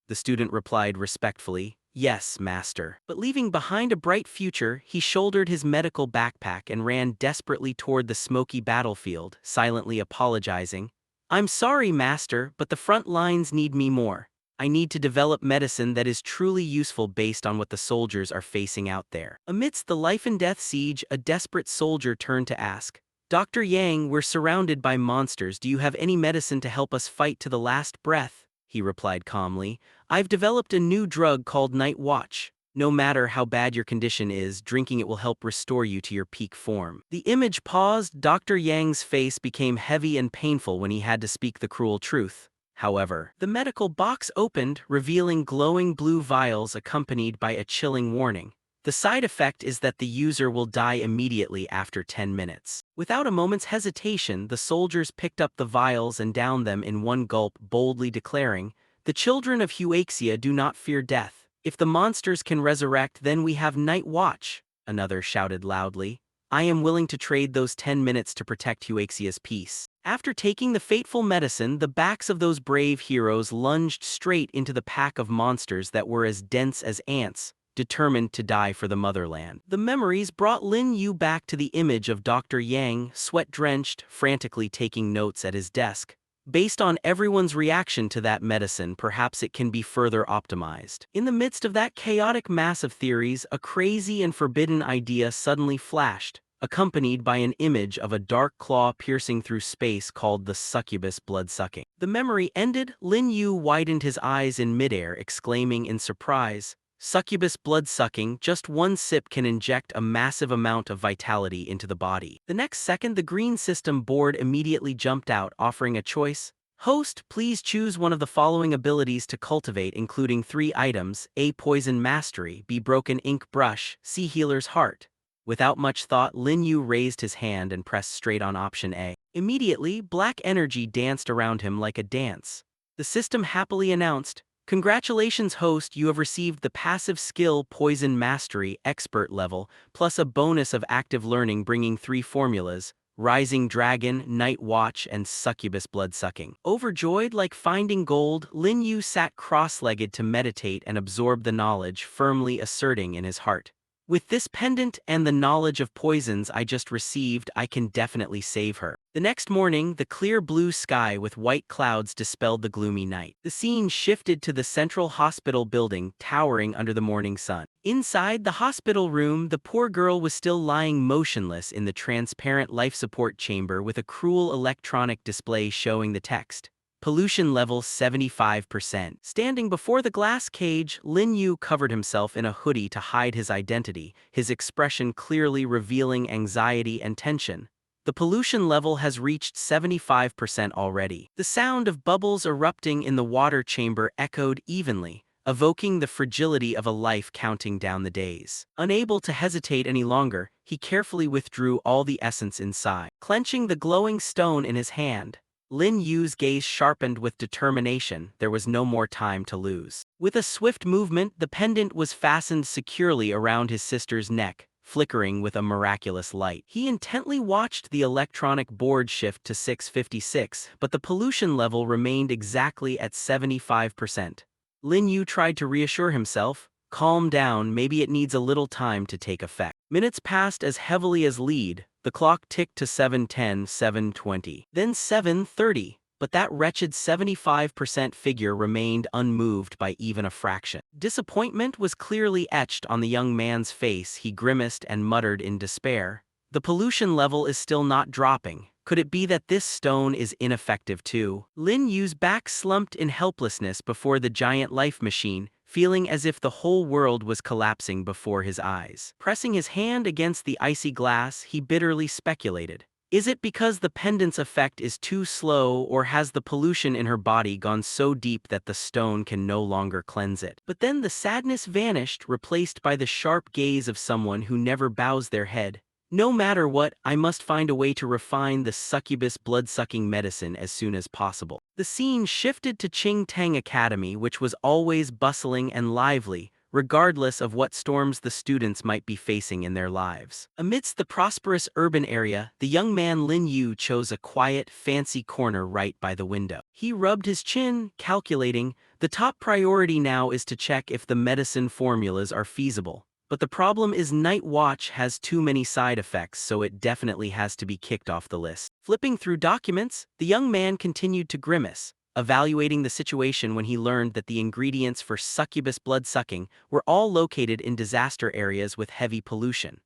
The student replied respectfully, "Yes, master." But leaving behind a bright future, he shouldered his medical backpack and ran desperately toward the smoky battlefield, silently apologizing. "I'm sorry, master, but the front lines need me more. I need to develop medicine that is truly useful based on what the soldiers are facing out there. Amidst the life-and-death siege, a desperate soldier turned to ask, Dr. Yang, we're surrounded by monsters. Do you have any medicine to help us fight to the last breath? He replied calmly, I've developed a new drug called Night Watch. No matter how bad your condition is, drinking it will help restore you to your peak form. The image paused. Dr. Yang's face became heavy and painful when he had to speak the cruel truth. However, the medical box opened, revealing glowing blue vials accompanied by a chilling warning. The side effect is that the user will die immediately after 10 minutes. Without a moment's hesitation, the soldiers picked up the vials and downed them in one gulp, boldly declaring, The children of Huaxia do not fear death. If the monsters can resurrect, then we have Night Watch, another shouted loudly. I am willing to trade those 10 minutes to protect Huaxia's peace. After taking the fateful medicine, the backs of those brave heroes lunged straight into the pack of monsters that were as dense as ants, determined to die for the motherland. The memories brought Lin Yu back to the image of Dr. Yang, sweat-drenched, frantically taking notes at his desk. Based on everyone's reaction to that medicine, perhaps it can be further optimized. In the midst of that chaotic mass of theories, a crazy and forbidden idea suddenly flashed, accompanied by an image of a dark claw piercing through space called the succubus blood-sucking. The memory ended. Lin Yu widened his eyes in midair, exclaiming in surprise, Succubus blood-sucking, just one sip can inject a massive amount of vitality into the body. The next second, the green system board immediately jumped out, offering a choice. Host, please choose one of the following abilities to cultivate, including 3 items: A. Poison Mastery, B. Broken Ink Brush, C. Healer's Heart. Without much thought, Lin Yu raised his hand and pressed straight on option A. Immediately, black energy danced around him like a dance. The system happily announced, Congratulations, host, you have received the passive skill Poison Mastery Expert level, plus a bonus of active learning bringing 3 formulas, Rising Dragon, Night Watch, and Succubus Bloodsucking. Overjoyed like finding gold, Lin Yu sat cross-legged to meditate and absorb the knowledge, firmly asserting in his heart. With this pendant and the knowledge of poisons I just received, I can definitely save her. The next morning, the clear blue sky with white clouds dispelled the gloomy night. The scene shifted to the central hospital building, towering under the morning sun. Inside the hospital room, the poor girl was still lying motionless in the transparent life support chamber with a cruel electronic display showing the text. Pollution level 75%. Standing before the glass cage, Lin Yu covered himself in a hoodie to hide his identity, his expression clearly revealing anxiety and tension. The pollution level has reached 75% already. The sound of bubbles erupting in the water chamber echoed evenly, evoking the fragility of a life counting down the days. Unable to hesitate any longer, he carefully withdrew all the essence inside. Clenching the glowing stone in his hand, Lin Yu's gaze sharpened with determination. There was no more time to lose. With a swift movement, the pendant was fastened securely around his sister's neck, flickering with a miraculous light. He intently watched the electronic board shift to 656, but the pollution level remained exactly at 75%. Lin Yu tried to reassure himself, calm down, maybe it needs a little time to take effect. Minutes passed as heavily as lead. The clock ticked to 7:10, 7:20, then 7:30, but that wretched 75% figure remained unmoved by even a fraction. Disappointment was clearly etched on the young man's face. He grimaced and muttered in despair, The pollution level is still not dropping. Could it be that this stone is ineffective too? Lin Yu's back slumped in helplessness before the giant life machine, feeling as if the whole world was collapsing before his eyes. Pressing his hand against the icy glass, he bitterly speculated. Is it because the pendant's effect is too slow, or has the pollution in her body gone so deep that the stone can no longer cleanse it? But then the sadness vanished, replaced by the sharp gaze of someone who never bows their head. No matter what, I must find a way to refine the succubus blood-sucking medicine as soon as possible. The scene shifted to Qing Tang Academy, which was always bustling and lively, regardless of what storms the students might be facing in their lives. Amidst the prosperous urban area, the young man Lin Yu chose a quiet, fancy corner right by the window. He rubbed his chin, calculating, the top priority now is to check if the medicine formulas are feasible. But the problem is Night Watch has too many side effects, so it definitely has to be kicked off the list. Flipping through documents, the young man continued to grimace, evaluating the situation when he learned that the ingredients for succubus blood-sucking were all located in disaster areas with heavy pollution.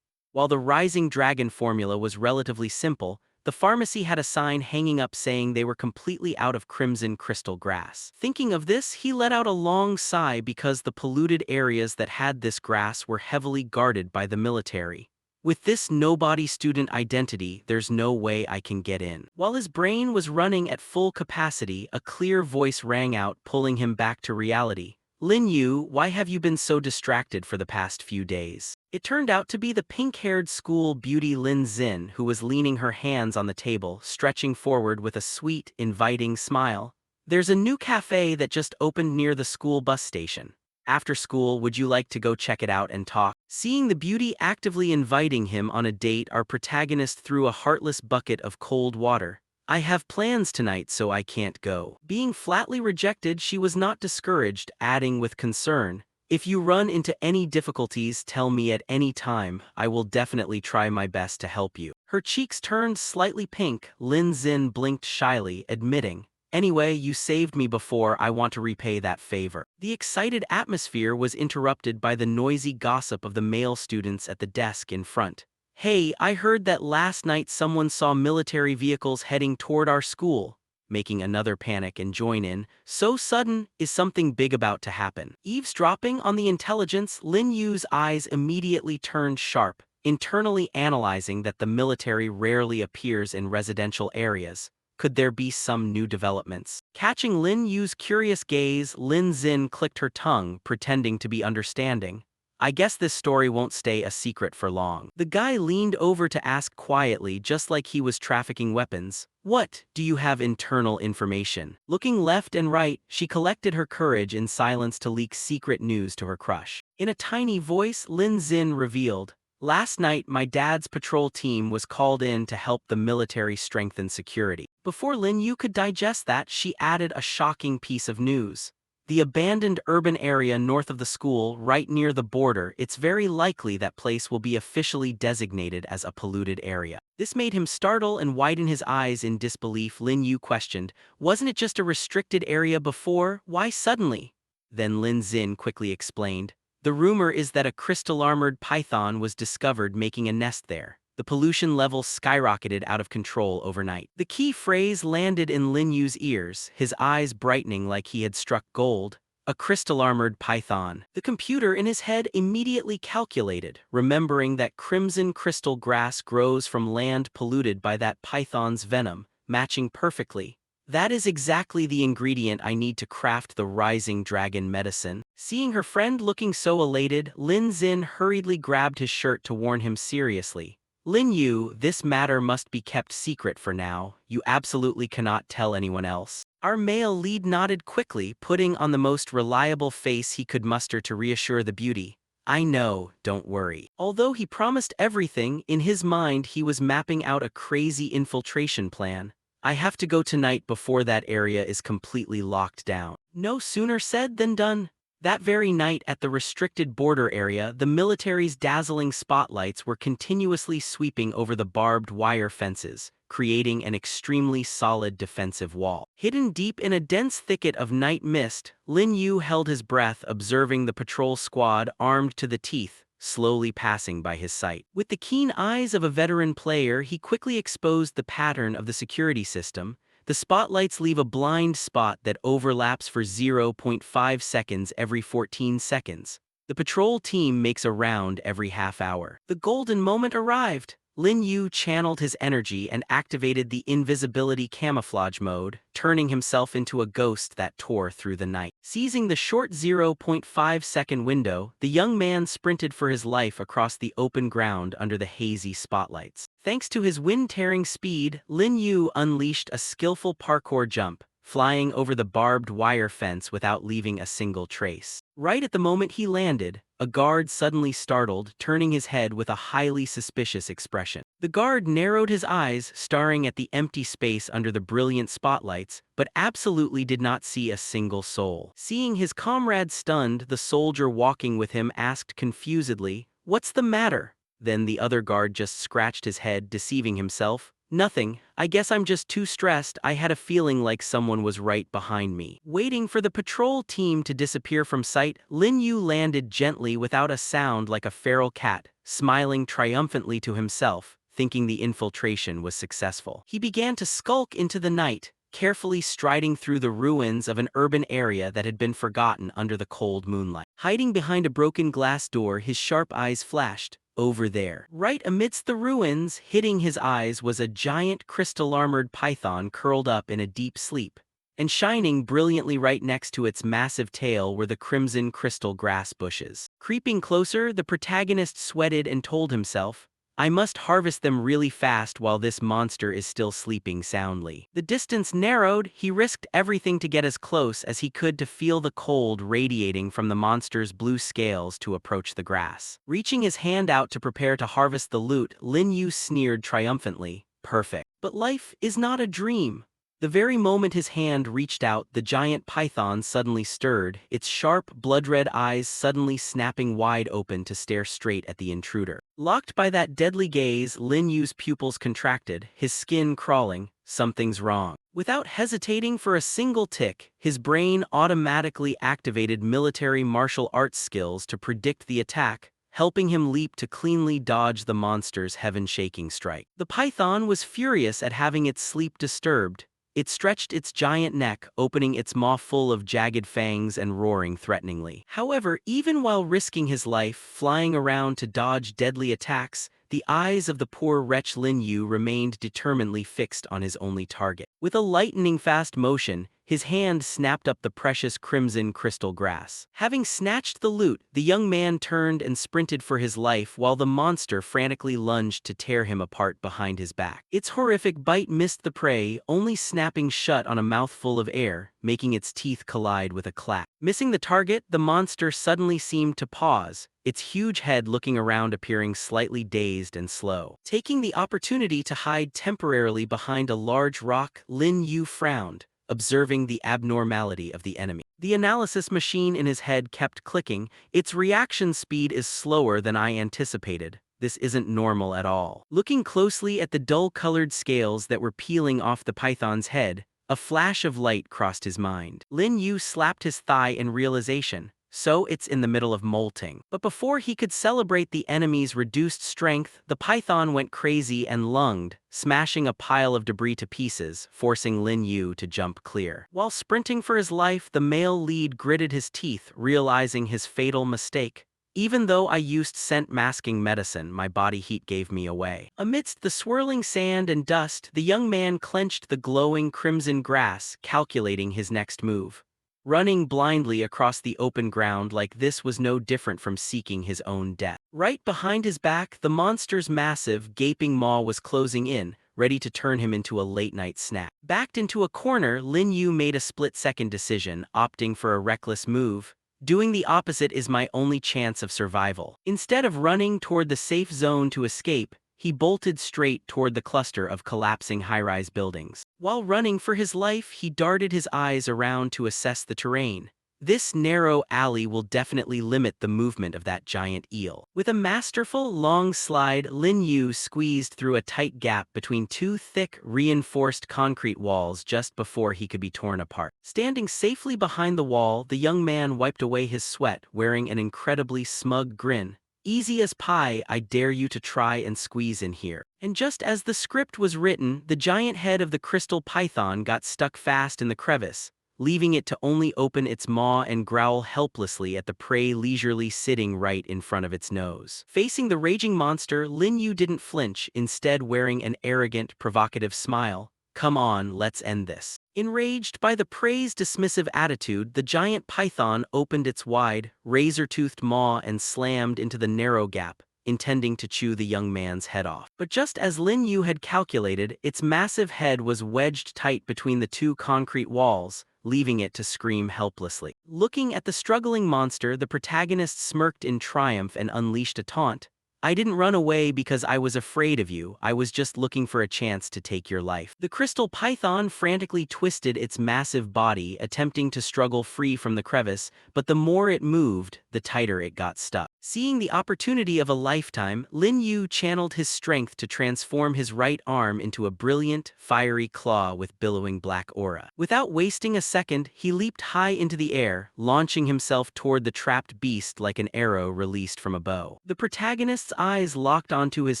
While the rising dragon formula was relatively simple, the pharmacy had a sign hanging up saying they were completely out of crimson crystal grass. Thinking of this, he let out a long sigh because the polluted areas that had this grass were heavily guarded by the military. With this nobody student identity, there's no way I can get in. While his brain was running at full capacity, a clear voice rang out, pulling him back to reality. Lin Yu, why have you been so distracted for the past few days? It turned out to be the pink-haired school beauty Lin Xin, who was leaning her hands on the table, stretching forward with a sweet, inviting smile. There's a new cafe that just opened near the school bus station. After school, would you like to go check it out and talk? Seeing the beauty actively inviting him on a date, our protagonist threw a heartless bucket of cold water. I have plans tonight, so I can't go. Being flatly rejected, she was not discouraged, adding with concern, if you run into any difficulties, tell me at any time. I will definitely try my best to help you. Her cheeks turned slightly pink. Lin Xin blinked shyly, admitting, anyway, you saved me before, I want to repay that favor. The excited atmosphere was interrupted by the noisy gossip of the male students at the desk in front. Hey, I heard that last night someone saw military vehicles heading toward our school. Making another panic and join in. So sudden, is something big about to happen? Eavesdropping on the intelligence, Lin Yu's eyes immediately turned sharp, internally analyzing that the military rarely appears in residential areas. Could there be some new developments? Catching Lin Yu's curious gaze, Lin Xin clicked her tongue, pretending to be understanding. I guess this story won't stay a secret for long. The guy leaned over to ask quietly, just like he was trafficking weapons. What, do you have internal information? Looking left and right, she collected her courage in silence to leak secret news to her crush. In a tiny voice, Lin Xin revealed, last night my dad's patrol team was called in to help the military strengthen security. Before Lin Yu could digest that, she added a shocking piece of news. The abandoned urban area north of the school, right near the border, it's very likely that place will be officially designated as a polluted area. This made him startle and widen his eyes in disbelief. Lin Yu questioned, wasn't it just a restricted area before? Why suddenly? Then Lin Xin quickly explained, the rumor is that a crystal-armored python was discovered making a nest there. The pollution level skyrocketed out of control overnight. The key phrase landed in Lin Yu's ears, his eyes brightening like he had struck gold. A crystal-armored python. The computer in his head immediately calculated, remembering that crimson crystal grass grows from land polluted by that python's venom, matching perfectly. That is exactly the ingredient I need to craft the rising dragon medicine. Seeing her friend looking so elated, Lin Xin hurriedly grabbed his shirt to warn him seriously. Lin Yu, this matter must be kept secret for now. You absolutely cannot tell anyone else. Our male lead nodded quickly, putting on the most reliable face he could muster to reassure the beauty. I know, don't worry. Although he promised everything, in his mind he was mapping out a crazy infiltration plan. I have to go tonight before that area is completely locked down. No sooner said than done. That very night at the restricted border area, the military's dazzling spotlights were continuously sweeping over the barbed wire fences, creating an extremely solid defensive wall. Hidden deep in a dense thicket of night mist, Lin Yu held his breath, observing the patrol squad armed to the teeth, slowly passing by his sight. With the keen eyes of a veteran player, he quickly exposed the pattern of the security system. The spotlights leave a blind spot that overlaps for 0.5 seconds every 14 seconds. The patrol team makes a round every half hour. The golden moment arrived. Lin Yu channeled his energy and activated the invisibility camouflage mode, turning himself into a ghost that tore through the night. Seizing the short 0.5-second window, the young man sprinted for his life across the open ground under the hazy spotlights. Thanks to his wind-tearing speed, Lin Yu unleashed a skillful parkour jump, flying over the barbed wire fence without leaving a single trace. Right at the moment he landed, a guard suddenly startled, turning his head with a highly suspicious expression. The guard narrowed his eyes, staring at the empty space under the brilliant spotlights, but absolutely did not see a single soul. Seeing his comrade stunned, the soldier walking with him asked confusedly, "What's the matter?" Then the other guard just scratched his head, deceiving himself. Nothing, I guess I'm just too stressed. I had a feeling like someone was right behind me. Waiting for the patrol team to disappear from sight, Lin Yu landed gently without a sound like a feral cat, smiling triumphantly to himself, thinking the infiltration was successful. He began to skulk into the night, carefully striding through the ruins of an urban area that had been forgotten under the cold moonlight. Hiding behind a broken glass door, his sharp eyes flashed. Over there, right amidst the ruins, hitting his eyes was a giant crystal-armored python curled up in a deep sleep. And shining brilliantly right next to its massive tail were the crimson crystal grass bushes. Creeping closer, the protagonist sweated and told himself, I must harvest them really fast while this monster is still sleeping soundly. The distance narrowed, he risked everything to get as close as he could to feel the cold radiating from the monster's blue scales to approach the grass. Reaching his hand out to prepare to harvest the loot, Lin Yu sneered triumphantly, perfect. But life is not a dream. The very moment his hand reached out, the giant python suddenly stirred, its sharp, blood-red eyes suddenly snapping wide open to stare straight at the intruder. Locked by that deadly gaze, Lin Yu's pupils contracted, his skin crawling. Something's wrong. Without hesitating for a single tick, his brain automatically activated military martial arts skills to predict the attack, helping him leap to cleanly dodge the monster's heaven-shaking strike. The python was furious at having its sleep disturbed. It stretched its giant neck, opening its maw full of jagged fangs and roaring threateningly. However, even while risking his life flying around to dodge deadly attacks, the eyes of the poor wretch Lin Yu remained determinedly fixed on his only target. With a lightning-fast motion, his hand snapped up the precious crimson crystal grass. Having snatched the loot, the young man turned and sprinted for his life while the monster frantically lunged to tear him apart behind his back. Its horrific bite missed the prey, only snapping shut on a mouthful of air, making its teeth collide with a clack. Missing the target, the monster suddenly seemed to pause, its huge head looking around appearing slightly dazed and slow. Taking the opportunity to hide temporarily behind a large rock, Lin Yu frowned, observing the abnormality of the enemy. The analysis machine in his head kept clicking. Its reaction speed is slower than I anticipated. This isn't normal at all. Looking closely at the dull-colored scales that were peeling off the python's head, a flash of light crossed his mind. Lin Yu slapped his thigh in realization. So it's in the middle of molting. But before he could celebrate the enemy's reduced strength, the python went crazy and lunged, smashing a pile of debris to pieces, forcing Lin Yu to jump clear. While sprinting for his life, the male lead gritted his teeth, realizing his fatal mistake. Even though I used scent-masking medicine, my body heat gave me away. Amidst the swirling sand and dust, the young man clenched the glowing crimson grass, calculating his next move. Running blindly across the open ground like this was no different from seeking his own death. Right behind his back, the monster's massive, gaping maw was closing in, ready to turn him into a late-night snack. Backed into a corner, Lin Yu made a split-second decision, opting for a reckless move. Doing the opposite is my only chance of survival. Instead of running toward the safe zone to escape, he bolted straight toward the cluster of collapsing high-rise buildings. While running for his life, he darted his eyes around to assess the terrain. This narrow alley will definitely limit the movement of that giant eel. With a masterful, long slide, Lin Yu squeezed through a tight gap between two thick, reinforced concrete walls just before he could be torn apart. Standing safely behind the wall, the young man wiped away his sweat, wearing an incredibly smug grin. Easy as pie, I dare you to try and squeeze in here. And just as the script was written, the giant head of the crystal python got stuck fast in the crevice, leaving it to only open its maw and growl helplessly at the prey leisurely sitting right in front of its nose. Facing the raging monster, Lin Yu didn't flinch, instead wearing an arrogant, provocative smile. Come on, let's end this. Enraged by the prey's dismissive attitude, the giant python opened its wide, razor-toothed maw and slammed into the narrow gap, intending to chew the young man's head off. But just as Lin Yu had calculated, its massive head was wedged tight between the two concrete walls, leaving it to scream helplessly. Looking at the struggling monster, the protagonist smirked in triumph and unleashed a taunt. I didn't run away because I was afraid of you, I was just looking for a chance to take your life. The crystal python frantically twisted its massive body, attempting to struggle free from the crevice, but the more it moved, the tighter it got stuck. Seeing the opportunity of a lifetime, Lin Yu channeled his strength to transform his right arm into a brilliant, fiery claw with billowing black aura. Without wasting a second, he leaped high into the air, launching himself toward the trapped beast like an arrow released from a bow. The protagonist's eyes locked onto his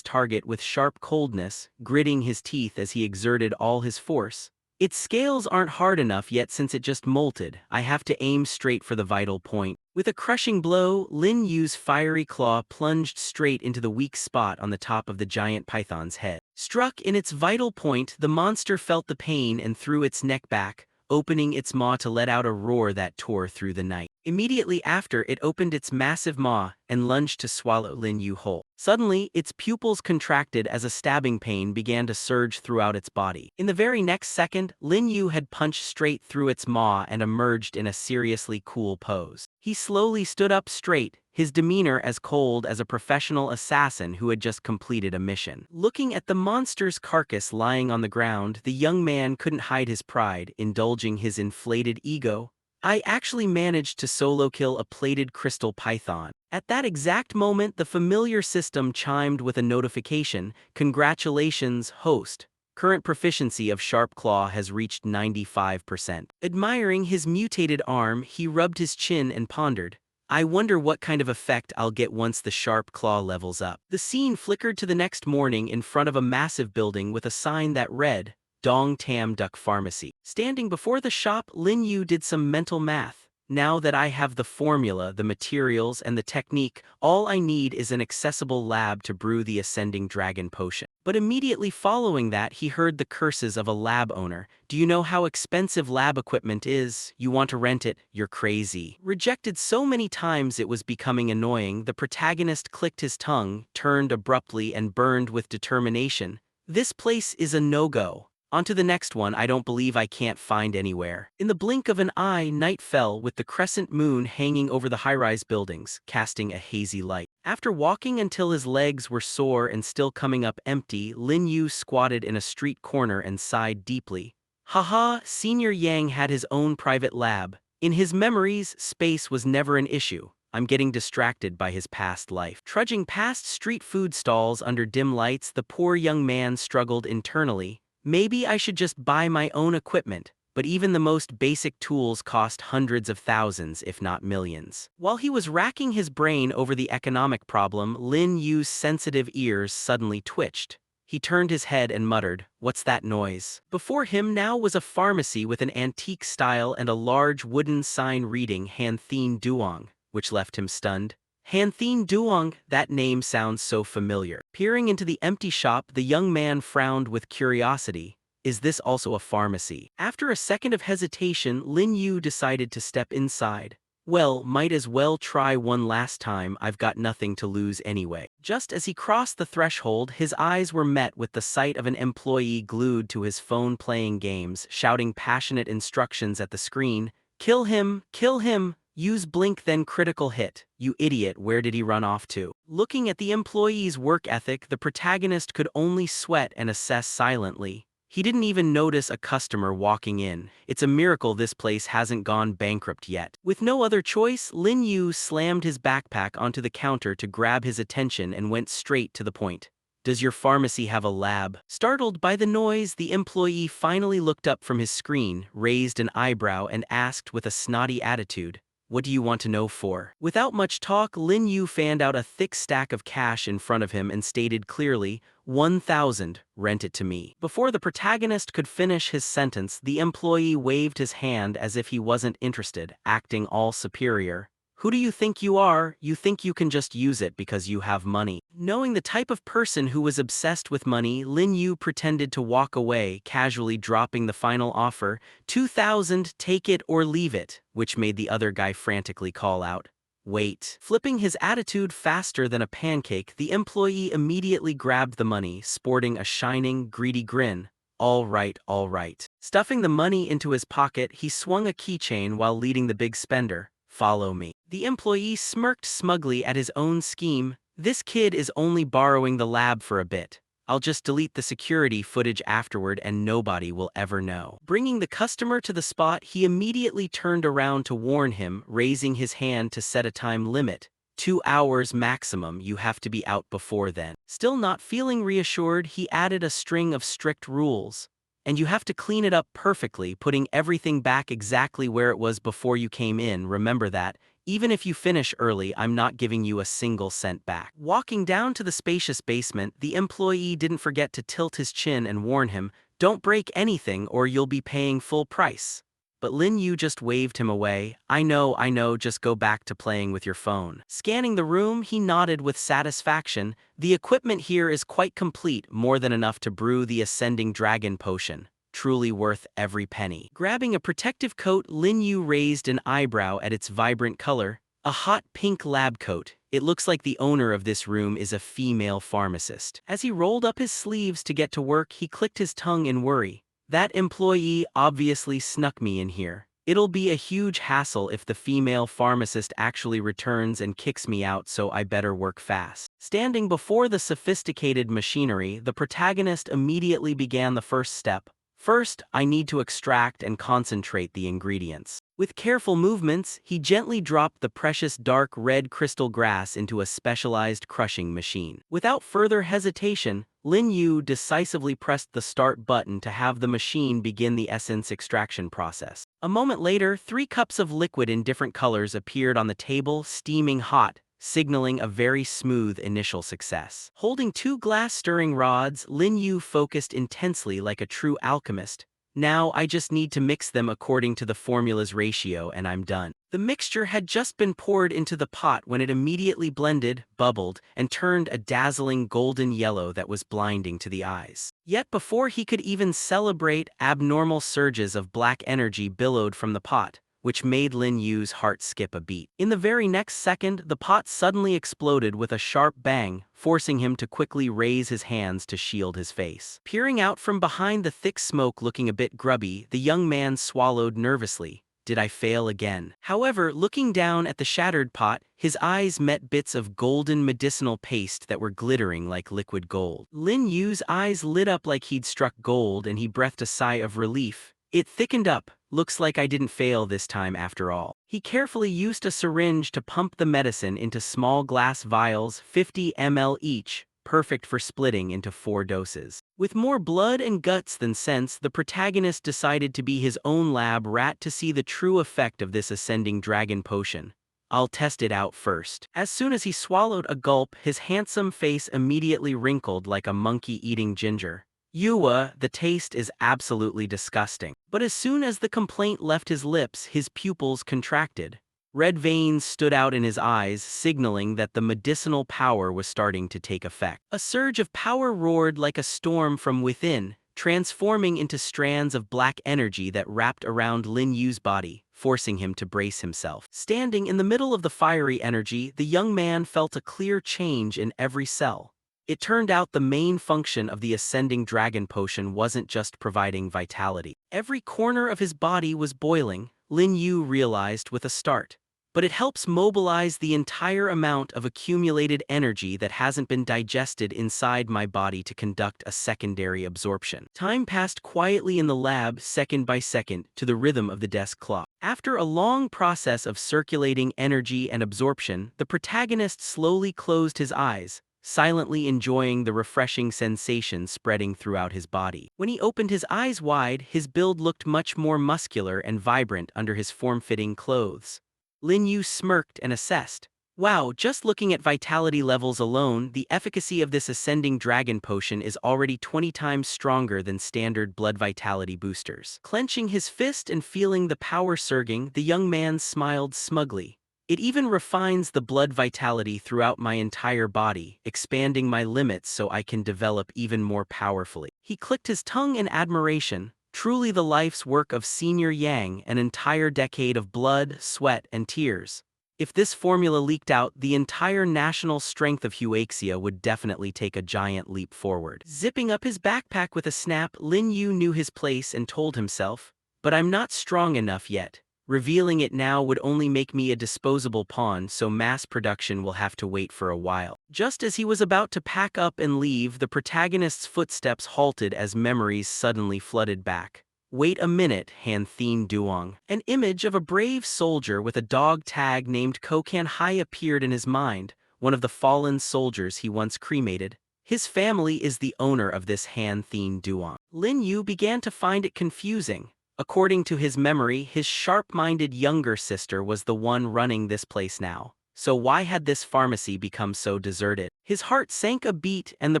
target with sharp coldness, gritting his teeth as he exerted all his force. Its scales aren't hard enough yet since it just molted. I have to aim straight for the vital point. With a crushing blow, Lin Yu's fiery claw plunged straight into the weak spot on the top of the giant python's head. Struck in its vital point, the monster felt the pain and threw its neck back, opening its maw to let out a roar that tore through the night. Immediately after, it opened its massive maw and lunged to swallow Lin Yu whole. Suddenly, its pupils contracted as a stabbing pain began to surge throughout its body. In the very next second, Lin Yu had punched straight through its maw and emerged in a seriously cool pose. He slowly stood up straight, his demeanor as cold as a professional assassin who had just completed a mission. Looking at the monster's carcass lying on the ground, the young man couldn't hide his pride, indulging his inflated ego. I actually managed to solo kill a plated crystal python. At that exact moment, the familiar system chimed with a notification. Congratulations, host. Current proficiency of Sharp Claw has reached 95%. Admiring his mutated arm, he rubbed his chin and pondered. I wonder what kind of effect I'll get once the Sharp Claw levels up. The scene flickered to the next morning in front of a massive building with a sign that read, Dong Tam Duck Pharmacy. Standing before the shop, Lin Yu did some mental math. Now that I have the formula, the materials, and the technique, all I need is an accessible lab to brew the Ascending Dragon Potion. But immediately following that, he heard the curses of a lab owner. Do you know how expensive lab equipment is? You want to rent it? You're crazy. Rejected so many times it was becoming annoying, the protagonist clicked his tongue, turned abruptly, and burned with determination. This place is a no-go. On to the next one. I don't believe I can't find anywhere. In the blink of an eye, night fell with the crescent moon hanging over the high-rise buildings, casting a hazy light. After walking until his legs were sore and still coming up empty, Lin Yu squatted in a street corner and sighed deeply. Haha, Senior Yang had his own private lab. In his memories, space was never an issue. I'm getting distracted by his past life. Trudging past street food stalls under dim lights, the poor young man struggled internally. Maybe I should just buy my own equipment, but even the most basic tools cost hundreds of thousands, if not millions. While he was racking his brain over the economic problem, Lin Yu's sensitive ears suddenly twitched. He turned his head and muttered, "What's that noise?" Before him now was a pharmacy with an antique style and a large wooden sign reading Han Thien Duong, which left him stunned. Han Thien Duong, that name sounds so familiar. Peering into the empty shop, the young man frowned with curiosity. Is this also a pharmacy? After a second of hesitation, Lin Yu decided to step inside. Well, might as well try one last time, I've got nothing to lose anyway. Just as he crossed the threshold, his eyes were met with the sight of an employee glued to his phone playing games, shouting passionate instructions at the screen. Kill him! Kill him! Use blink then critical hit. You idiot, where did he run off to? Looking at the employee's work ethic, the protagonist could only sweat and assess silently. He didn't even notice a customer walking in. It's a miracle this place hasn't gone bankrupt yet. With no other choice, Lin Yu slammed his backpack onto the counter to grab his attention and went straight to the point. Does your pharmacy have a lab? Startled by the noise, the employee finally looked up from his screen, raised an eyebrow, and asked with a snotty attitude, "What do you want to know for?" Without much talk, Lin Yu fanned out a thick stack of cash in front of him and stated clearly, 1,000, rent it to me. Before the protagonist could finish his sentence, the employee waved his hand as if he wasn't interested, acting all superior. Who do you think you are? You think you can just use it because you have money. Knowing the type of person who was obsessed with money, Lin Yu pretended to walk away, casually dropping the final offer, 2,000, take it or leave it, which made the other guy frantically call out, "Wait." Flipping his attitude faster than a pancake, the employee immediately grabbed the money, sporting a shining, greedy grin. All right, all right. Stuffing the money into his pocket, he swung a keychain while leading the big spender. Follow me. The employee smirked smugly at his own scheme. This kid is only borrowing the lab for a bit. I'll just delete the security footage afterward and nobody will ever know." Bringing the customer to the spot, he immediately turned around to warn him, raising his hand to set a time limit. 2 hours maximum, you have to be out before then. Still not feeling reassured, he added a string of strict rules. And you have to clean it up perfectly, putting everything back exactly where it was before you came in. Remember that. Even if you finish early, I'm not giving you a single cent back. Walking down to the spacious basement, the employee didn't forget to tilt his chin and warn him, "Don't break anything or you'll be paying full price." But Lin Yu just waved him away. I know, just go back to playing with your phone." Scanning the room, he nodded with satisfaction. The equipment here is quite complete, more than enough to brew the ascending dragon potion. Truly worth every penny. Grabbing a protective coat, Lin Yu raised an eyebrow at its vibrant color. A hot pink lab coat. It looks like the owner of this room is a female pharmacist. As he rolled up his sleeves to get to work, he clicked his tongue in worry. That employee obviously snuck me in here. It'll be a huge hassle if the female pharmacist actually returns and kicks me out, so I better work fast. Standing before the sophisticated machinery, the protagonist immediately began the first step. First, I need to extract and concentrate the ingredients. With careful movements, he gently dropped the precious dark red crystal grass into a specialized crushing machine. Without further hesitation, Lin Yu decisively pressed the start button to have the machine begin the essence extraction process. A moment later, 3 cups of liquid in different colors appeared on the table, steaming hot, signaling a very smooth initial success. Holding 2 glass stirring rods, Lin Yu focused intensely like a true alchemist. Now I just need to mix them according to the formula's ratio and I'm done. The mixture had just been poured into the pot when it immediately blended, bubbled, and turned a dazzling golden yellow that was blinding to the eyes. Yet before he could even celebrate, abnormal surges of black energy billowed from the pot, which made Lin Yu's heart skip a beat. In the very next second, the pot suddenly exploded with a sharp bang, forcing him to quickly raise his hands to shield his face. Peering out from behind the thick smoke, looking a bit grubby, the young man swallowed nervously. Did I fail again? However, looking down at the shattered pot, his eyes met bits of golden medicinal paste that were glittering like liquid gold. Lin Yu's eyes lit up like he'd struck gold and he breathed a sigh of relief. It thickened up. Looks like I didn't fail this time after all. He carefully used a syringe to pump the medicine into small glass vials, 50 ml each, perfect for splitting into 4 doses. With more blood and guts than sense, the protagonist decided to be his own lab rat to see the true effect of this ascending dragon potion. I'll test it out first. As soon as he swallowed a gulp, his handsome face immediately wrinkled like a monkey eating ginger. "Yua, the taste is absolutely disgusting." But as soon as the complaint left his lips, his pupils contracted. Red veins stood out in his eyes, signaling that the medicinal power was starting to take effect. A surge of power roared like a storm from within, transforming into strands of black energy that wrapped around Lin Yu's body, forcing him to brace himself. Standing in the middle of the fiery energy, the young man felt a clear change in every cell. It turned out the main function of the ascending dragon potion wasn't just providing vitality. Every corner of his body was boiling, Lin Yu realized with a start. But it helps mobilize the entire amount of accumulated energy that hasn't been digested inside my body to conduct a secondary absorption. Time passed quietly in the lab, second by second, to the rhythm of the desk clock. After a long process of circulating energy and absorption, the protagonist slowly closed his eyes, silently enjoying the refreshing sensation spreading throughout his body. When he opened his eyes wide, his build looked much more muscular and vibrant under his form-fitting clothes. Lin Yu smirked and assessed. Wow, just looking at vitality levels alone, the efficacy of this ascending dragon potion is already 20 times stronger than standard blood vitality boosters. Clenching his fist and feeling the power surging, the young man smiled smugly. It even refines the blood vitality throughout my entire body, expanding my limits so I can develop even more powerfully. He clicked his tongue in admiration. Truly the life's work of Senior Yang, an entire decade of blood, sweat, and tears. If this formula leaked out, the entire national strength of Huaxia would definitely take a giant leap forward. Zipping up his backpack with a snap, Lin Yu knew his place and told himself, "But I'm not strong enough yet." Revealing it now would only make me a disposable pawn, so mass production will have to wait for a while. Just as he was about to pack up and leave, the protagonist's footsteps halted as memories suddenly flooded back. Wait a minute, Han Thien Duong. An image of a brave soldier with a dog tag named Kokan Hai appeared in his mind, one of the fallen soldiers he once cremated. His family is the owner of this Han Thien Duong. Lin Yu began to find it confusing. According to his memory, his sharp-minded younger sister was the one running this place now. So why had this pharmacy become so deserted? His heart sank a beat, and the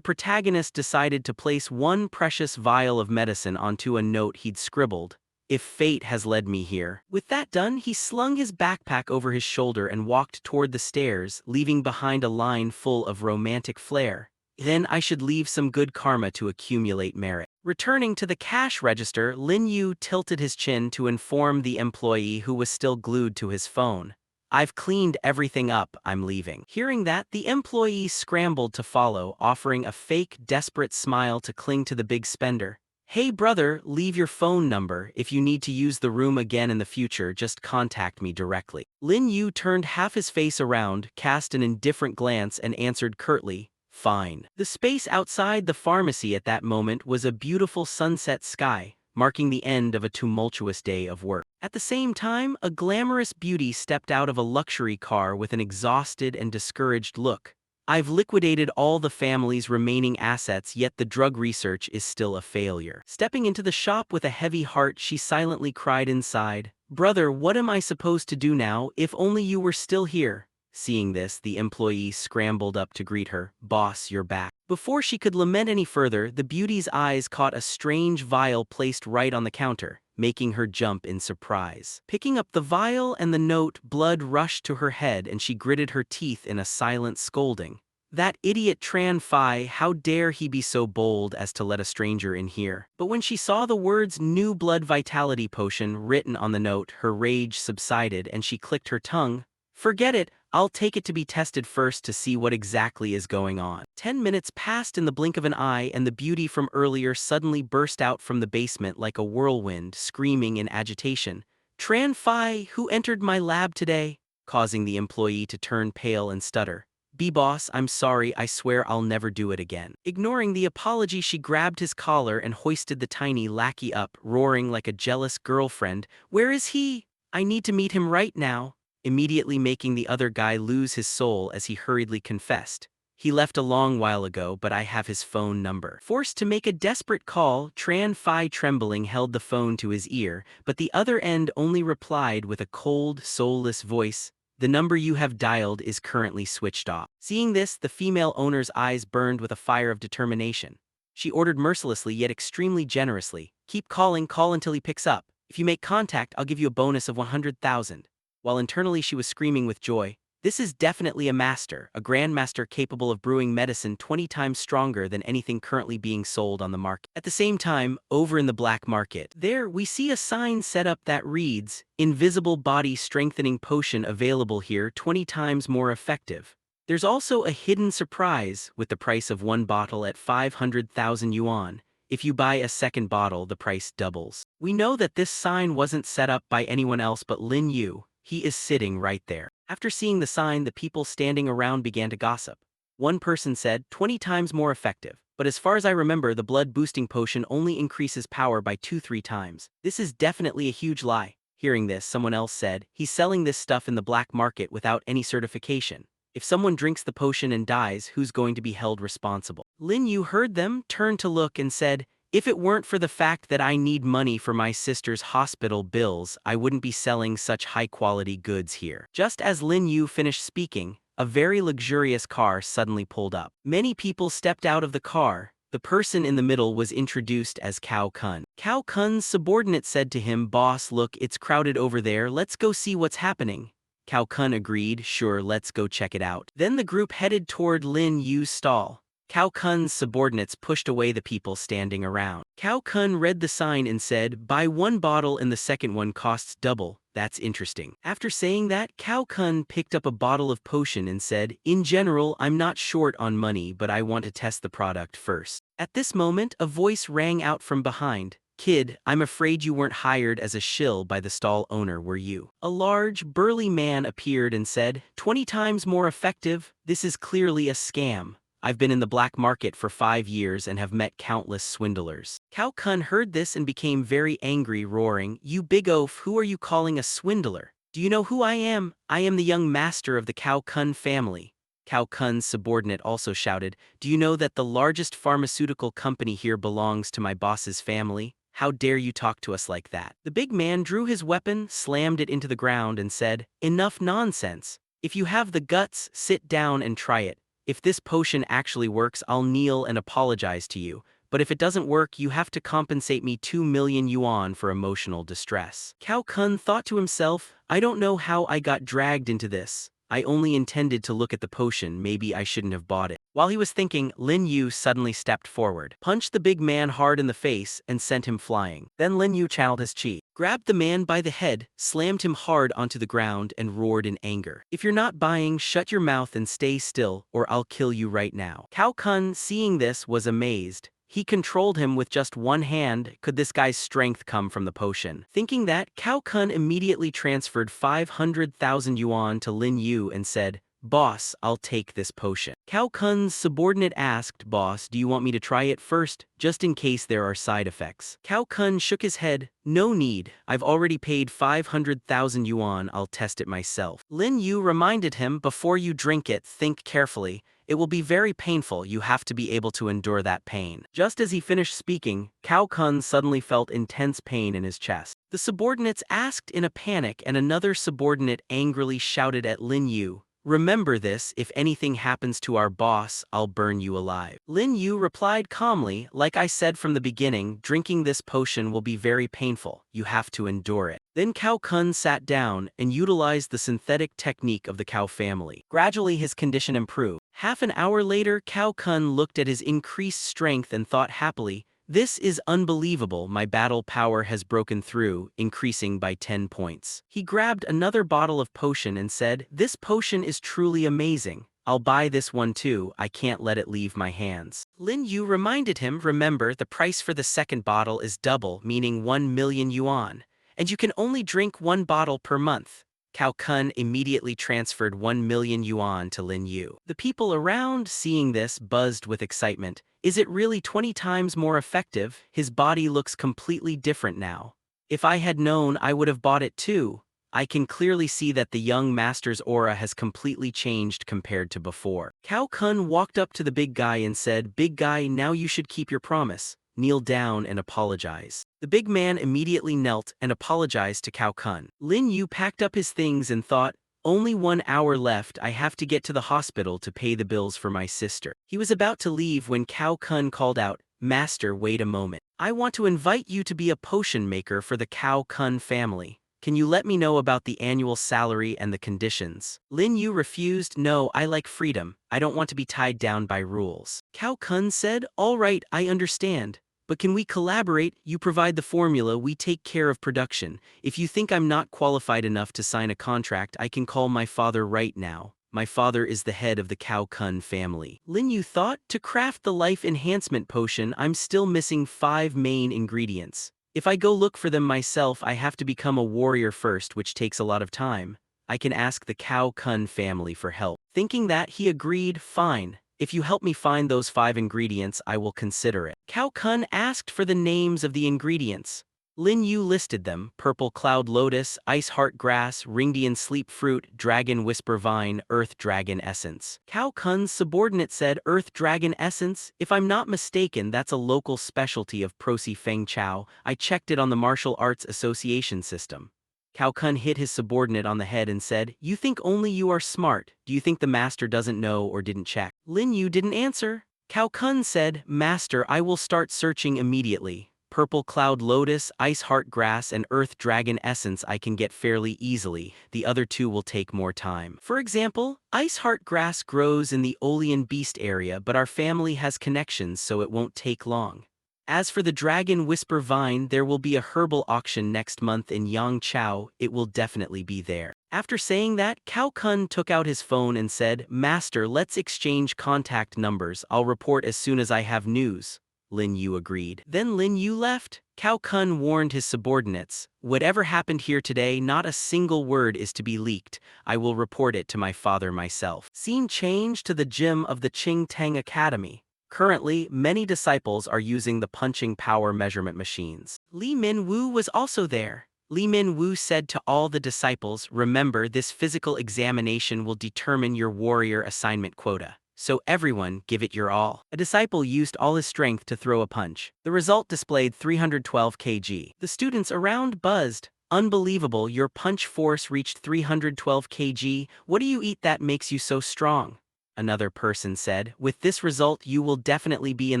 protagonist decided to place one precious vial of medicine onto a note he'd scribbled. If fate has led me here. With that done, he slung his backpack over his shoulder and walked toward the stairs, leaving behind a line full of romantic flair. Then I should leave some good karma to accumulate merit. Returning to the cash register, Lin Yu tilted his chin to inform the employee who was still glued to his phone. I've cleaned everything up, I'm leaving. Hearing that, the employee scrambled to follow, offering a fake, desperate smile to cling to the big spender. Hey brother, leave your phone number. If you need to use the room again in the future, just contact me directly. Lin Yu turned half his face around, cast an indifferent glance, and answered curtly, fine. The space outside the pharmacy at that moment was a beautiful sunset sky, marking the end of a tumultuous day of work. At the same time, a glamorous beauty stepped out of a luxury car with an exhausted and discouraged look. I've liquidated all the family's remaining assets, yet the drug research is still a failure. Stepping into the shop with a heavy heart, she silently cried inside, brother, what am I supposed to do now? If only you were still here. Seeing this, the employee scrambled up to greet her. Boss, you're back. Before she could lament any further, the beauty's eyes caught a strange vial placed right on the counter, making her jump in surprise. Picking up the vial and the note, blood rushed to her head and she gritted her teeth in a silent scolding. That idiot Tran Phi, how dare he be so bold as to let a stranger in here? But when she saw the words New Blood Vitality Potion written on the note, her rage subsided and she clicked her tongue. Forget it, I'll take it to be tested first to see what exactly is going on. 10 minutes passed in the blink of an eye, and the beauty from earlier suddenly burst out from the basement like a whirlwind, screaming in agitation. Tran Phi, who entered my lab today? Causing the employee to turn pale and stutter. B-boss, I'm sorry, I swear I'll never do it again. Ignoring the apology, she grabbed his collar and hoisted the tiny lackey up, roaring like a jealous girlfriend. Where is he? I need to meet him right now. Immediately making the other guy lose his soul as he hurriedly confessed. He left a long while ago, but I have his phone number. Forced to make a desperate call, Tran Phi trembling held the phone to his ear, but the other end only replied with a cold, soulless voice, the number you have dialed is currently switched off. Seeing this, the female owner's eyes burned with a fire of determination. She ordered mercilessly yet extremely generously, keep calling, call until he picks up. If you make contact, I'll give you a bonus of 100,000. While internally she was screaming with joy, this is definitely a master, a grandmaster capable of brewing medicine 20 times stronger than anything currently being sold on the market. At the same time, over in the black market, there we see a sign set up that reads, Invisible Body Strengthening Potion available here 20 times more effective. There's also a hidden surprise with the price of one bottle at 500,000 yuan. If you buy a second bottle, the price doubles. We know that this sign wasn't set up by anyone else but Lin Yu. He is sitting right there. After seeing the sign, the people standing around began to gossip. One person said, 20 times more effective. But as far as I remember, the blood-boosting potion only increases power by 2-3 times. This is definitely a huge lie. Hearing this, someone else said, he's selling this stuff in the black market without any certification. If someone drinks the potion and dies, who's going to be held responsible? Lin Yu heard them, turned to look and said, if it weren't for the fact that I need money for my sister's hospital bills, I wouldn't be selling such high-quality goods here. Just as Lin Yu finished speaking, a very luxurious car suddenly pulled up. Many people stepped out of the car. The person in the middle was introduced as Cao Kun. Cao Kun's subordinate said to him, boss, look, it's crowded over there, let's go see what's happening. Cao Kun agreed, sure, let's go check it out. Then the group headed toward Lin Yu's stall. Cao Kun's subordinates pushed away the people standing around. Cao Kun read the sign and said, buy one bottle and the second one costs double. That's interesting. After saying that, Cao Kun picked up a bottle of potion and said, in general, I'm not short on money, but I want to test the product first. At this moment, a voice rang out from behind. Kid, I'm afraid you weren't hired as a shill by the stall owner, were you? A large, burly man appeared and said, 20 times more effective? This is clearly a scam. I've been in the black market for 5 years and have met countless swindlers. Cao Kun heard this and became very angry, roaring, You big oaf, who are you calling a swindler? Do you know who I am? I am the young master of the Cao Kun family. Cao Kun's subordinate also shouted, Do you know that the largest pharmaceutical company here belongs to my boss's family? How dare you talk to us like that? The big man drew his weapon, slammed it into the ground, and said, Enough nonsense. If you have the guts, sit down and try it. If this potion actually works, I'll kneel and apologize to you. But if it doesn't work, you have to compensate me 2 million yuan for emotional distress. Cao Kun thought to himself, I don't know how I got dragged into this. I only intended to look at the potion, maybe I shouldn't have bought it. While he was thinking, Lin Yu suddenly stepped forward, punched the big man hard in the face, and sent him flying. Then Lin Yu channeled his chi, grabbed the man by the head, slammed him hard onto the ground, and roared in anger. If you're not buying, shut your mouth and stay still, or I'll kill you right now. Cao Kun, seeing this, was amazed. He controlled him with just one hand. Could this guy's strength come from the potion? Thinking that, Cao Kun immediately transferred 500,000 yuan to Lin Yu and said, Boss, I'll take this potion. Cao Kun's subordinate asked, Boss, do you want me to try it first, just in case there are side effects? Cao Kun shook his head, No need, I've already paid 500,000 yuan, I'll test it myself. Lin Yu reminded him, Before you drink it, think carefully. It will be very painful, you have to be able to endure that pain. Just as he finished speaking, Cao Kun suddenly felt intense pain in his chest. The subordinates asked in a panic and another subordinate angrily shouted at Lin Yu, Remember this, if anything happens to our boss, I'll burn you alive. Lin Yu replied calmly, Like I said from the beginning, drinking this potion will be very painful, you have to endure it. Then Cao Kun sat down and utilized the synthetic technique of the Cao family. Gradually his condition improved. Half an hour later, Cao Kun looked at his increased strength and thought happily, This is unbelievable, my battle power has broken through, increasing by 10 points. He grabbed another bottle of potion and said, This potion is truly amazing. I'll buy this one too, I can't let it leave my hands. Lin Yu reminded him, Remember, the price for the second bottle is double, meaning 1 million yuan, and you can only drink 1 bottle per month. Cao Kun immediately transferred 1 million yuan to Lin Yu. The people around, seeing this, buzzed with excitement. Is it really 20 times more effective? His body looks completely different now. If I had known, I would have bought it too. I can clearly see that the young master's aura has completely changed compared to before. Cao Kun walked up to the big guy and said, Big guy, now you should keep your promise. Kneel down and apologize. The big man immediately knelt and apologized to Cao Kun. Lin Yu packed up his things and thought, Only 1 hour left, I have to get to the hospital to pay the bills for my sister. He was about to leave when Cao Kun called out, Master, wait a moment. I want to invite you to be a potion maker for the Cao Kun family. Can you let me know about the annual salary and the conditions? Lin Yu refused, No, I like freedom. I don't want to be tied down by rules. Cao Kun said, All right, I understand. But can we collaborate? You provide the formula, we take care of production. If you think I'm not qualified enough to sign a contract, I can call my father right now. My father is the head of the Cao Kun family. Lin Yu thought, To craft the life enhancement potion, I'm still missing 5 main ingredients. If I go look for them myself, I have to become a warrior first, which takes a lot of time. I can ask the Cao Kun family for help. Thinking that, he agreed, Fine. If you help me find those 5 ingredients, I will consider it. Cao Kun asked for the names of the ingredients. Lin Yu listed them: Purple Cloud Lotus, Ice Heart Grass, Ringdian Sleep Fruit, Dragon Whisper Vine, Earth Dragon Essence. Cao Kun's subordinate said, Earth Dragon Essence? If I'm not mistaken, that's a local specialty of Prosi Feng Chao. I checked it on the Martial Arts Association system. Cao Kun hit his subordinate on the head and said, You think only you are smart. Do you think the master doesn't know or didn't check? Lin Yu didn't answer. Cao Kun said, Master, I will start searching immediately. Purple Cloud Lotus, Ice Heart Grass, and Earth Dragon Essence I can get fairly easily. The other 2 will take more time. For example, Ice Heart Grass grows in the Olean Beast area, but our family has connections, so it won't take long. As for the Dragon Whisper Vine, there will be a herbal auction next month in Yangchao. It will definitely be there. After saying that, Cao Kun took out his phone and said, Master, let's exchange contact numbers. I'll report as soon as I have news. Lin Yu agreed. Then Lin Yu left. Cao Kun warned his subordinates, "Whatever happened here today, not a single word is to be leaked. I will report it to my father myself." Scene change to the gym of the Qing Tang Academy. Currently, many disciples are using the punching power measurement machines. Li Min-woo was also there. Li Min-woo said to all the disciples, "Remember, this physical examination will determine your warrior assignment quota. So everyone, give it your all." A disciple used all his strength to throw a punch. The result displayed 312 kg. The students around buzzed. "Unbelievable, your punch force reached 312 kg. What do you eat that makes you so strong?" Another person said, "With this result you will definitely be in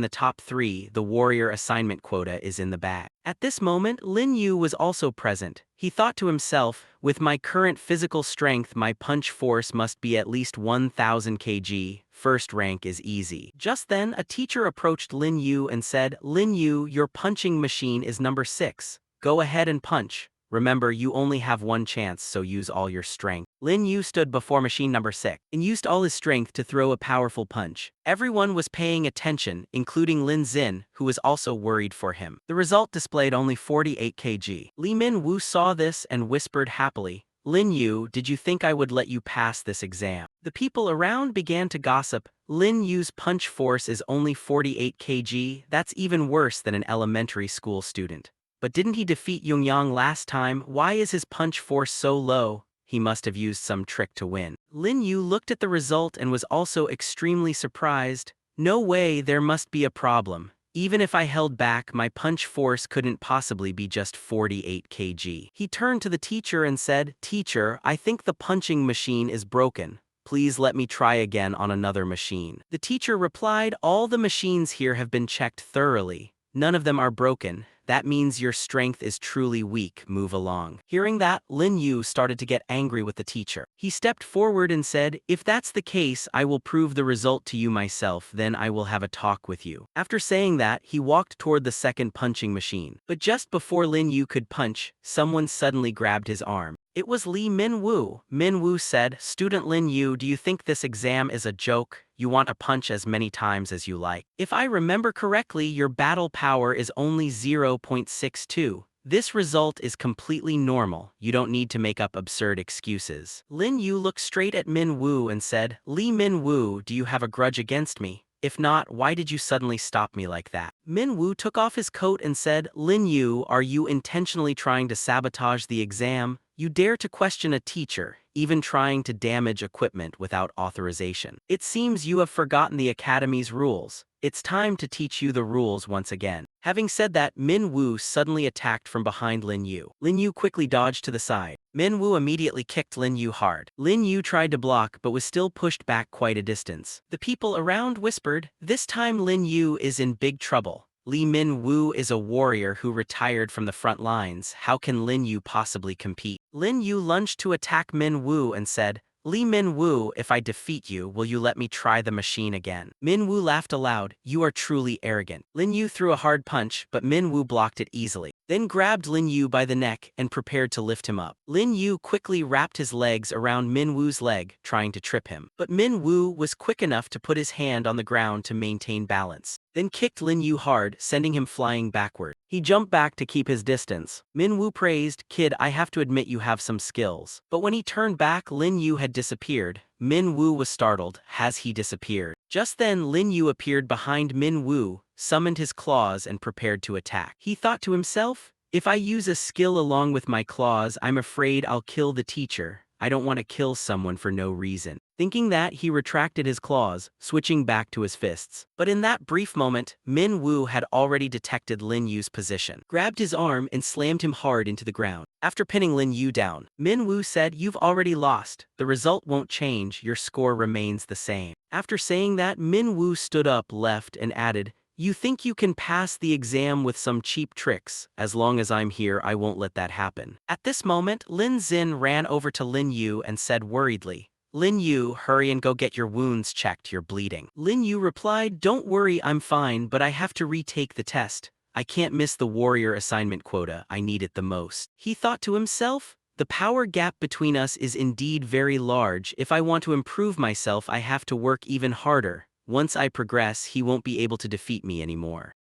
the top 3, the warrior assignment quota is in the bag." At this moment, Lin Yu was also present. He thought to himself, "With my current physical strength my punch force must be at least 1000 kg, first rank is easy." Just then, a teacher approached Lin Yu and said, "Lin Yu, your punching machine is number 6. Go ahead and punch. Remember, you only have one chance, so use all your strength." Lin Yu stood before machine number 6 and used all his strength to throw a powerful punch. Everyone was paying attention, including Lin Xin, who was also worried for him. The result displayed only 48 kg. Li Min-woo saw this and whispered happily, "Lin Yu, did you think I would let you pass this exam?" The people around began to gossip. "Lin Yu's punch force is only 48 kg, that's even worse than an elementary school student. But didn't he defeat Yongyang last time? Why is his punch force so low? He must have used some trick to win." Lin Yu looked at the result and was also extremely surprised. "No way, there must be a problem. Even if I held back, my punch force couldn't possibly be just 48 kg. He turned to the teacher and said, "Teacher, I think the punching machine is broken. Please let me try again on another machine." The teacher replied, "All the machines here have been checked thoroughly. None of them are broken. That means your strength is truly weak. Move along." Hearing that, Lin Yu started to get angry with the teacher. He stepped forward and said, "If that's the case, I will prove the result to you myself, then I will have a talk with you." After saying that, he walked toward the second punching machine. But just before Lin Yu could punch, someone suddenly grabbed his arm. It was Li Min-woo. Min-woo said, "Student Lin Yu, do you think this exam is a joke? You want to punch as many times as you like. If I remember correctly, your battle power is only 0.62. This result is completely normal. You don't need to make up absurd excuses." Lin Yu looked straight at Min-woo and said, "Li Min-woo, do you have a grudge against me? If not, why did you suddenly stop me like that?" Min-woo took off his coat and said, "Lin Yu, are you intentionally trying to sabotage the exam? You dare to question a teacher, even trying to damage equipment without authorization. It seems you have forgotten the academy's rules. It's time to teach you the rules once again." Having said that, Min-woo suddenly attacked from behind Lin Yu. Lin Yu quickly dodged to the side. Min-woo immediately kicked Lin Yu hard. Lin Yu tried to block but was still pushed back quite a distance. The people around whispered, "This time Lin Yu is in big trouble. Li Min-woo is a warrior who retired from the front lines. How can Lin Yu possibly compete?" Lin Yu lunged to attack Min-woo and said, "Li Min-woo, if I defeat you, will you let me try the machine again?" Min-woo laughed aloud, "You are truly arrogant." Lin Yu threw a hard punch, but Min-woo blocked it easily, then grabbed Lin Yu by the neck and prepared to lift him up. Lin Yu quickly wrapped his legs around Min-woo's leg, trying to trip him. But Min-woo was quick enough to put his hand on the ground to maintain balance, then kicked Lin Yu hard, sending him flying backward. He jumped back to keep his distance. Min-woo praised, "Kid, I have to admit you have some skills." But when he turned back, Lin Yu had disappeared. Min-woo was startled. Has he disappeared? Just then, Lin Yu appeared behind Min-woo, summoned his claws and prepared to attack. He thought to himself, "If I use a skill along with my claws, I'm afraid I'll kill the teacher. I don't want to kill someone for no reason." Thinking that, he retracted his claws, switching back to his fists. But in that brief moment, Min-woo had already detected Lin Yu's position, grabbed his arm and slammed him hard into the ground. After pinning Lin Yu down, Min-woo said, "You've already lost. The result won't change, your score remains the same." After saying that, Min-woo stood up, left, and added, "You think you can pass the exam with some cheap tricks? As long as I'm here, I won't let that happen." At this moment, Lin Xin ran over to Lin Yu and said worriedly, "Lin Yu, hurry and go get your wounds checked, you're bleeding." Lin Yu replied, "Don't worry, I'm fine, but I have to retake the test. I can't miss the warrior assignment quota, I need it the most." He thought to himself, "The power gap between us is indeed very large. If I want to improve myself, I have to work even harder. Once I progress, he won't be able to defeat me anymore."